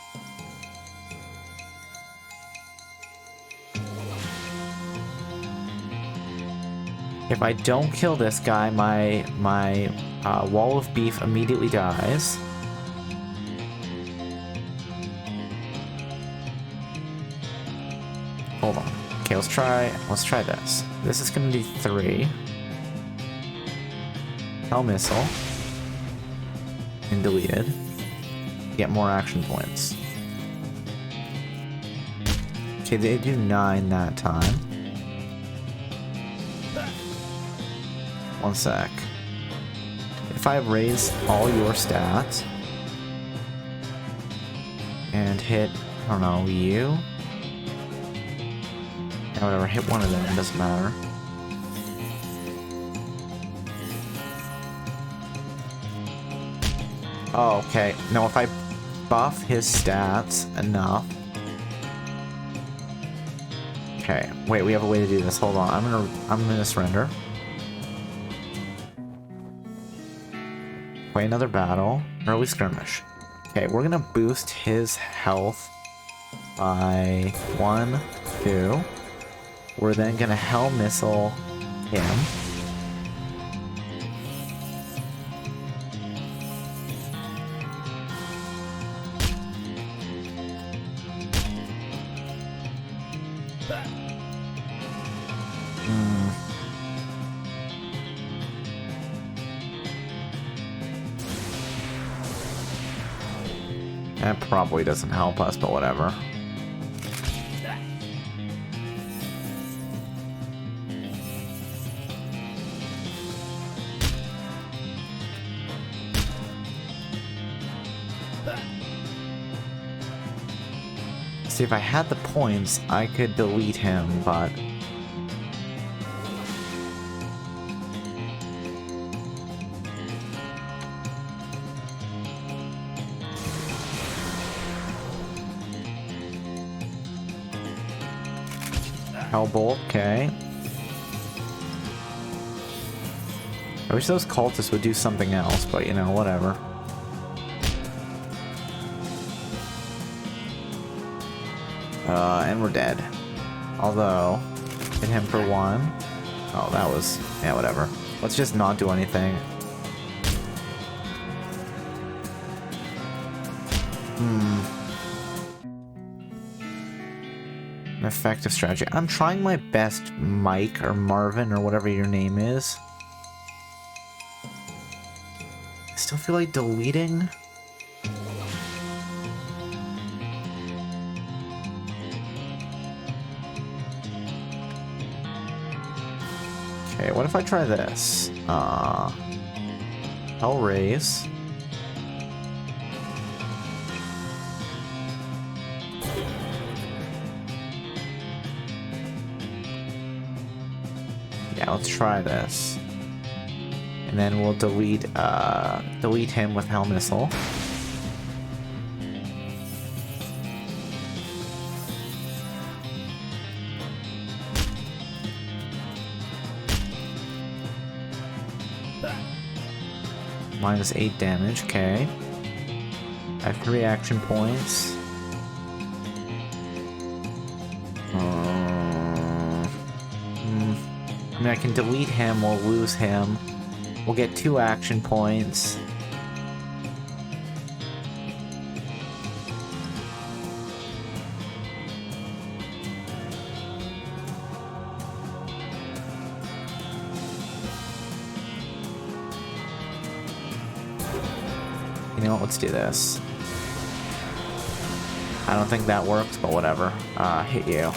If I don't kill this guy, my wall of beef immediately dies. Hold on. Okay, let's try this. This is gonna do 3. Hell missile. And deleted. Get more action points. Okay, they do 9 that time. One sec. If I raise all your stats and hit, I don't know, you? Yeah, whatever, hit one of them, doesn't matter. Oh, okay. No, if I buff his stats enough. Okay, wait, we have a way to do this. Hold on, I'm gonna surrender. Play another battle. Early skirmish. Okay, we're gonna boost his health by 1, 2. We're then gonna hell missile him. That probably doesn't help us, but whatever. See, if I had the points, I could delete him, but... Hellbolt, okay. I wish those cultists would do something else, but you know, whatever. And we're dead. Although, hit him for 1. Oh, that was... yeah, whatever. Let's just not do anything. An effective strategy. I'm trying my best, Mike, or Marvin, or whatever your name is. I still feel like deleting. Okay, what if I try this? I'll raise. Yeah, let's try this. And then we'll delete him with Hell Missile. -8 damage, okay. I have 3 action points. I mean, I can delete him, we'll lose him. We'll get 2 action points. You know what, let's do this. I don't think that works, but whatever. Hit you.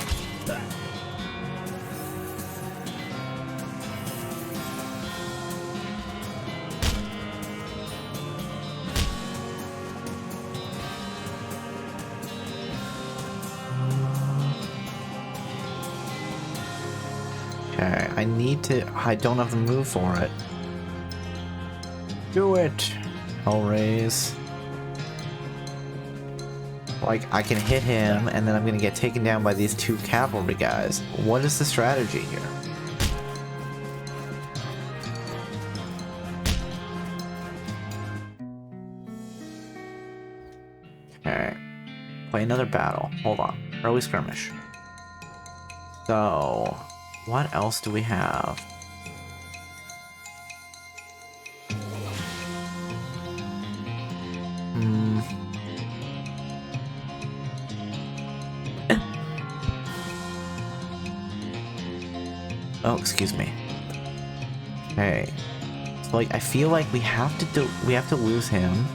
Okay, I need to... I don't have the move for it. Do it! I'll raise. Like, I can hit him, and then I'm gonna get taken down by these two cavalry guys. What is the strategy here? Okay. Play another battle. Hold on. Early skirmish. So, what else do we have? Oh, excuse me. Okay. So, like, I feel like we have to lose him.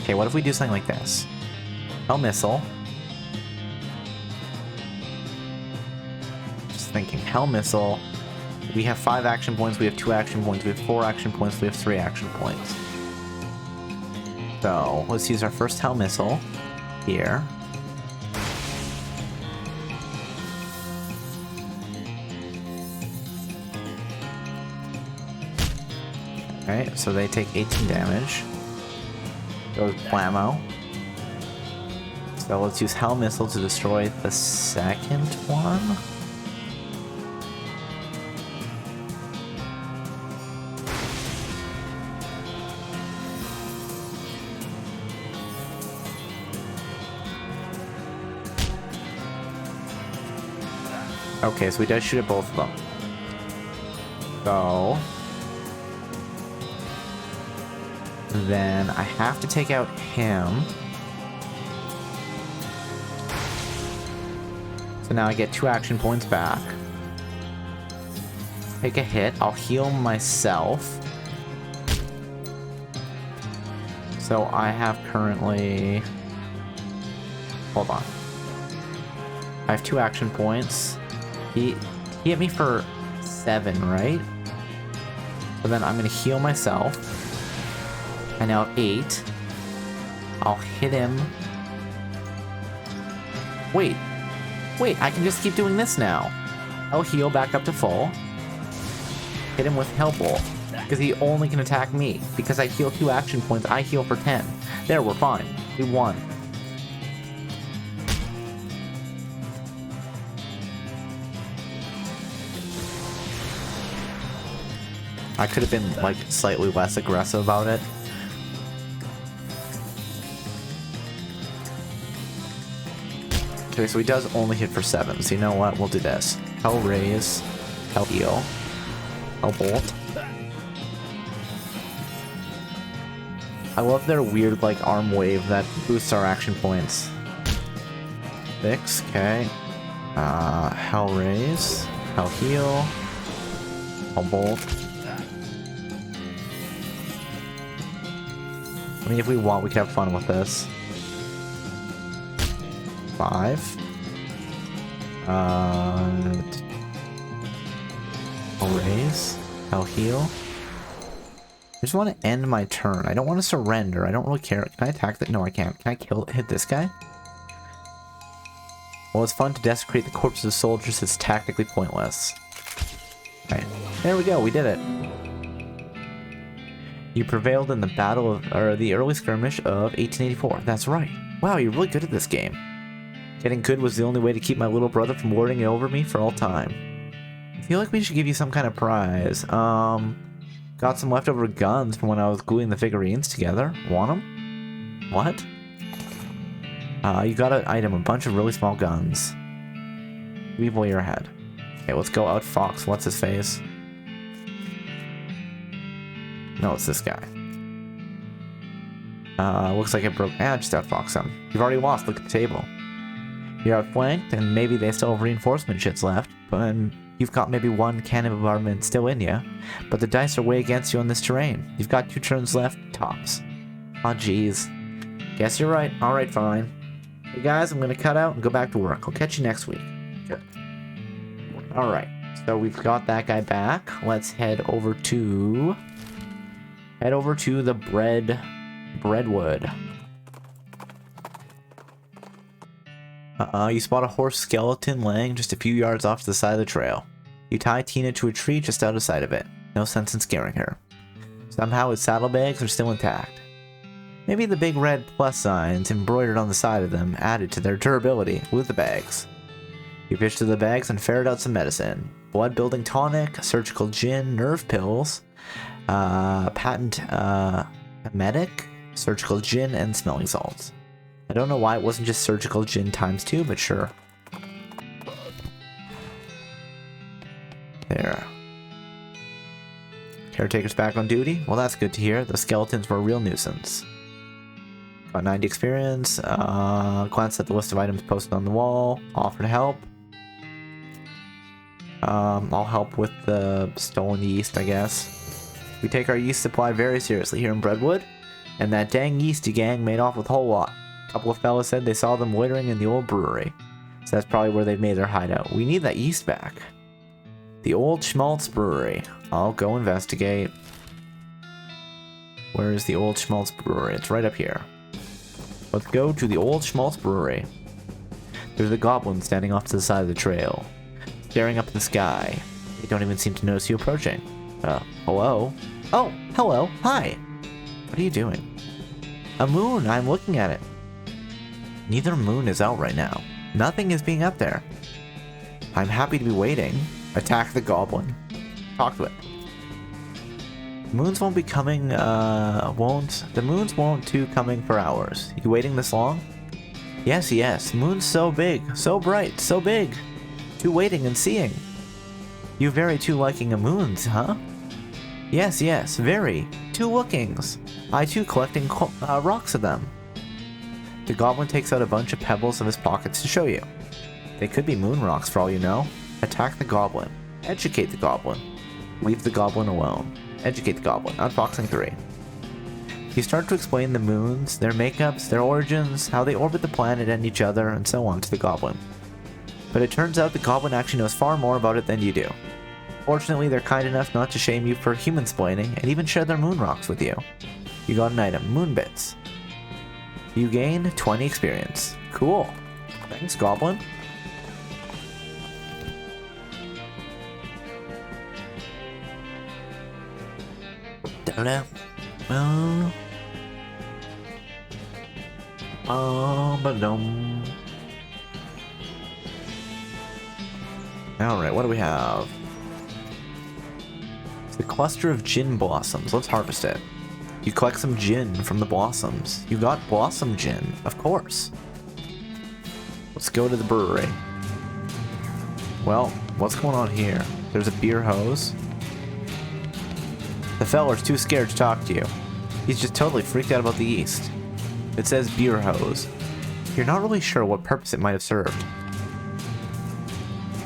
Okay, what if we do something like this? Hell missile. Just thinking, hell missile. We have 5 action points, we have 2 action points, we have 4 action points, we have 3 action points. So, let's use our first hell missile here. Okay, so they take 18 damage. Goes blammo. So let's use Hell Missile to destroy the second one. Okay, so we does shoot at both of them. So then I have to take out him. So now I get 2 action points back. Take a hit. I'll heal myself. So I have currently... Hold on. I have 2 action points. He hit me for 7, right? So then I'm going to heal myself. I now have 8. I'll hit him. Wait, I can just keep doing this now. I'll heal back up to full. Hit him with Hell Bolt. Because he only can attack me. Because I heal 2 action points, I heal for 10. There, we're fine. We won. I could have been, like, slightly less aggressive about it. Okay, so he does only hit for 7, so you know what? We'll do this. Hell Raise, Hell Heal, Hell Bolt. I love their weird, like, arm wave that boosts our action points. 6, okay. Hell Raise, Hell Heal, Hell Bolt. I mean, if we want, we can have fun with this. 5. I'll raise. I'll heal. I just want to end my turn. I don't want to surrender. I don't really care. Can I attack that? No, I can't. Can I hit this guy? Well, it's fun to desecrate the corpses of soldiers. It's tactically pointless. Alright. There we go. We did it. You prevailed in the battle of, or the early skirmish of 1884. That's right. Wow, you're really good at this game. Getting good was the only way to keep my little brother from lording it over me for all time. I feel like we should give you some kind of prize. Got some leftover guns from when I was gluing the figurines together. Want them? What? You got an item, a bunch of really small guns. Leave while you're ahead. Okay, let's go out Fox. What's his face? No, it's this guy. Looks like it broke. Just outfox him. You've already lost. Look at the table. You're outflanked, and maybe they still have reinforcement shits left, but you've got maybe 1 cannon bombardment still in you. But the dice are way against you on this terrain. You've got 2 turns left, tops. Aw, jeez. Guess you're right. Alright, fine. Hey guys, I'm gonna cut out and go back to work. I'll catch you next week. Good. Alright, so we've got that guy back. Let's head over to the breadwood. You spot a horse skeleton laying just a few yards off to the side of the trail. You tie Tina to a tree just out of sight of it. No sense in scaring her. Somehow his saddlebags are still intact. Maybe the big red plus signs embroidered on the side of them added to their durability with the bags. You fish through the bags and ferret out some medicine. Blood-building tonic, surgical gin, nerve pills, patent emetic, surgical gin, and smelling salts. I don't know why it wasn't just surgical gin times 2, but sure. There. Caretaker's back on duty? Well, that's good to hear. The skeletons were a real nuisance. Got 90 experience. Glance at the list of items posted on the wall. Offer to help. I'll help with the stolen yeast, I guess. We take our yeast supply very seriously here in Breadwood, and that dang yeasty gang made off with a whole lot. A couple of fellas said they saw them loitering in the old brewery, so that's probably where they've made their hideout. We need that yeast back. The old Schmaltz Brewery. I'll go investigate. Where is the old Schmaltz Brewery? It's right up here. Let's go to the old Schmaltz Brewery. There's a goblin standing off to the side of the trail, staring up at the sky. They don't even seem to notice you approaching. Hello? Oh, hello. Hi. What are you doing? A moon. I'm looking at it. Neither moon is out right now. Nothing is being up there. I'm happy to be waiting. Attack the goblin. Talk to it. Moons won't be coming, the moons won't too coming for hours. You waiting this long? Yes, yes. Moon's so big, so bright, so big. Two waiting and seeing. You very too liking a moons, huh? Yes, yes, very. Two lookings. I too collecting rocks of them. The goblin takes out a bunch of pebbles of his pockets to show you. They could be moon rocks for all you know. Attack the goblin. Educate the goblin. Leave the goblin alone. Educate the goblin. Unboxing 3. You start to explain the moons, their makeups, their origins, how they orbit the planet and each other, and so on to the goblin. But it turns out the goblin actually knows far more about it than you do. Fortunately, they're kind enough not to shame you for human-splaining, and even share their moon rocks with you. You got an item, moon bits. You gain 20 experience. Cool. Thanks, goblin. Da-da. Ba-dum. Alright, what do we have? It's a cluster of gin blossoms. Let's harvest it. You collect some gin from the blossoms. You got blossom gin, of course. Let's go to the brewery. Well, what's going on here? There's a beer hose. The feller's too scared to talk to you. He's just totally freaked out about the yeast. It says beer hose. You're not really sure what purpose it might have served.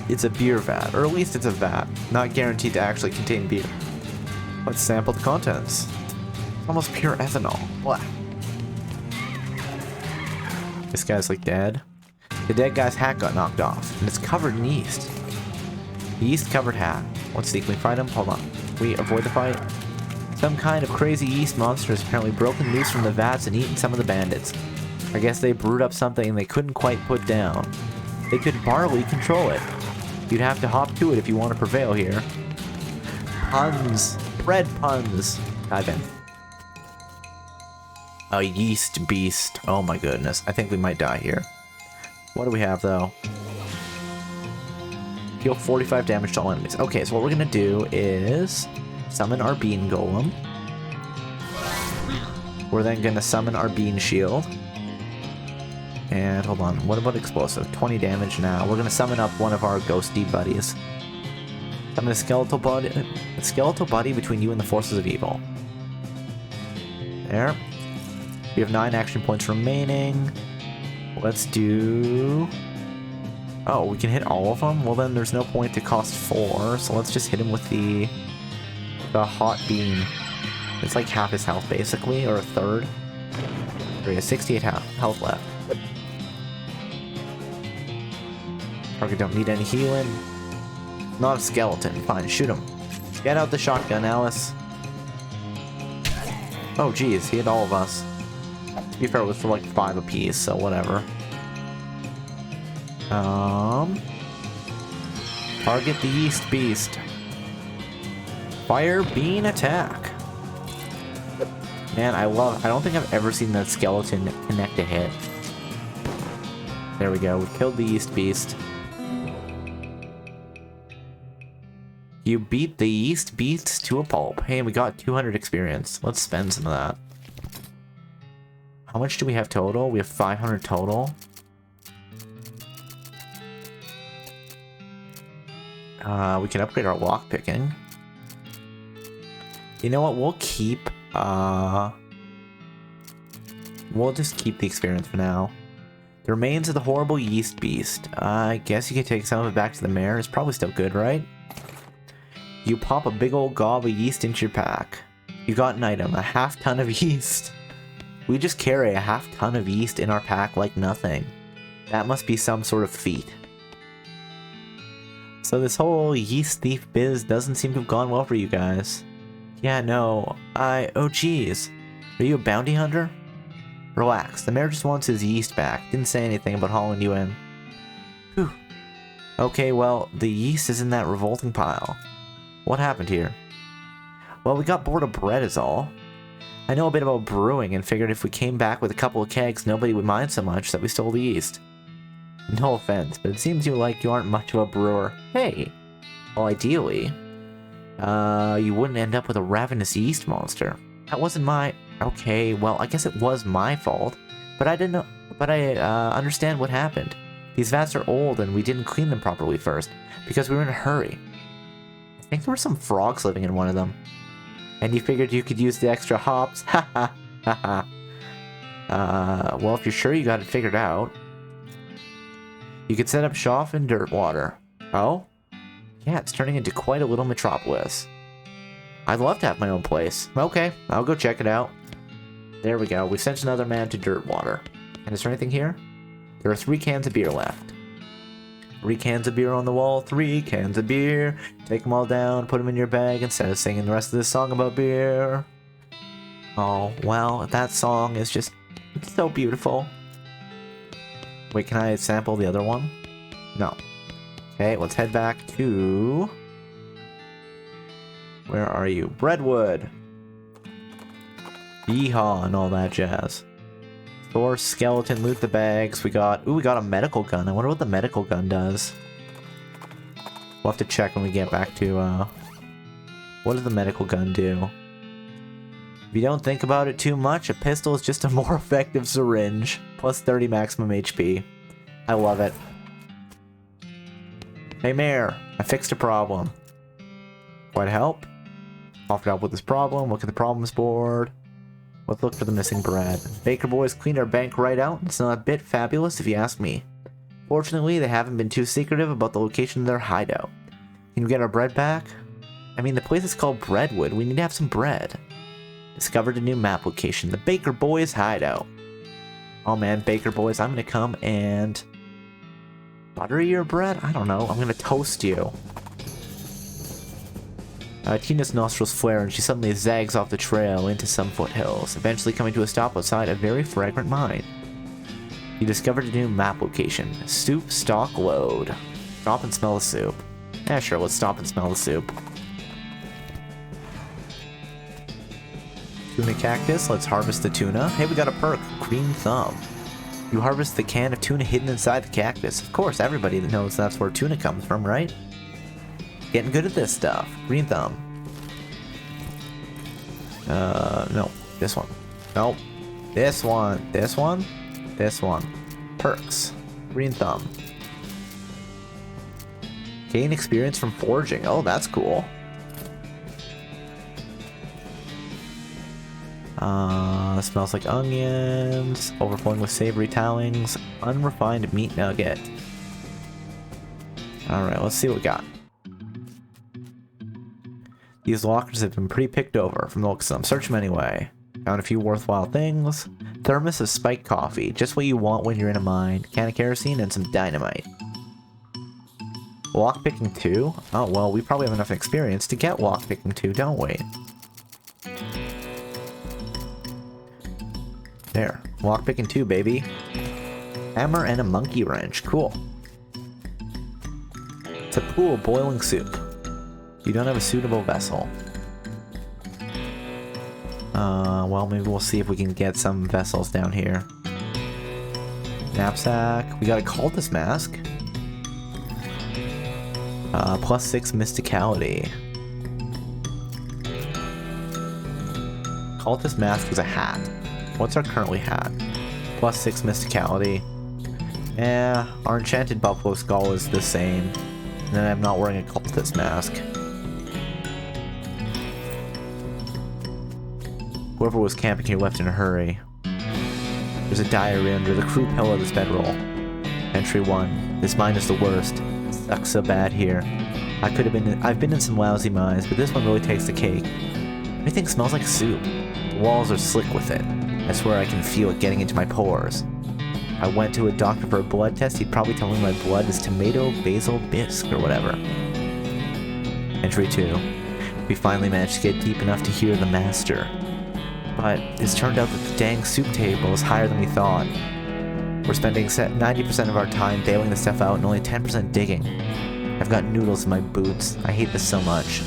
It's a beer vat, or at least it's a vat, not guaranteed to actually contain beer. Let's sample the contents. Almost pure ethanol. Blah. This guy's like dead. The dead guy's hat got knocked off, and it's covered in yeast. The yeast-covered hat. Let's see, can we fight him? Hold on. Can we avoid the fight? Some kind of crazy yeast monster has apparently broken loose from the vats and eaten some of the bandits. I guess they brewed up something they couldn't quite put down. They could barely control it. You'd have to hop to it if you want to prevail here. Puns. Bread puns. Dive in. A yeast beast. Oh my goodness. I think we might die here. What do we have though? Deal 45 damage to all enemies. Okay, so what we're gonna do is summon our bean golem. We're then gonna summon our bean shield. And hold on, what about explosive? 20 damage now. We're gonna summon up one of our ghosty buddies. Summon a skeletal buddy between you and the forces of evil. There. We have 9 action points remaining. Let's do... Oh, we can hit all of them? Well then there's no point to cost 4, so let's just hit him with the hot beam. It's like half his health basically, or a third. He has 68 health left. Target don't need any healing. Not a skeleton. Fine, shoot him. Get out the shotgun, Alice. Oh, geez, he hit all of us. To be fair, it was for like 5 apiece, so whatever. Target the Yeast Beast. Fire Bean attack. Man, I don't think I've ever seen that skeleton connect a hit. There we go. We killed the Yeast Beast. You beat the Yeast Beast to a pulp. Hey, we got 200 experience. Let's spend some of that. How much do we have total? We have 500 total. We can upgrade our lockpicking. You know what? We'll keep... We'll just keep the experience for now. The remains of the horrible Yeast Beast. I guess you could take some of it back to the mayor. It's probably still good, right? You pop a big old gob of yeast into your pack. You got an item, a half ton of yeast. We just carry a half ton of yeast in our pack like nothing. That must be some sort of feat. So this whole yeast thief biz doesn't seem to have gone well for you guys. Yeah, no, oh geez. Are you a bounty hunter? Relax, the mayor just wants his yeast back. Didn't say anything about hauling you in. Whew. Okay, well, the yeast is in that revolting pile. What happened here? Well, we got bored of bread is all. I know a bit about brewing and figured if we came back with a couple of kegs, nobody would mind so much that we stole the yeast. No offense, but it seems you aren't much of a brewer. Hey! Well, ideally, you wouldn't end up with a ravenous yeast monster. That wasn't my... Okay, well, I guess it was my fault. But I didn't know... But I understand what happened. These vats are old and we didn't clean them properly first, because we were in a hurry. I think there were some frogs living in one of them. And you figured you could use the extra hops? Ha ha ha ha. Well, if you're sure you got it figured out, you could set up shop in Dirtwater. Oh? Yeah, it's turning into quite a little metropolis. I'd love to have my own place. Okay, I'll go check it out. There we go. We sent another man to Dirtwater. And is there anything here? There are 3 cans of beer left. 3 cans of beer on the wall, 3 cans of beer. Take them all down, put them in your bag instead of singing the rest of this song about beer. Oh, well, that song is just so beautiful. Wait, can I sample the other one? No. Okay, let's head back to... Where are you? Breadwood! Ye-Haw and all that jazz. Thor, skeleton, loot the bags. We got a medical gun. I wonder what the medical gun does. We'll have to check when we get back to, what does the medical gun do? If you don't think about it too much, a pistol is just a more effective syringe. Plus 30 maximum HP. I love it. Hey Mayor, I fixed a problem. Want help? Offered help with this problem. Look at the problems board. Let's look for the missing bread. Baker boys cleaned our bank right out. It's not a bit fabulous if you ask me. Fortunately, they haven't been too secretive about the location of their hideout. Can we get our bread back? I mean, the place is called Breadwood. We need to have some bread. Discovered a new map location. The Baker boys hideout. Oh man, Baker boys, I'm gonna come and... butter your bread? I don't know. I'm gonna toast you. Tina's nostrils flare and she suddenly zags off the trail into some foothills, eventually coming to a stop outside a very fragrant mine. You discovered a new map location. Soup stock load. Stop and smell the soup. Yeah, sure, let's stop and smell the soup. Tuna cactus, let's harvest the tuna. Hey, we got a perk, green thumb. You harvest the can of tuna hidden inside the cactus. Of course, everybody knows that's where tuna comes from, right? Getting good at this stuff. Green thumb. No. This one. Nope. This one. This one. This one. Perks. Green thumb. Gain experience from foraging. Oh, that's cool. Smells like onions. Overflowing with savory towings. Unrefined meat nugget. Alright, let's see what we got. These lockers have been pretty picked over from the looks of them. Search them anyway. Found a few worthwhile things. Thermos of spiked coffee. Just what you want when you're in a mine. Can of kerosene and some dynamite. Lockpicking 2? Oh, well, we probably have enough experience to get lockpicking 2, don't we? There. Lockpicking 2, baby. Hammer and a monkey wrench. Cool. It's a pool of boiling soup. You don't have a suitable vessel. Well, maybe we'll see if we can get some vessels down here. Knapsack. We got a cultist mask. +6 mysticality. Cultist mask is a hat. What's our currently hat? +6 mysticality. Yeah, our enchanted buffalo skull is the same. And then I'm not wearing a cultist mask. Whoever was camping here left in a hurry. There's a diary under the crew pillow of this bedroll. Entry 1. This mine is the worst. It sucks so bad here. I've been in some lousy mines, but this one really takes the cake. Everything smells like soup. The walls are slick with it. I swear I can feel it getting into my pores. I went to a doctor for a blood test. He'd probably tell me my blood is tomato, basil, bisque, or whatever. Entry 2. We finally managed to get deep enough to hear the master. But it's turned out that the dang soup table is higher than we thought. We're spending 90% of our time bailing the stuff out and only 10% digging. I've got noodles in my boots. I hate this so much.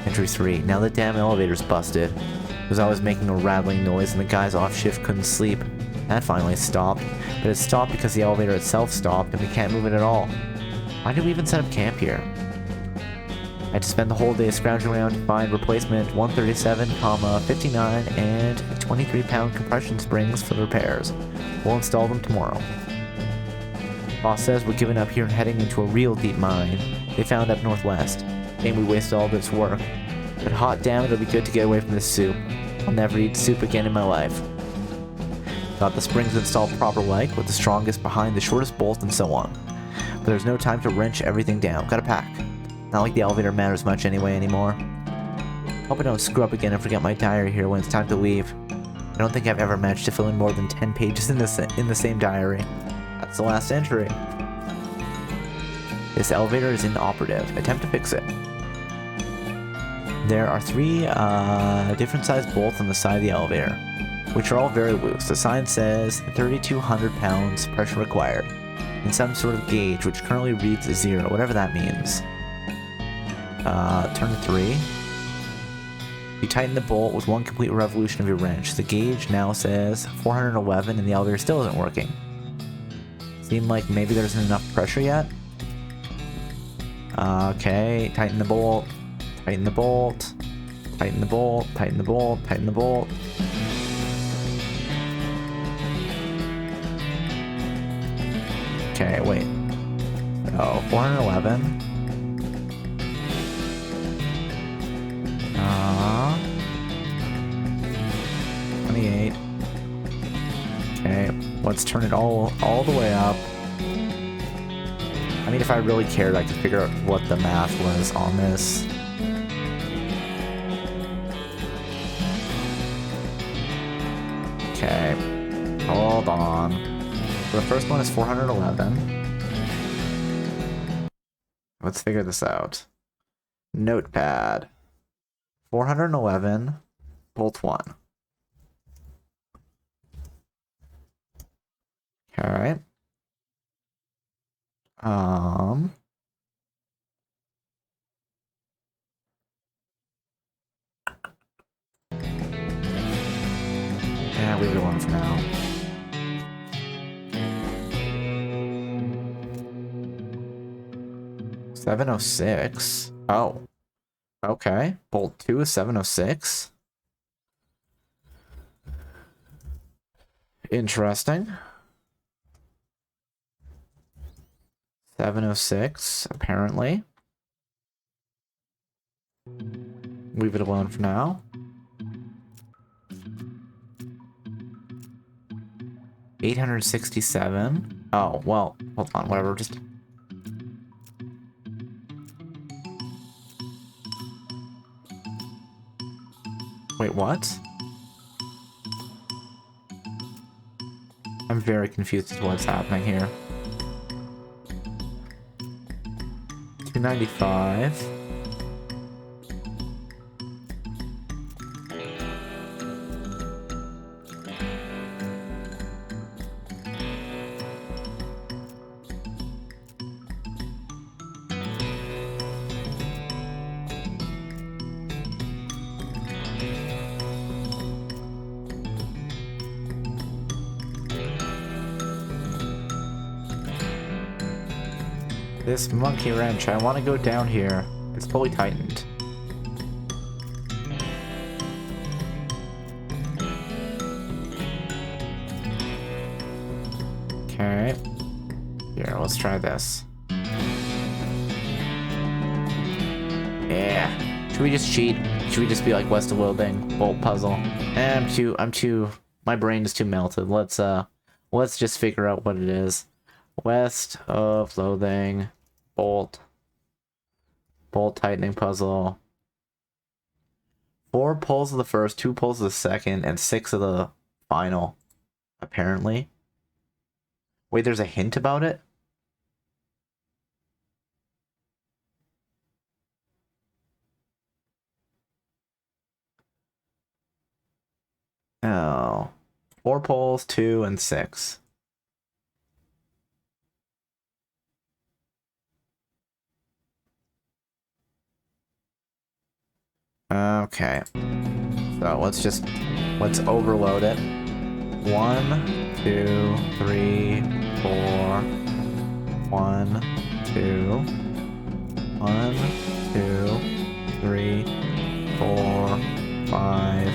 Entry 3. Now the damn elevator's busted. It was always making a rattling noise and the guys off shift couldn't sleep. That finally stopped. But it stopped because the elevator itself stopped and we can't move it at all. Why did we even set up camp here? I had to spend the whole day scrounging around to find replacement 137, 59, and 23-pound compression springs for the repairs. We'll install them tomorrow. Boss says we're giving up here and heading into a real deep mine they found up northwest. Shame we wasted all this work. But hot damn, it'll be good to get away from this soup. I'll never eat soup again in my life. Got the springs installed proper like, with the strongest behind the shortest bolt and so on. But there's no time to wrench everything down. Gotta pack. Not like the elevator matters much anymore. Hope I don't screw up again and forget my diary here when it's time to leave. I don't think I've ever managed to fill in more than 10 pages in the same diary. That's the last entry. This elevator is inoperative. Attempt to fix it. There are 3 different sized bolts on the side of the elevator, which are all very loose. The sign says 3,200 pounds pressure required, in some sort of gauge, which currently reads 0, whatever that means. Turn 3. You tighten the bolt with 1 complete revolution of your wrench. The gauge now says 411 and the elevator still isn't working. Seem like maybe there isn't enough pressure yet? Okay, tighten the bolt. Tighten the bolt. Tighten the bolt. Tighten the bolt. Tighten the bolt. Okay, wait. Oh, 411. 28. Okay, let's turn it all the way up. I mean, if I really cared, I could figure out what the math was on this. Okay, hold on. So the first one is 411. Let's figure this out. Notepad. 411, bolt 1. Alright. Yeah, leave it alone for now. $706. Oh. Okay. Bolt 2 is 706. Interesting. 706, apparently. Leave it alone for now. 867. Oh, well, hold on, whatever, just... Wait, what? I'm very confused as to what's happening here. 295. This monkey wrench, I want to go down here. It's fully tightened. Okay. Here, let's try this. Yeah. Should we just cheat? Should we just be like West of Loathing? Bolt puzzle. I'm too, my brain is too melted. Let's just figure out what it is. West of Loathing. Bolt tightening puzzle. 4 pulls of the first, 2 pulls of the second, and 6 of the final, apparently. Wait, there's a hint about it? Oh. 4 pulls, 2, and 6. Okay. So let's overload it. 1, 2, 3, 4. 1, 2. 1, 2, 3, 4, 5,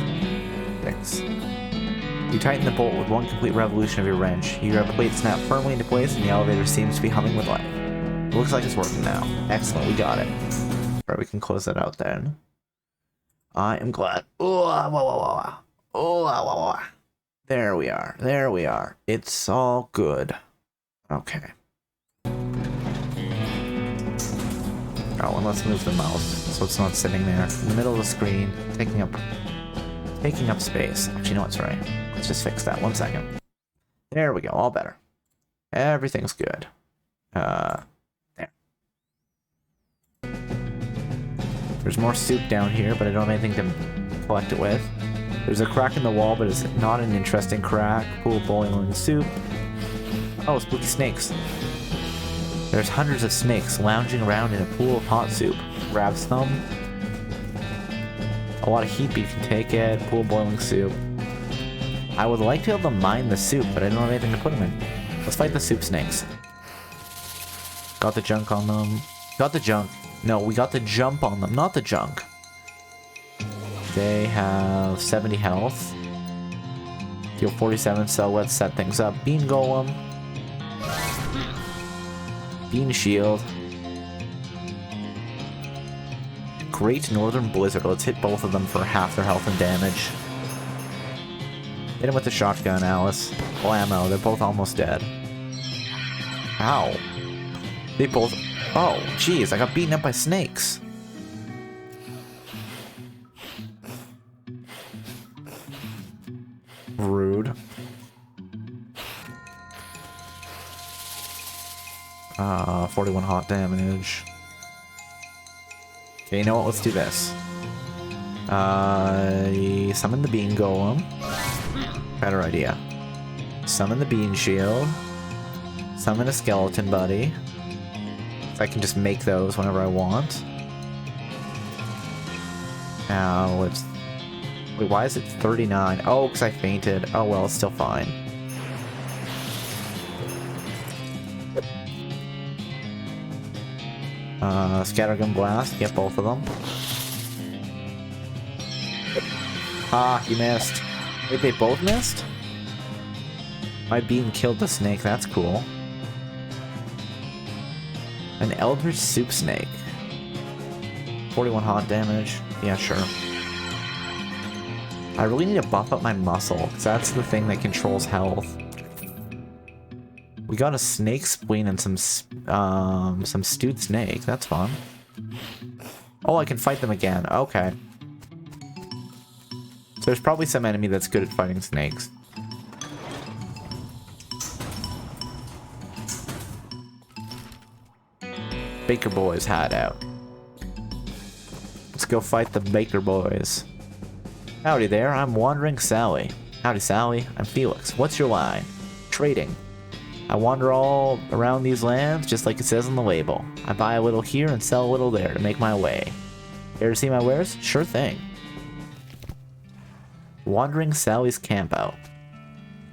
6. You tighten the bolt with 1 complete revolution of your wrench. You grab the plate snap firmly into place and the elevator seems to be humming with life. It looks like it's working now. Excellent, we got it. Alright, we can close that out then. I am glad. There we are. There we are. It's all good. Okay. Oh, and let's move the mouse so it's not sitting there in the middle of the screen, taking up space. Actually, you know what's right. Let's just fix that. 1 second. There we go. All better. Everything's good. There. There's more soup down here, but I don't have anything to collect it with. There's a crack in the wall, but it's not an interesting crack. Pool of boiling soup. Oh, spooky snakes. There's hundreds of snakes lounging around in a pool of hot soup. Grab some. A lot of heat, but you can take it. Pool of boiling soup. I would like to be able to mine the soup, but I don't have anything to put them in. Let's fight the soup snakes. Got the junk on them. Got the junk. No, we got the jump on them, not the junk. They have 70 health. Deal 47, so let's set things up. Bean Golem. Bean Shield. Great Northern Blizzard. Let's hit both of them for half their health and damage. Hit him with the shotgun, Alice. Blammo, they're both almost dead. Ow. They both... Oh, jeez, I got beaten up by snakes. Rude. 41 hot damage. Okay, you know what? Let's do this. Summon the Bean Golem. Better idea. Summon the Bean Shield. Summon a Skeleton Buddy. I can just make those whenever I want. Now, let's... Wait, why is it 39? Oh, because I fainted. Oh, well, it's still fine. Scattergun Blast. Get both of them. Ah, you missed. Wait, they both missed? My bean killed the snake. That's cool. An Eldritch Soup Snake. 41 hot damage. Yeah, sure. I really need to buff up my muscle, because that's the thing that controls health. We got a snake spleen and some stewed snake. That's fun. Oh, I can fight them again. Okay. So there's probably some enemy that's good at fighting snakes. Baker Boys hideout. Let's go fight the Baker Boys. Howdy there, I'm Wandering Sally. Howdy Sally, I'm Felix. What's your line? Trading. I wander all around these lands just like it says on the label. I buy a little here and sell a little there to make my way. Care to see my wares? Sure thing. Wandering Sally's campout.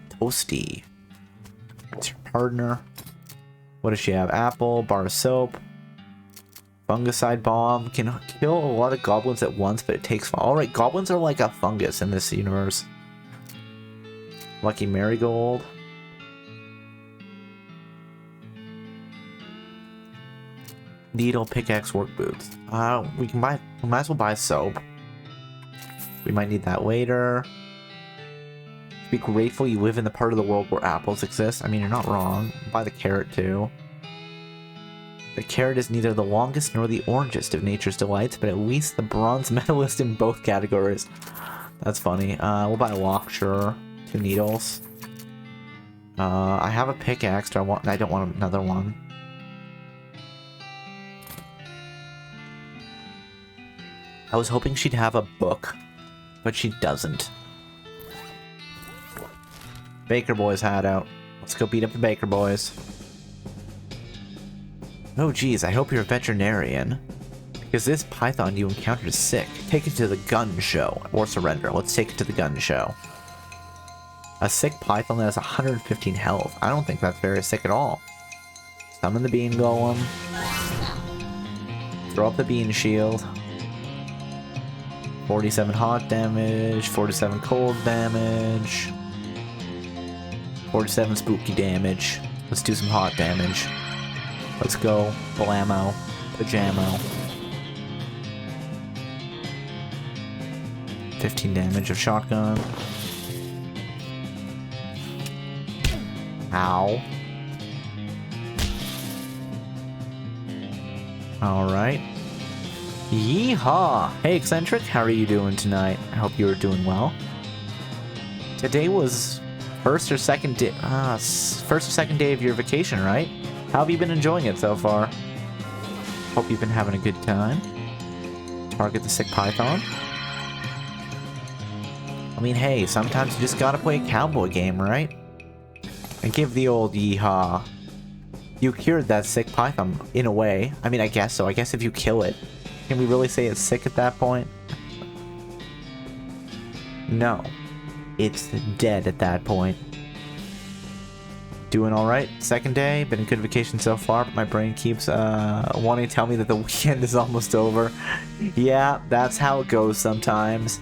Toasty. What's your partner? What does she have? Apple, bar of soap, fungicide bomb. Can kill a lot of goblins at once, but it takes... Alright, goblins are like a fungus in this universe. Lucky marigold. Needle, pickaxe, work boots. We might as well buy soap. We might need that later. Be grateful you live in the part of the world where apples exist. I mean, you're not wrong. Buy the carrot too. The carrot is neither the longest nor the orangest of nature's delights, but at least the bronze medalist in both categories. That's funny. We'll buy a lock, sure. 2 needles. I have a pickaxe. I don't want another one. I was hoping she'd have a book, but she doesn't. Baker Boys hideout. Let's go beat up the Baker Boys. Oh geez, I hope you're a veterinarian. Because this python you encountered is sick. Take it to the gun show. Or surrender. Let's take it to the gun show. A sick python that has 115 health. I don't think that's very sick at all. Summon the bean golem. Throw up the bean shield. 47 hot damage, 47 cold damage, 47 spooky damage. Let's do some hot damage. Let's go. Blammo. Pajamo. 15 damage of shotgun. Ow. Alright. Ye-Haw! Hey Eccentric, how are you doing tonight? I hope you are doing well. Today was first or second day of your vacation, right? How have you been enjoying it so far? Hope you've been having a good time. Target the sick python. I mean, hey, sometimes you just gotta play a cowboy game, right? And give the old Ye-Haw. You cured that sick python, in a way. I mean, I guess so. I guess if you kill it, can we really say it's sick at that point? No. It's dead at that point. Doing alright. Second day. Been a good vacation so far, but my brain keeps wanting to tell me that the weekend is almost over. Yeah, that's how it goes sometimes.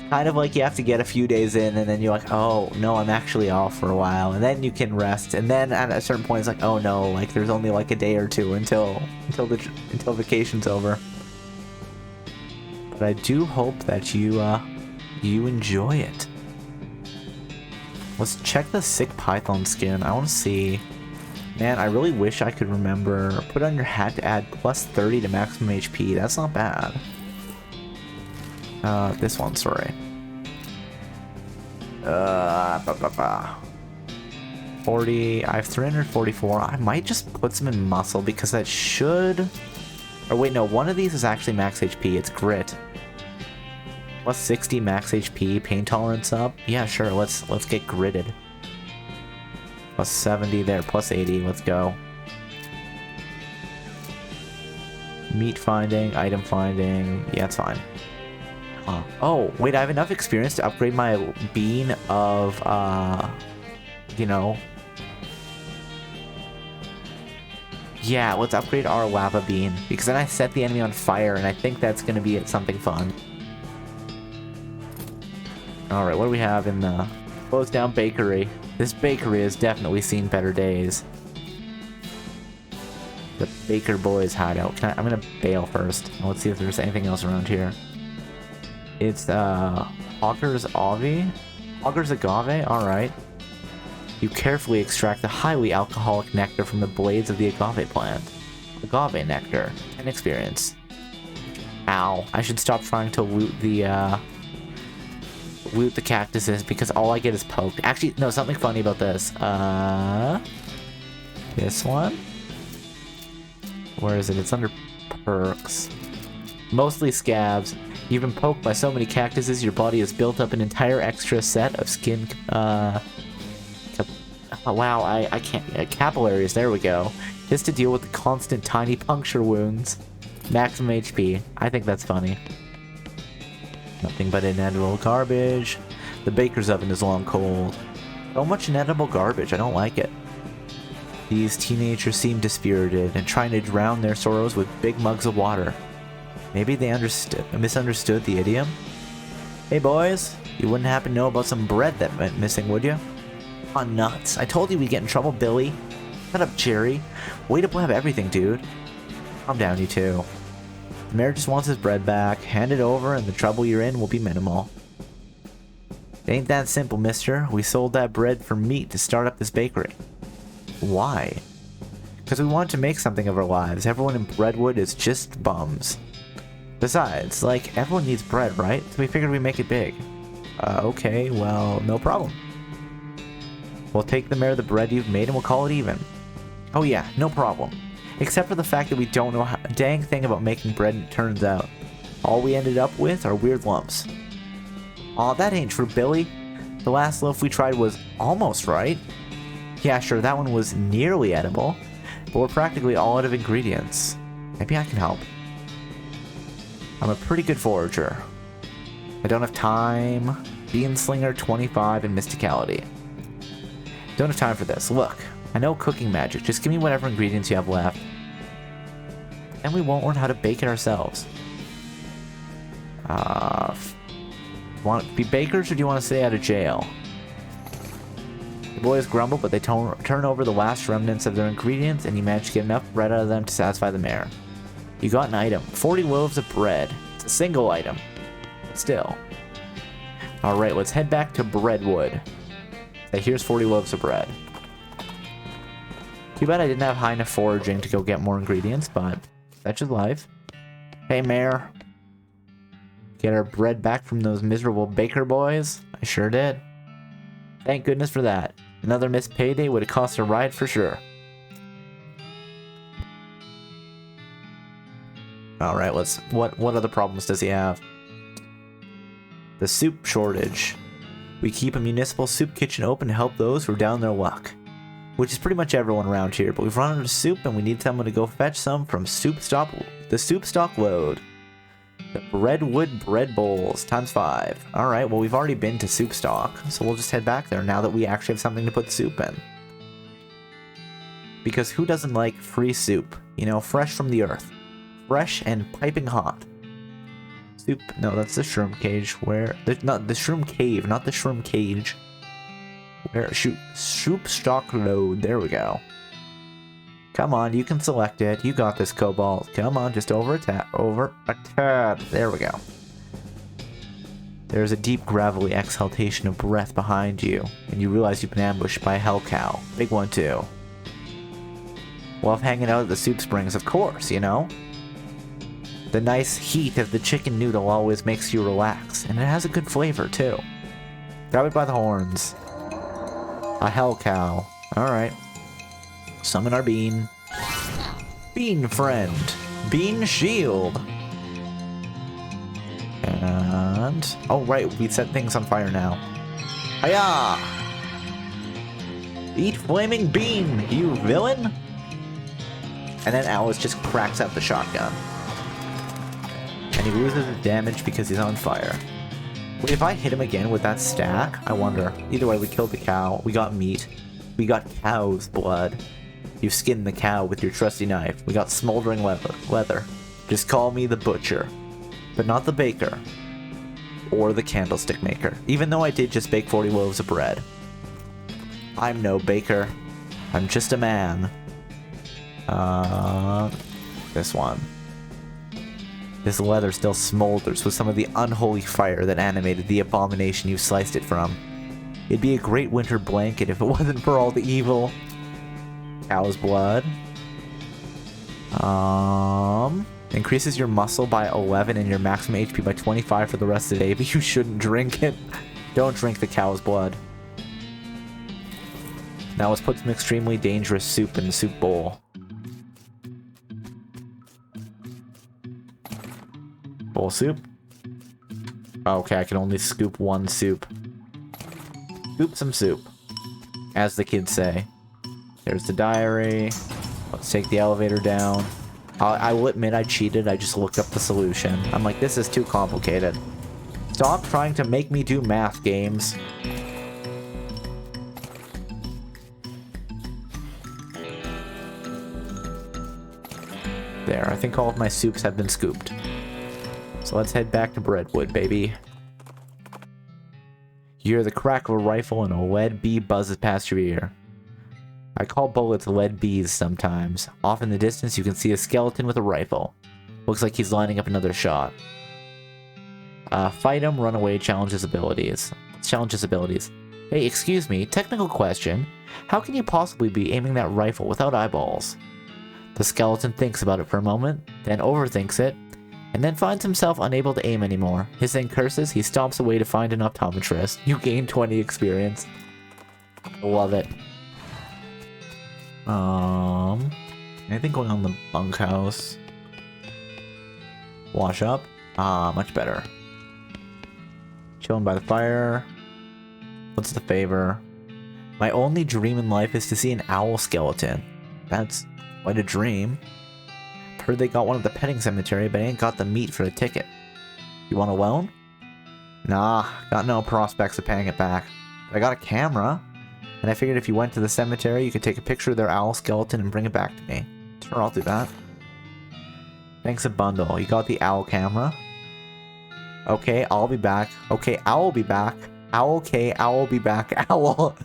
Kind of like you have to get a few days in, and then you're like, oh, no, I'm actually off for a while. And then you can rest. And then at a certain point, it's like, oh, no, like there's only like a day or two until vacation's over. But I do hope that you enjoy it. Let's check the sick python skin. I want to see. Man, I really wish I could remember. Put on your hat to add plus 30 to maximum HP. That's not bad. This one, sorry. 40. I have 344. I might just put some in muscle because that should. Or wait, no. One of these is actually max HP. It's grit. Plus 60 max HP, pain tolerance up. Yeah, sure. Let's get gritted. Plus 70 there. Plus 80. Let's go. Meat finding, item finding. Yeah, it's fine. Oh, wait, I have enough experience to upgrade my bean of, you know. Yeah, let's upgrade our lava bean, because then I set the enemy on fire, and I think that's going to be something fun. Alright, what do we have in the closed down bakery? This bakery has definitely seen better days. The Baker Boys hideout. I'm going to bail first. Let's see if there's anything else around here. It's Hogger's Agave? Hogger's Agave? Alright. You carefully extract the highly alcoholic nectar from the blades of the agave plant. Agave nectar. 10 experience. Ow. I should stop trying to loot the cactuses because all I get is poked. Actually, no, something funny about this. This one? Where is it? It's under perks. Mostly scabs. You've been poked by so many cactuses, your body has built up an entire extra set of skin, oh, wow, I can't, capillaries, there we go. Just to deal with the constant tiny puncture wounds. Maximum HP. I think that's funny. Nothing but inedible garbage. The baker's oven is long cold. So much inedible garbage, I don't like it. These teenagers seem dispirited and trying to drown their sorrows with big mugs of water. Maybe they misunderstood the idiom? Hey boys, you wouldn't happen to know about some bread that went missing, would you? Aw, nuts. I told you we'd get in trouble, Billy. Shut up, Jerry. Way to blab everything, dude. Calm down, you two. The mayor just wants his bread back. Hand it over and the trouble you're in will be minimal. It ain't that simple, mister. We sold that bread for meat to start up this bakery. Why? Because we wanted to make something of our lives. Everyone in Breadwood is just bums. Besides, like, everyone needs bread, right? So we figured we'd make it big. Okay, well, no problem. We'll take the mayor the bread you've made and we'll call it even. Oh yeah, no problem. Except for the fact that we don't know a dang thing about making bread, and it turns out. All we ended up with are weird lumps. Aw, that ain't true, Billy. The last loaf we tried was almost right. Yeah, sure, that one was nearly edible, but we're practically all out of ingredients. Maybe I can help. I'm a pretty good forager. I don't have time. Bean Slinger 25 and Mysticality. Don't have time for this. Look, I know cooking magic. Just give me whatever ingredients you have left. And we won't learn how to bake it ourselves. Want to be bakers or do you want to stay out of jail? The boys grumble, but they turn over the last remnants of their ingredients, and you manage to get enough bread out of them to satisfy the mayor. You got an item. 40 loaves of bread. It's a single item. Still. Alright, let's head back to Breadwood. Okay, here's 40 loaves of bread. Too bad I didn't have high enough foraging to go get more ingredients, but that's just life. Hey, Mayor. Get our bread back from those miserable baker boys? I sure did. Thank goodness for that. Another missed payday would have cost a ride for sure. Alright, what other problems does he have? The soup shortage. We keep a municipal soup kitchen open to help those who are down their luck. Which is pretty much everyone around here, but we've run out of soup and we need someone to go fetch some from the soup stock load. The Breadwood bread bowls, ×5. Alright, well we've already been to soup stock, so we'll just head back there now that we actually have something to put soup in. Because who doesn't like free soup? You know, fresh from the earth. Fresh and piping hot. Soup, no, that's the shroom cage. Where, not the shroom cave, not the shroom cage. Where, soup stock load, there we go. Come on, you can select it. You got this, Cobalt. Come on, just over a tad. There we go. There's a deep, gravelly exhalation of breath behind you, and you realize you've been ambushed by a hell cow. Big one, too. Love hanging out at the soup springs, of course, you know? The nice heat of the chicken noodle always makes you relax, and it has a good flavor, too. Grab it by the horns. A hell cow. Alright. Summon our bean. Bean friend. Bean shield. And... oh, right. We set things on fire now. Hiya! Eat flaming bean, you villain! And then Alice just cracks out the shotgun. And he loses his damage because he's on fire. Wait, if I hit him again with that stack? I wonder. Either way, we killed the cow. We got meat. We got cow's blood. You skinned the cow with your trusty knife. We got smoldering leather. Just call me the butcher. But not the baker. Or the candlestick maker. Even though I did just bake 40 loaves of bread. I'm no baker. I'm just a man. This one. This leather still smolders with some of the unholy fire that animated the abomination you sliced it from. It'd be a great winter blanket if it wasn't for all the evil. Cow's blood. Increases your muscle by 11 and your maximum HP by 25 for the rest of the day, but you shouldn't drink it. Don't drink the cow's blood. Now let's put some extremely dangerous soup in the soup bowl. bowl of soup. Okay, I can only scoop one soup. Scoop some soup, as the kids say. There's the diary. Let's take the elevator down. I will admit I cheated. I just looked up the solution. I'm like, this is too complicated. Stop trying to make me do math games. There, I think all of my soups have been scooped. So let's head back to Breadwood, baby. You hear the crack of a rifle and a lead bee buzzes past your ear. I call bullets lead bees sometimes. Off in the distance, you can see a skeleton with a rifle. Looks like he's lining up another shot. Fight him, run away, challenge his abilities. Challenge his abilities. Hey, excuse me, technical question. How can you possibly be aiming that rifle without eyeballs? The skeleton thinks about it for a moment, then overthinks it, and then finds himself unable to aim anymore. Hissing curses, he stomps away to find an optometrist. You gain 20 experience. Love it. Anything going on in the bunkhouse? Wash up. Much better. Chilling by the fire. What's the favor? My only dream in life is to see an owl skeleton. That's quite a dream. Heard they got one at the petting cemetery, but I ain't got the meat for the ticket. You want a loan? Nah, got no prospects of paying it back. But I got a camera, and I figured if you went to the cemetery, you could take a picture of their owl skeleton and bring it back to me. Sure, I'll do that. Thanks a bundle. You got the owl camera? Okay, I'll be back. Okay, I'll be back. Owl, okay, I'll be back. Owl.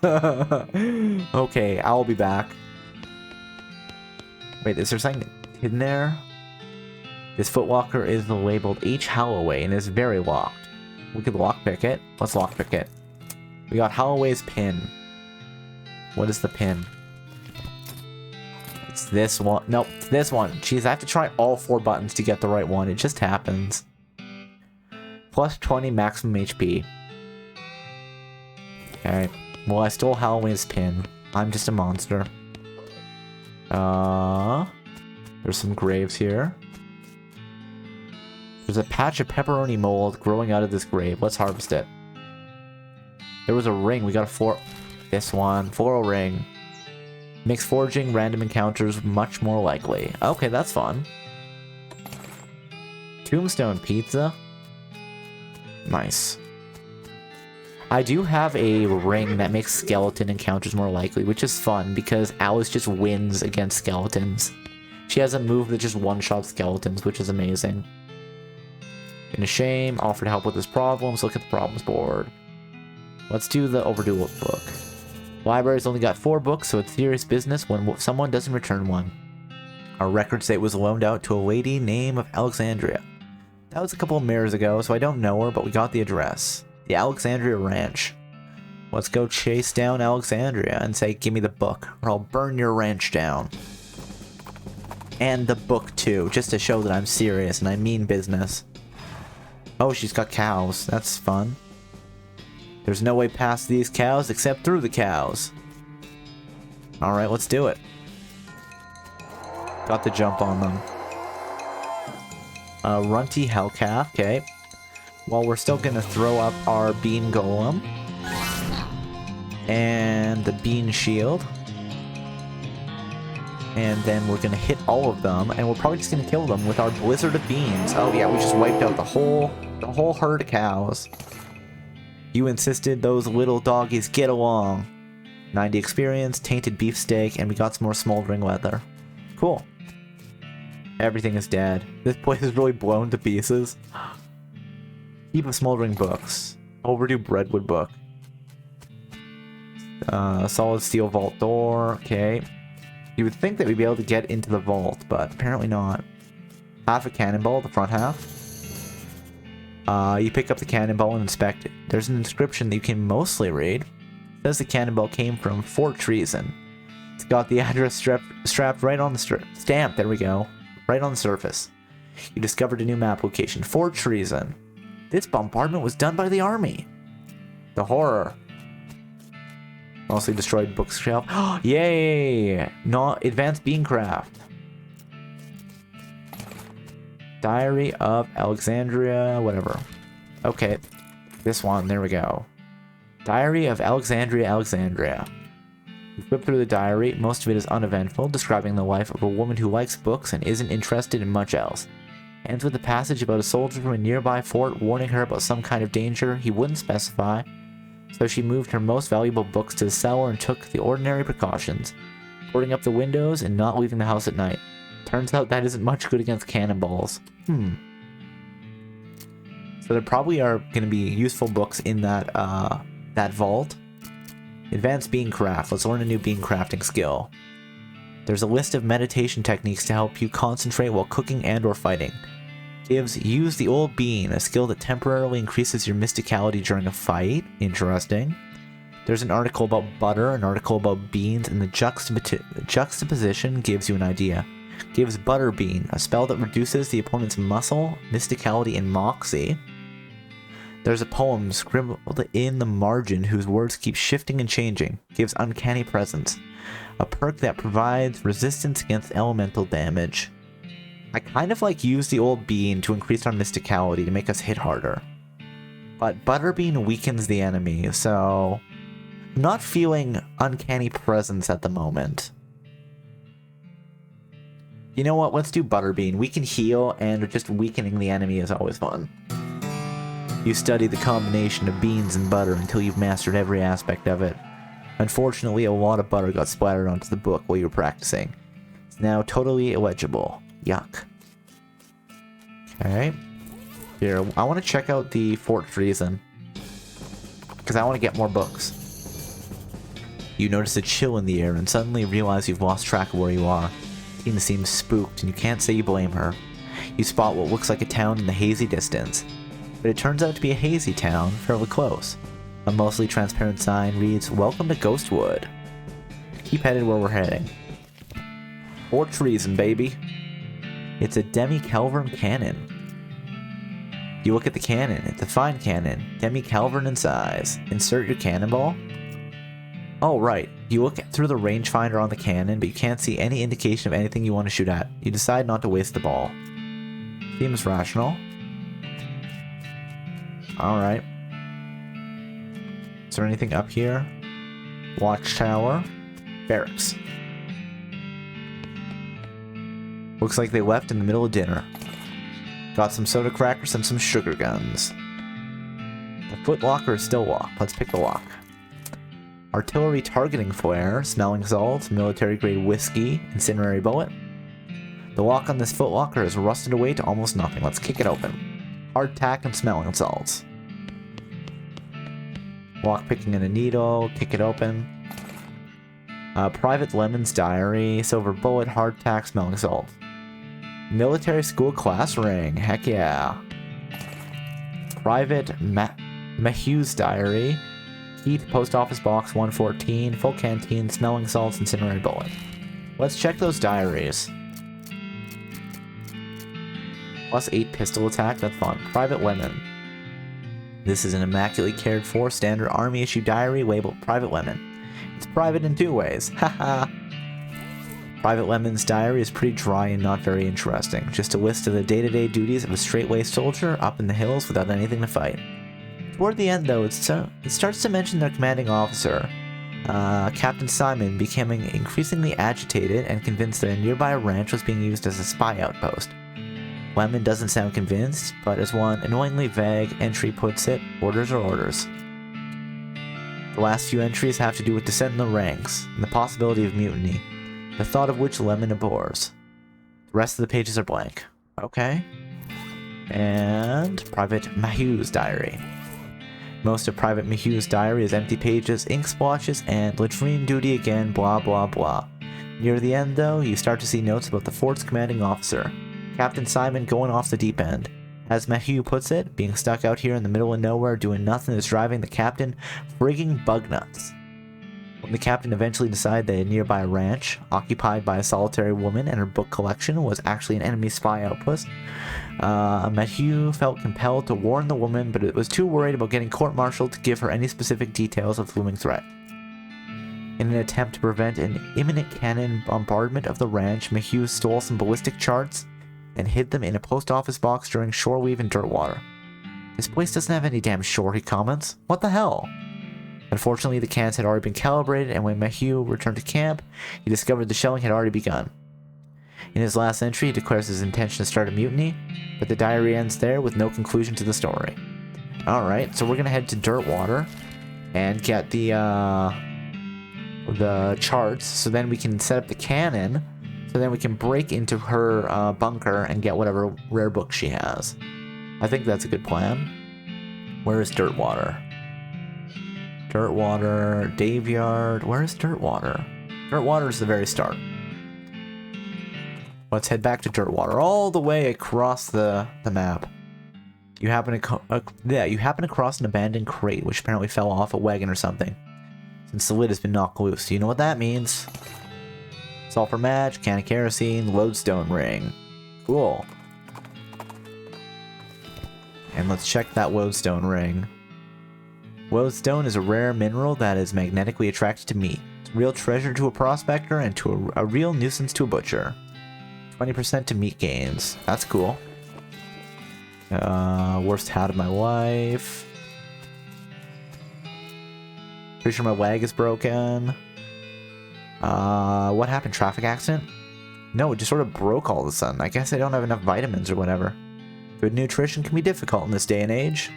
Okay, I'll be back. Wait, is there something hidden there? This footlocker is labeled H. Holloway and is very locked. We could lockpick it. Let's lockpick it. We got Holloway's pin. What is the pin? It's this one. Nope, it's this one. Jeez, I have to try all 4 buttons to get the right one. It just happens. Plus 20 maximum HP. Okay. Well, I stole Holloway's pin. I'm just a monster. There's some graves here. There's a patch of pepperoni mold growing out of this grave. Let's harvest it. There was a ring. We got a this one. Floral ring. Makes foraging random encounters much more likely. Okay, that's fun. Tombstone pizza. Nice. I do have a ring that makes skeleton encounters more likely, which is fun because Alice just wins against skeletons. She has a move that just one-shots skeletons, which is amazing. In a shame, offered help with his problems. Look at the problems board. Let's do the overdue book. Library's only got 4 books, so it's serious business when someone doesn't return one. Our records say it was loaned out to a lady named Alexandria. That was a couple of years ago, so I don't know her, but we got the address. The Alexandria Ranch. Let's go chase down Alexandria and say, give me the book, or I'll burn your ranch down. And the book too, just to show that I'm serious and I mean business. Oh, she's got cows. That's fun. There's no way past these cows except through the cows. Alright, let's do it. Got the jump on them. Runty Hellcalf, okay. Well, we're still gonna throw up our bean golem. And the bean shield. And then we're gonna hit all of them, and we're probably just gonna kill them with our blizzard of beans. Oh yeah, we just wiped out the whole herd of cows. You insisted those little doggies get along. 90 experience, tainted beefsteak, and we got some more smoldering leather. Cool. Everything is dead. This place is really blown to pieces. Heap of smoldering books. Overdue Breadwood book. Solid steel vault door. Okay. You would think that we'd be able to get into the vault, but apparently not. Half a cannonball, the front half. You pick up the cannonball and inspect it. There's an inscription that you can mostly read. It says the cannonball came from Fort Treason. It's got the address strapped right on the stamp. There we go. Right on the surface. You discovered a new map location. Fort Treason. This bombardment was done by the army. The horror. Mostly destroyed bookshelf. Yay! Not advanced beancraft. Diary of Alexandria, whatever. Okay, this one, there we go. Diary of Alexandria. You flip through the diary, most of it is uneventful, describing the life of a woman who likes books and isn't interested in much else. Ends with a passage about a soldier from a nearby fort warning her about some kind of danger he wouldn't specify, so she moved her most valuable books to the cellar and took the ordinary precautions, boarding up the windows and not leaving the house at night. Turns out that isn't much good against cannonballs. So there probably are going to be useful books in that that vault. Advanced bean craft. Let's learn a new bean crafting skill. There's a list of meditation techniques to help you concentrate while cooking and or fighting. Use the old bean, a skill that temporarily increases your mysticality during a fight. Interesting. There's an article about butter, an article about beans, and the juxtaposition gives you an idea. Gives butter bean, a spell that reduces the opponent's muscle, mysticality, and moxie. There's a poem scribbled in the margin whose words keep shifting and changing. Gives uncanny presence. A perk that provides resistance against elemental damage. I kind of like use the old bean to increase our mysticality to make us hit harder. But butterbean weakens the enemy, so I'm not feeling uncanny presence at the moment. You know what? Let's do butterbean. We can heal, and just weakening the enemy is always fun. You study the combination of beans and butter until you've mastered every aspect of it. Unfortunately, a lot of butter got splattered onto the book while you were practicing. It's now totally illegible. Yuck. Okay. Here, I want to check out the Fort Treason, because I want to get more books. You notice a chill in the air and suddenly realize you've lost track of where you are. Tina seems spooked and you can't say you blame her. You spot what looks like a town in the hazy distance, but it turns out to be a hazy town fairly close. A mostly transparent sign reads, "Welcome to Ghostwood." Keep headed where we're heading. Fort Treason, baby. It's a demi-kelvin cannon. You look at the cannon. It's a fine cannon, demi-kelvin in size. Insert your cannonball. Oh, right. You look through the rangefinder on the cannon, but you can't see any indication of anything you want to shoot at. You decide not to waste the ball. Seems rational. Alright. Is there anything up here? Watchtower. Barracks. Looks like they left in the middle of dinner. Got some soda crackers and some sugar guns. The foot locker is still locked. Let's pick the lock. Artillery targeting flare, smelling salts, military grade whiskey, incendiary bullet. The lock on this foot locker is rusted away to almost nothing. Let's kick it open. Hardtack and smelling salts. Lock picking and a needle, kick it open. Private Lemon's diary, silver bullet, hardtack, smelling salt. Military school class ring, heck yeah. Private Mayhew's diary, key to post office box 114, full canteen, smelling salts, incendiary bullet. Let's check those diaries. +8 pistol attack, that's fun. Private Lemon. This is an immaculately cared for standard army issue diary labeled Private Lemon. It's private in 2 ways, haha. Private Lemon's diary is pretty dry and not very interesting. Just a list of the day-to-day duties of a straight-laced soldier up in the hills without anything to fight. Toward the end, though, it starts to mention their commanding officer, Captain Simon, becoming increasingly agitated and convinced that a nearby ranch was being used as a spy outpost. Lemon doesn't sound convinced, but as one annoyingly vague entry puts it, orders are orders. The last few entries have to do with dissent in the ranks, and the possibility of mutiny, the thought of which Lemon abhors. The rest of the pages are blank. Okay. And Private Mayhew's diary. Most of Private Mayhew's diary is empty pages, ink splotches, and latrine duty again, blah blah blah. Near the end, though, you start to see notes about the fort's commanding officer, Captain Simon, going off the deep end. As Mayhew puts it, being stuck out here in the middle of nowhere doing nothing is driving the captain frigging bug nuts. When the captain eventually decided that a nearby ranch, occupied by a solitary woman and her book collection, was actually an enemy spy outpost, Mayhew felt compelled to warn the woman, but it was too worried about getting court-martialed to give her any specific details of the looming threat. In an attempt to prevent an imminent cannon bombardment of the ranch, Mayhew stole some ballistic charts and hid them in a post office box during shore weave in Dirtwater. This place doesn't have any damn shore, he comments. What the hell? Unfortunately, the cans had already been calibrated, and when Mayhew returned to camp, he discovered the shelling had already begun. In his last entry, he declares his intention to start a mutiny, but the diary ends there with no conclusion to the story. Alright, so we're gonna head to Dirtwater and get the charts, so then we can set up the cannon, so then we can break into her bunker and get whatever rare book she has. I think that's a good plan. Where is Dirtwater? Dirtwater, Daveyard. Where is Dirtwater? Dirtwater is the very start. Let's head back to Dirtwater, all the way across the map. You happen to cross an abandoned crate, which apparently fell off a wagon or something, since the lid has been knocked loose. Do you know what that means? Sulfur match, can of kerosene, lodestone ring. Cool. And let's check that lodestone ring. Lodestone is a rare mineral that is magnetically attracted to meat. It's a real treasure to a prospector and to a real nuisance to a butcher. 20% to meat gains. That's cool. Worst hat of my life. Pretty sure my leg is broken. What happened? Traffic accident? No, it just sort of broke all of a sudden. I guess I don't have enough vitamins or whatever. Good nutrition can be difficult in this day and age.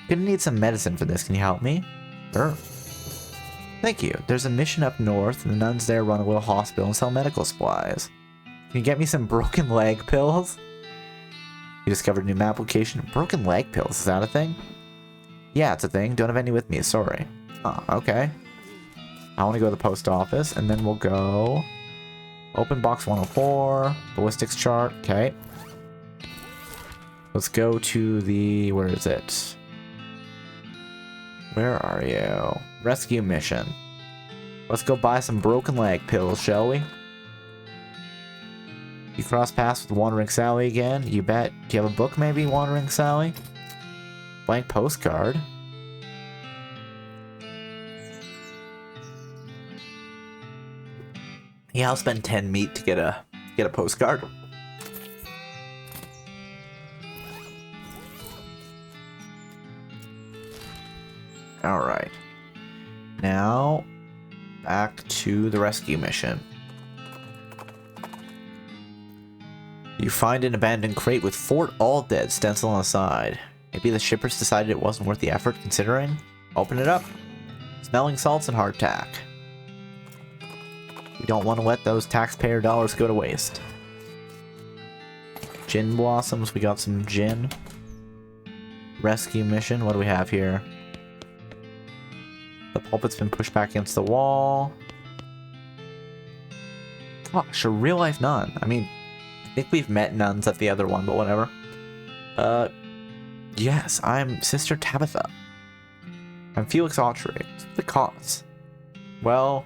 Gonna need some medicine for this. Can you help me? Sure. Thank you. There's a mission up north, and the nuns there run a little hospital and sell medical supplies. Can you get me some broken leg pills? You discovered a new map location. Broken leg pills, is that a thing? Yeah, it's a thing. Don't have any with me, sorry. Oh, okay. I want to go to the post office, and then we'll go... Open box 104, ballistics chart, okay. Let's go to the... where is it? Where are you? Rescue mission. Let's go buy some broken leg pills, shall we? You cross paths with Wandering Sally again. You bet. Do you have a book maybe, Wandering Sally? Blank postcard. Yeah, I'll spend 10 meat to get a postcard. Alright. Now, back to the rescue mission. You find an abandoned crate with Fort All Dead stencil on the side. Maybe the shippers decided it wasn't worth the effort considering. Open it up. Smelling salts and hardtack. We don't want to let those taxpayer dollars go to waste. Gin blossoms. We got some gin. Rescue mission. What do we have here? The pulpit's been pushed back against the wall. Gosh, a real life nun. I mean, I think we've met nuns at the other one, but whatever. Yes, I'm Sister Tabitha. I'm Felix Autry. What's the cause? Well,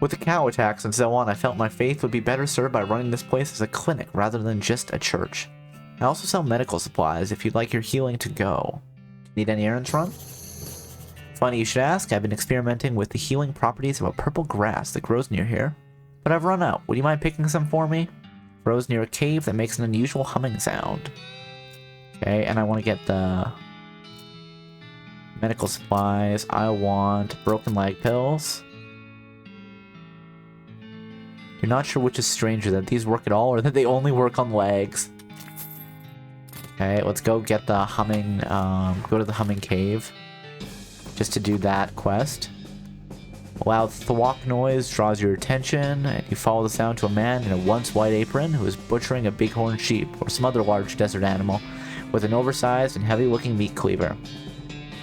with the cow attacks and so on, I felt my faith would be better served by running this place as a clinic rather than just a church. I also sell medical supplies if you'd like your healing to go. Need any errands run? Funny you should ask, I've been experimenting with the healing properties of a purple grass that grows near here. But I've run out. Would you mind picking some for me? Grows near a cave that makes an unusual humming sound. Okay, and I want to get the medical supplies. I want broken leg pills. You're not sure which is stranger, that these work at all or that they only work on legs. Okay, let's go get the humming, go to the humming cave. Just to do that quest. A loud thwack noise draws your attention, and you follow the sound to a man in a once white apron who is butchering a bighorn sheep or some other large desert animal with an oversized and heavy-looking meat cleaver.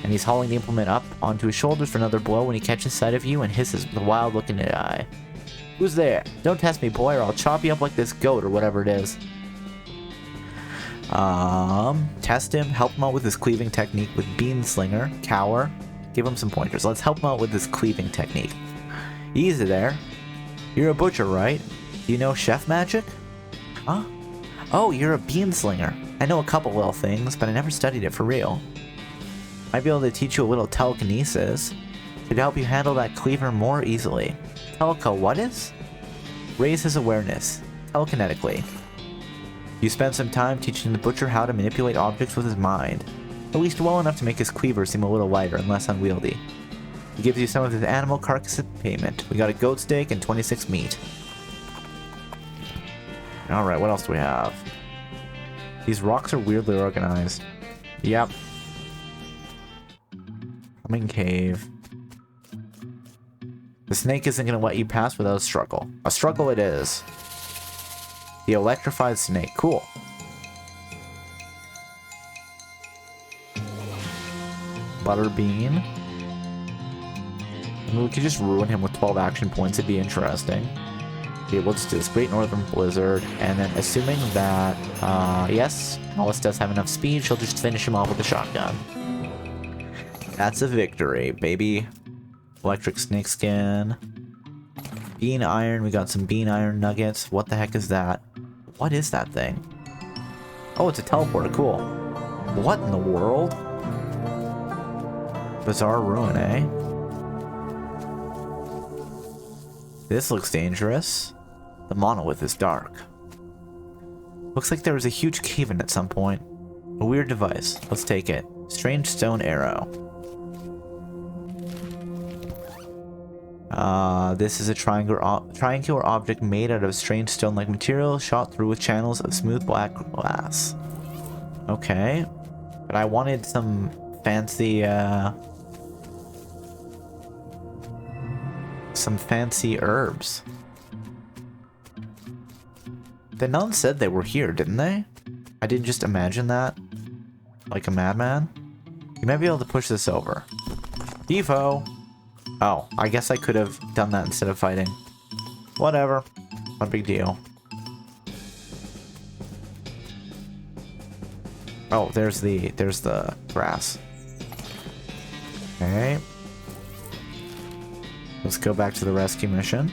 And he's hauling the implement up onto his shoulders for another blow when he catches sight of you and hisses with a wild look in his eye. Who's there? Don't test me, boy, or I'll chop you up like this goat or whatever it is. Test him, help him out with his cleaving technique with Bean Slinger, Cower. Give him some pointers. Let's help him out with this cleaving technique. Easy there. You're a butcher, right? Do you know chef magic? Huh? Oh, you're a bean slinger. I know a couple little things, but I never studied it for real. Might be able to teach you a little telekinesis. Could help you handle that cleaver more easily. What is? Raise his awareness. Telekinetically. You spend some time teaching the butcher how to manipulate objects with his mind, at least well enough to make his cleaver seem a little lighter and less unwieldy. He gives you some of his animal carcass in payment. We got a goat steak and 26 meat. Alright, what else do we have? These rocks are weirdly organized. Yep. Coming cave. The snake isn't going to let you pass without a struggle. A struggle it is. The electrified snake. Cool. Butterbean. I mean, we could just ruin him with 12 action points. It'd be interesting. Okay, let's do this. Great Northern Blizzard. And then assuming that, yes, Alice does have enough speed, she'll just finish him off with a shotgun. That's a victory, baby. Electric snake skin. Bean iron. We got some bean iron nuggets. What the heck is that? What is that thing? Oh, it's a teleporter. Cool. What in the world? Bizarre ruin, eh? This looks dangerous. The monolith is dark. Looks like there was a huge cave-in at some point. A weird device. Let's take it. Strange stone arrow. This is a triangular object made out of strange stone-like material, shot through with channels of smooth black glass. Okay. But I wanted some fancy, herbs. The nuns said they were here, didn't they? I didn't just imagine that. Like a madman. You might be able to push this over. Devo! Oh, I guess I could have done that instead of fighting. Whatever. Not a big deal. Oh, there's the grass. Okay. Let's go back to the rescue mission.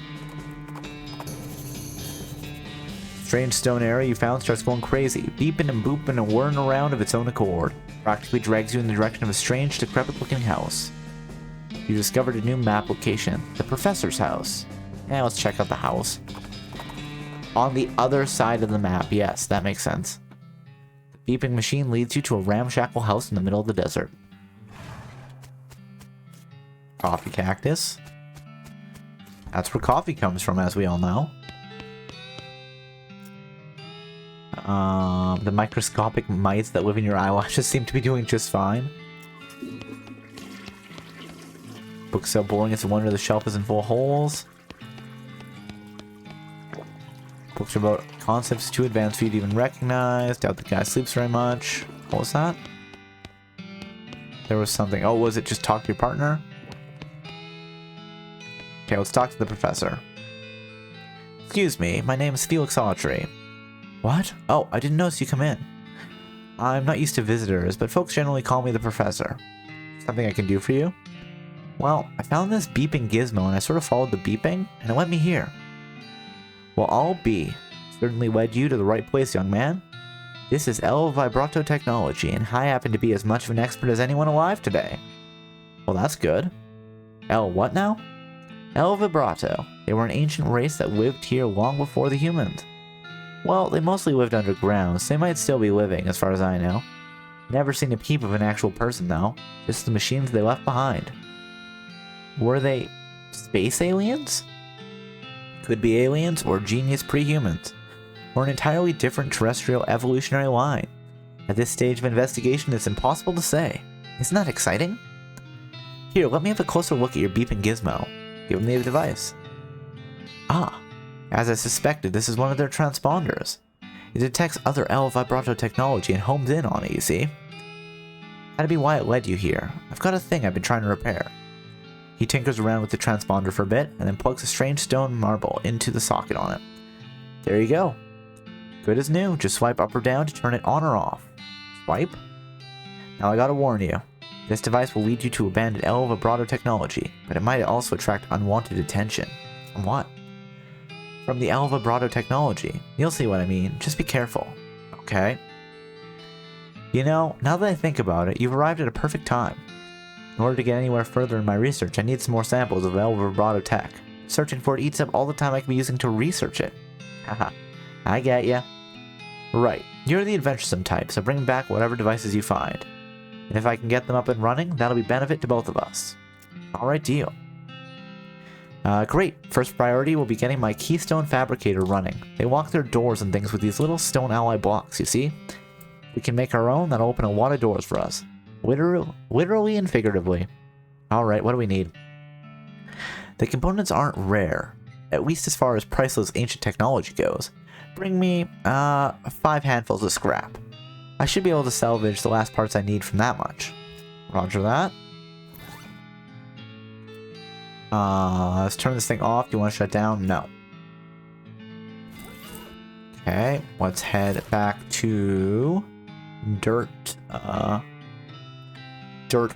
Strange stone area you found starts going crazy, beeping and booping and whirring around of its own accord. Practically drags you in the direction of a strange, decrepit-looking house. You discovered a new map location, the professor's house. Yeah, let's check out the house. On the other side of the map, yes, that makes sense. The beeping machine leads you to a ramshackle house in the middle of the desert. Coffee cactus. That's where coffee comes from, as we all know. The microscopic mites that live in your eyelashes seem to be doing just fine. Book so boring it's a wonder the shelf isn't full of holes. Books are about concepts too advanced for you to even recognize. Doubt the guy sleeps very much. What was that? There was something. Oh, was it just talk to your partner? Okay, let's talk to the professor. Excuse me, my name is Felix Autry. What? Oh, I didn't notice you come in. I'm not used to visitors, but folks generally call me the professor. Something I can do for you? Well, I found this beeping gizmo and I sort of followed the beeping, and it led me here. Well, I'll be. Certainly led you to the right place, young man. This is L Vibrato technology, and I happen to be as much of an expert as anyone alive today. Well, that's good. L what now? L Vibrato. They were an ancient race that lived here long before the humans. Well, they mostly lived underground, so they might still be living, as far as I know. Never seen a peep of an actual person, though. Just the machines they left behind. Were they space aliens? Could be aliens or genius prehumans, or an entirely different terrestrial evolutionary line. At this stage of investigation, it's impossible to say. Isn't that exciting? Here, let me have a closer look at your beeping gizmo. Give me the device. Ah, as I suspected, this is one of their transponders. It detects other L Vibrato technology and homes in on it, you see. That'd be why it led you here. I've got a thing I've been trying to repair. He tinkers around with the transponder for a bit, and then plugs a strange stone marble into the socket on it. There you go. Good as new, just swipe up or down to turn it on or off. Swipe? Now I gotta warn you, this device will lead you to abandoned L Vibrato technology, but it might also attract unwanted attention. From what? From the L Vibrato technology. You'll see what I mean, just be careful. Okay? You know, now that I think about it, you've arrived at a perfect time. In order to get anywhere further in my research, I need some more samples of L Vibrato tech. Searching for it eats up all the time I can be using to research it. Haha, I get ya. Right. You're the adventuresome type, so bring back whatever devices you find. And if I can get them up and running, that'll be benefit to both of us. Alright, deal. Great. First priority will be getting my keystone fabricator running. They walk their doors and things with these little stone alloy blocks, you see? We can make our own, that'll open a lot of doors for us. Literally and figuratively. Alright, what do we need? The components aren't rare, at least as far as priceless ancient technology goes. Bring me, 5 handfuls of scrap. I should be able to salvage the last parts I need from that much. Roger that. Let's turn this thing off. Do you want to shut down? No. Okay, let's head back to dirt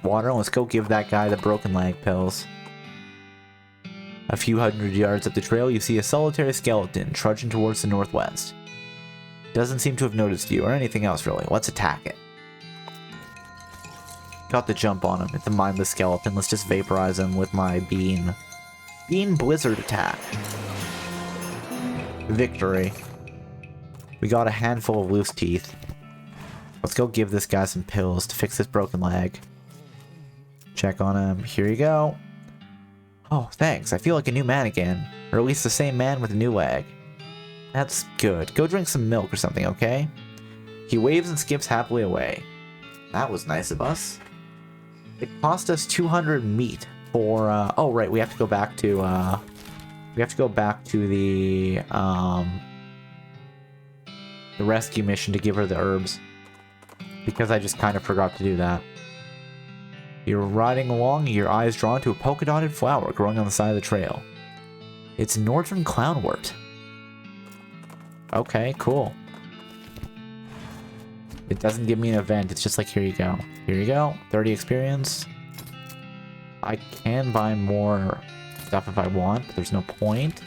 water. Let's go give that guy the broken leg pills. A few hundred yards up the trail, you see a solitary skeleton trudging towards the northwest. Doesn't seem to have noticed you or anything else really. Let's attack it. Got the jump on him. It's a mindless skeleton. Let's just vaporize him with my bean blizzard attack. Victory. We got a handful of loose teeth. Let's go give this guy some pills to fix this broken leg. Check on him. Here you go. Oh, thanks. I feel like a new man again. Or at least the same man with a new leg. That's good. Go drink some milk or something, okay? He waves and skips happily away. That was nice of us. It cost us 200 meat for, oh right, we have to go back to, the rescue mission to give her the herbs. Because I just kind of forgot to do that. You're riding along, your eyes drawn to a polka-dotted flower growing on the side of the trail. It's northern clownwort. Okay, cool. It doesn't give me an event, it's just like, here you go. Here you go, 30 experience. I can buy more stuff if I want, but there's no point.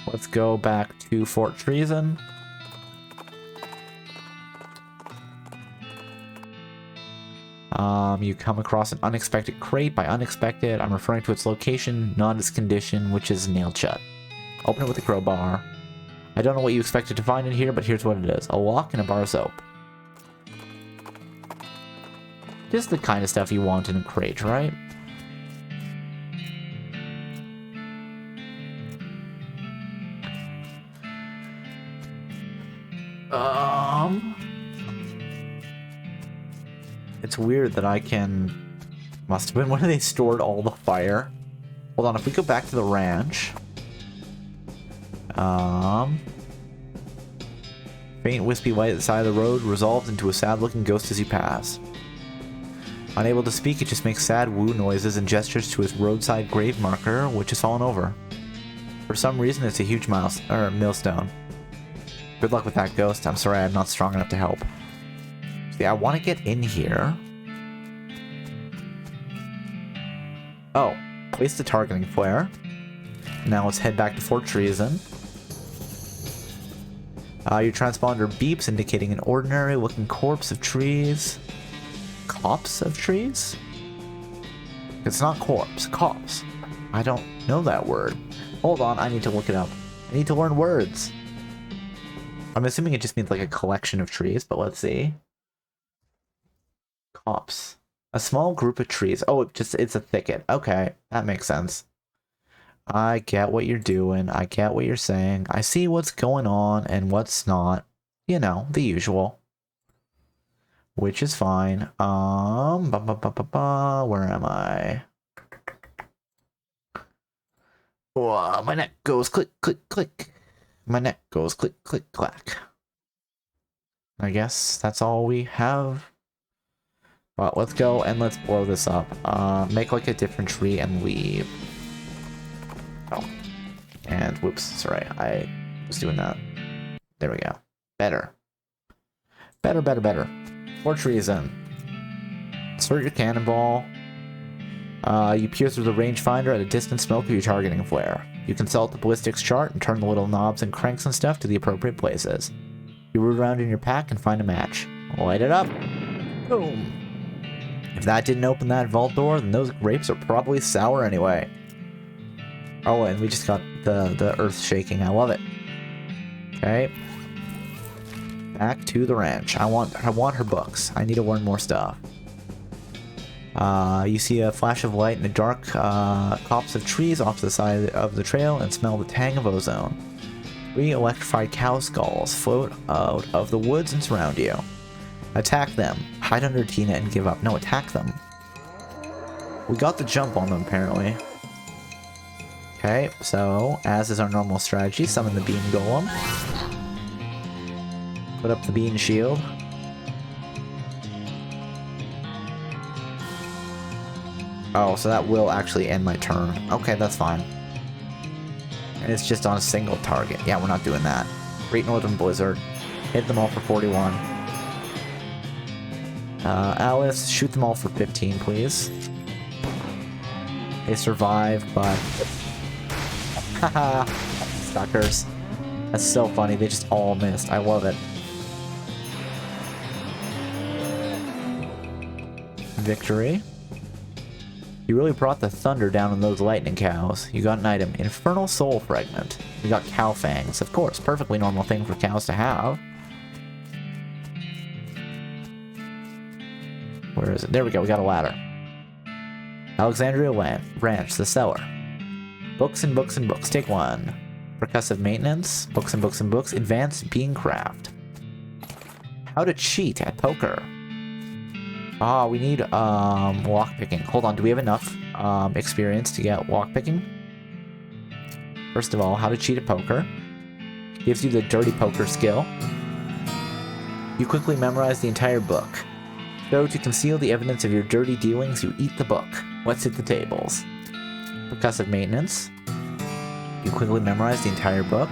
Let's go back to Fort Treason. You come across an unexpected crate. By unexpected, I'm referring to its location, not its condition, which is nailed shut. Open it with a crowbar. I don't know what you expected to find in here, but here's what it is. A lock and a bar of soap. Just the kind of stuff you want in a crate, right? It's weird that I can... Must have been when they stored all the fire. Hold on, if we go back to the ranch... Faint wispy light at the side of the road resolves into a sad-looking ghost as you pass. Unable to speak, it just makes sad woo noises and gestures to its roadside grave marker, which has fallen over. For some reason, it's a huge millstone. Good luck with that, ghost. I'm sorry I'm not strong enough to help. See, I want to get in here. Oh, place the targeting flare. Now let's head back to Fort Treason. Your transponder beeps, indicating an ordinary-looking corpse of trees. Copse of trees? It's not corpse, copse. I don't know that word. Hold on, I need to look it up. I need to learn words. I'm assuming it just means like a collection of trees, but let's see. Copse. A small group of trees. Oh, it's a thicket. Okay, that makes sense. I get what you're doing. I get what you're saying. I see what's going on and what's not. You know, the usual. Which is fine. Where am I? Oh, my neck goes click, click, click. My neck goes click, click, clack. I guess that's all we have. Well, let's go and let's blow this up. Make like a different tree and leave. Oh. And whoops, sorry, I was doing that. There we go. Better. Better, better, better. Fort Treason. Insert your cannonball. You peer through the rangefinder at a distant smoke of your targeting flare. You consult the ballistics chart and turn the little knobs and cranks and stuff to the appropriate places. You root around in your pack and find a match. Light it up. Boom. If that didn't open that vault door, then those grapes are probably sour anyway. Oh, and we just got the earth shaking. I love it. Okay. Back to the ranch. I want her books. I need to learn more stuff. You see a flash of light in the dark copse of trees off to the side of the trail and smell the tang of ozone. 3 electrified cow skulls float out of the woods and surround you. Attack them. Hide under Tina and give up. No, attack them. We got the jump on them, apparently. Okay, so, as is our normal strategy, summon the bean golem. Put up the bean shield. Oh, so that will actually end my turn. Okay, that's fine. And it's just on a single target. Yeah, we're not doing that. Great Northern Blizzard. Hit them all for 41. Alice, shoot them all for 15, please. They survive, but... Haha! Suckers. That's so funny, they just all missed. I love it. Victory. You really brought the thunder down on those lightning cows. You got an item. Infernal Soul Fragment. You got cow fangs. Of course, perfectly normal thing for cows to have. Where is it? There we go, we got a ladder. Alexandria Ranch, the cellar. Books and books and books. Take 1. Percussive maintenance. Books and books and books. Advanced bean craft. How to cheat at poker. Ah, we need lockpicking. Hold on, do we have enough experience to get lockpicking? First of all, how to cheat at poker. Gives you the dirty poker skill. You quickly memorize the entire book. So to conceal the evidence of your dirty dealings, you eat the book. Let's hit the tables. Percussive maintenance. You quickly memorize the entire book.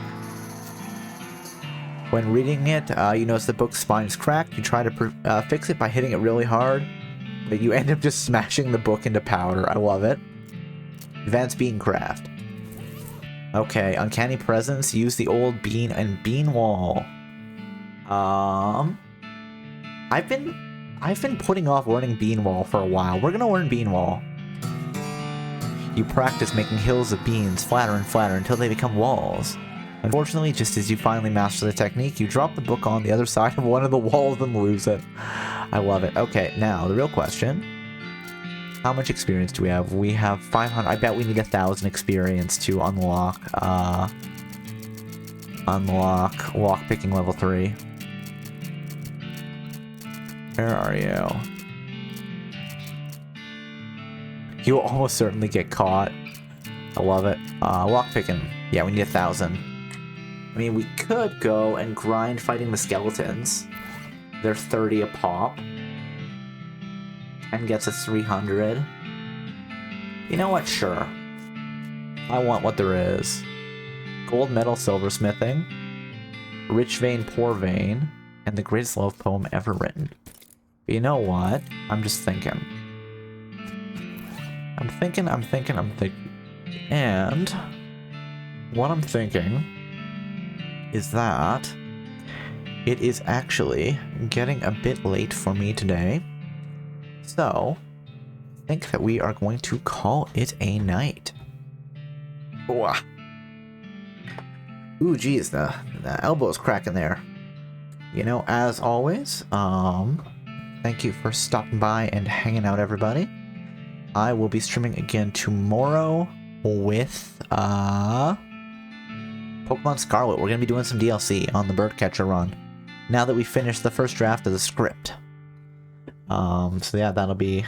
When reading it, you notice the book's spine is cracked. You try to fix it by hitting it really hard, but you end up just smashing the book into powder. I love it. Advanced bean craft. Okay, uncanny presence. Use the old bean and bean wall. I've been putting off learning bean wall for a while. We're gonna learn bean wall. You practice making hills of beans flatter and flatter until they become walls. Unfortunately, just as you finally master the technique, you drop the book on the other side of one of the walls and lose it. I love it. Okay, now, the real question. How much experience do we have? We have 500. I bet we need 1,000 experience to unlock lockpicking level 3. Where are you? You'll almost certainly get caught. I love it. Lockpicking. Yeah, we need 1,000. I mean, we could go and grind fighting the skeletons. They're 30 a pop. And gets us 300. You know what? Sure. I want what there is. Gold medal silversmithing. Rich vein, poor vein. And the greatest love poem ever written. But you know what? I'm just thinking. I'm thinking. And what I'm thinking is that it is actually getting a bit late for me today. So, I think that we are going to call it a night. Ooh, geez, the elbow's cracking there. You know, as always, thank you for stopping by and hanging out, everybody. I will be streaming again tomorrow with, Pokemon Scarlet. We're going to be doing some DLC on the Birdcatcher run. Now that we finished the first draft of the script. So yeah, that'll be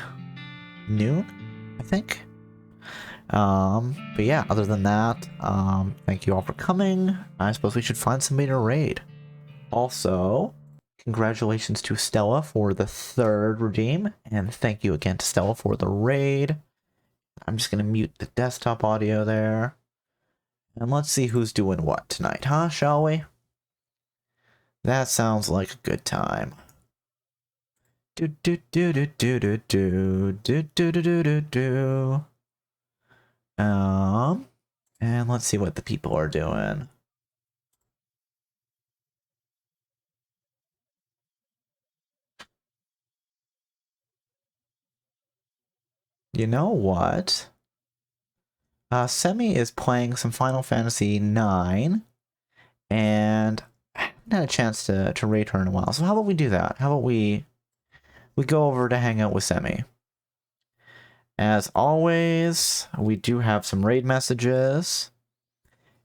noon, I think. But yeah, other than that, thank you all for coming. I suppose we should find somebody to raid. Also, congratulations to Stella for the 3rd redeem, and thank you again to Stella for the raid. I'm just going to mute the desktop audio there. And let's see who's doing what tonight, huh, shall we? That sounds like a good time. Do do do do do do do do do do do do. And let's see what the people are doing. You know what? Semi is playing some Final Fantasy IX, and Haven't had a chance to raid her in a while. So how about we do that? How about we go over to hang out with Semi? As always, we do have some raid messages.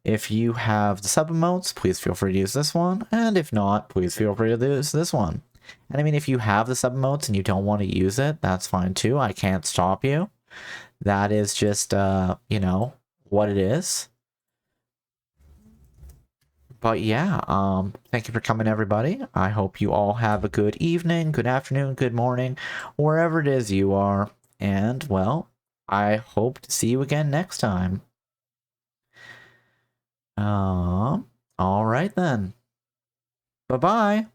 If you have the sub emotes, please feel free to use this one. And if not, please feel free to use this one. And I mean, if you have the sub emotes and you don't want to use it, that's fine too. I can't stop you. That is just, you know, what it is. But yeah, thank you for coming, everybody. I hope you all have a good evening, good afternoon, good morning, wherever it is you are. And, well, I hope to see you again next time. All right then. Bye-bye.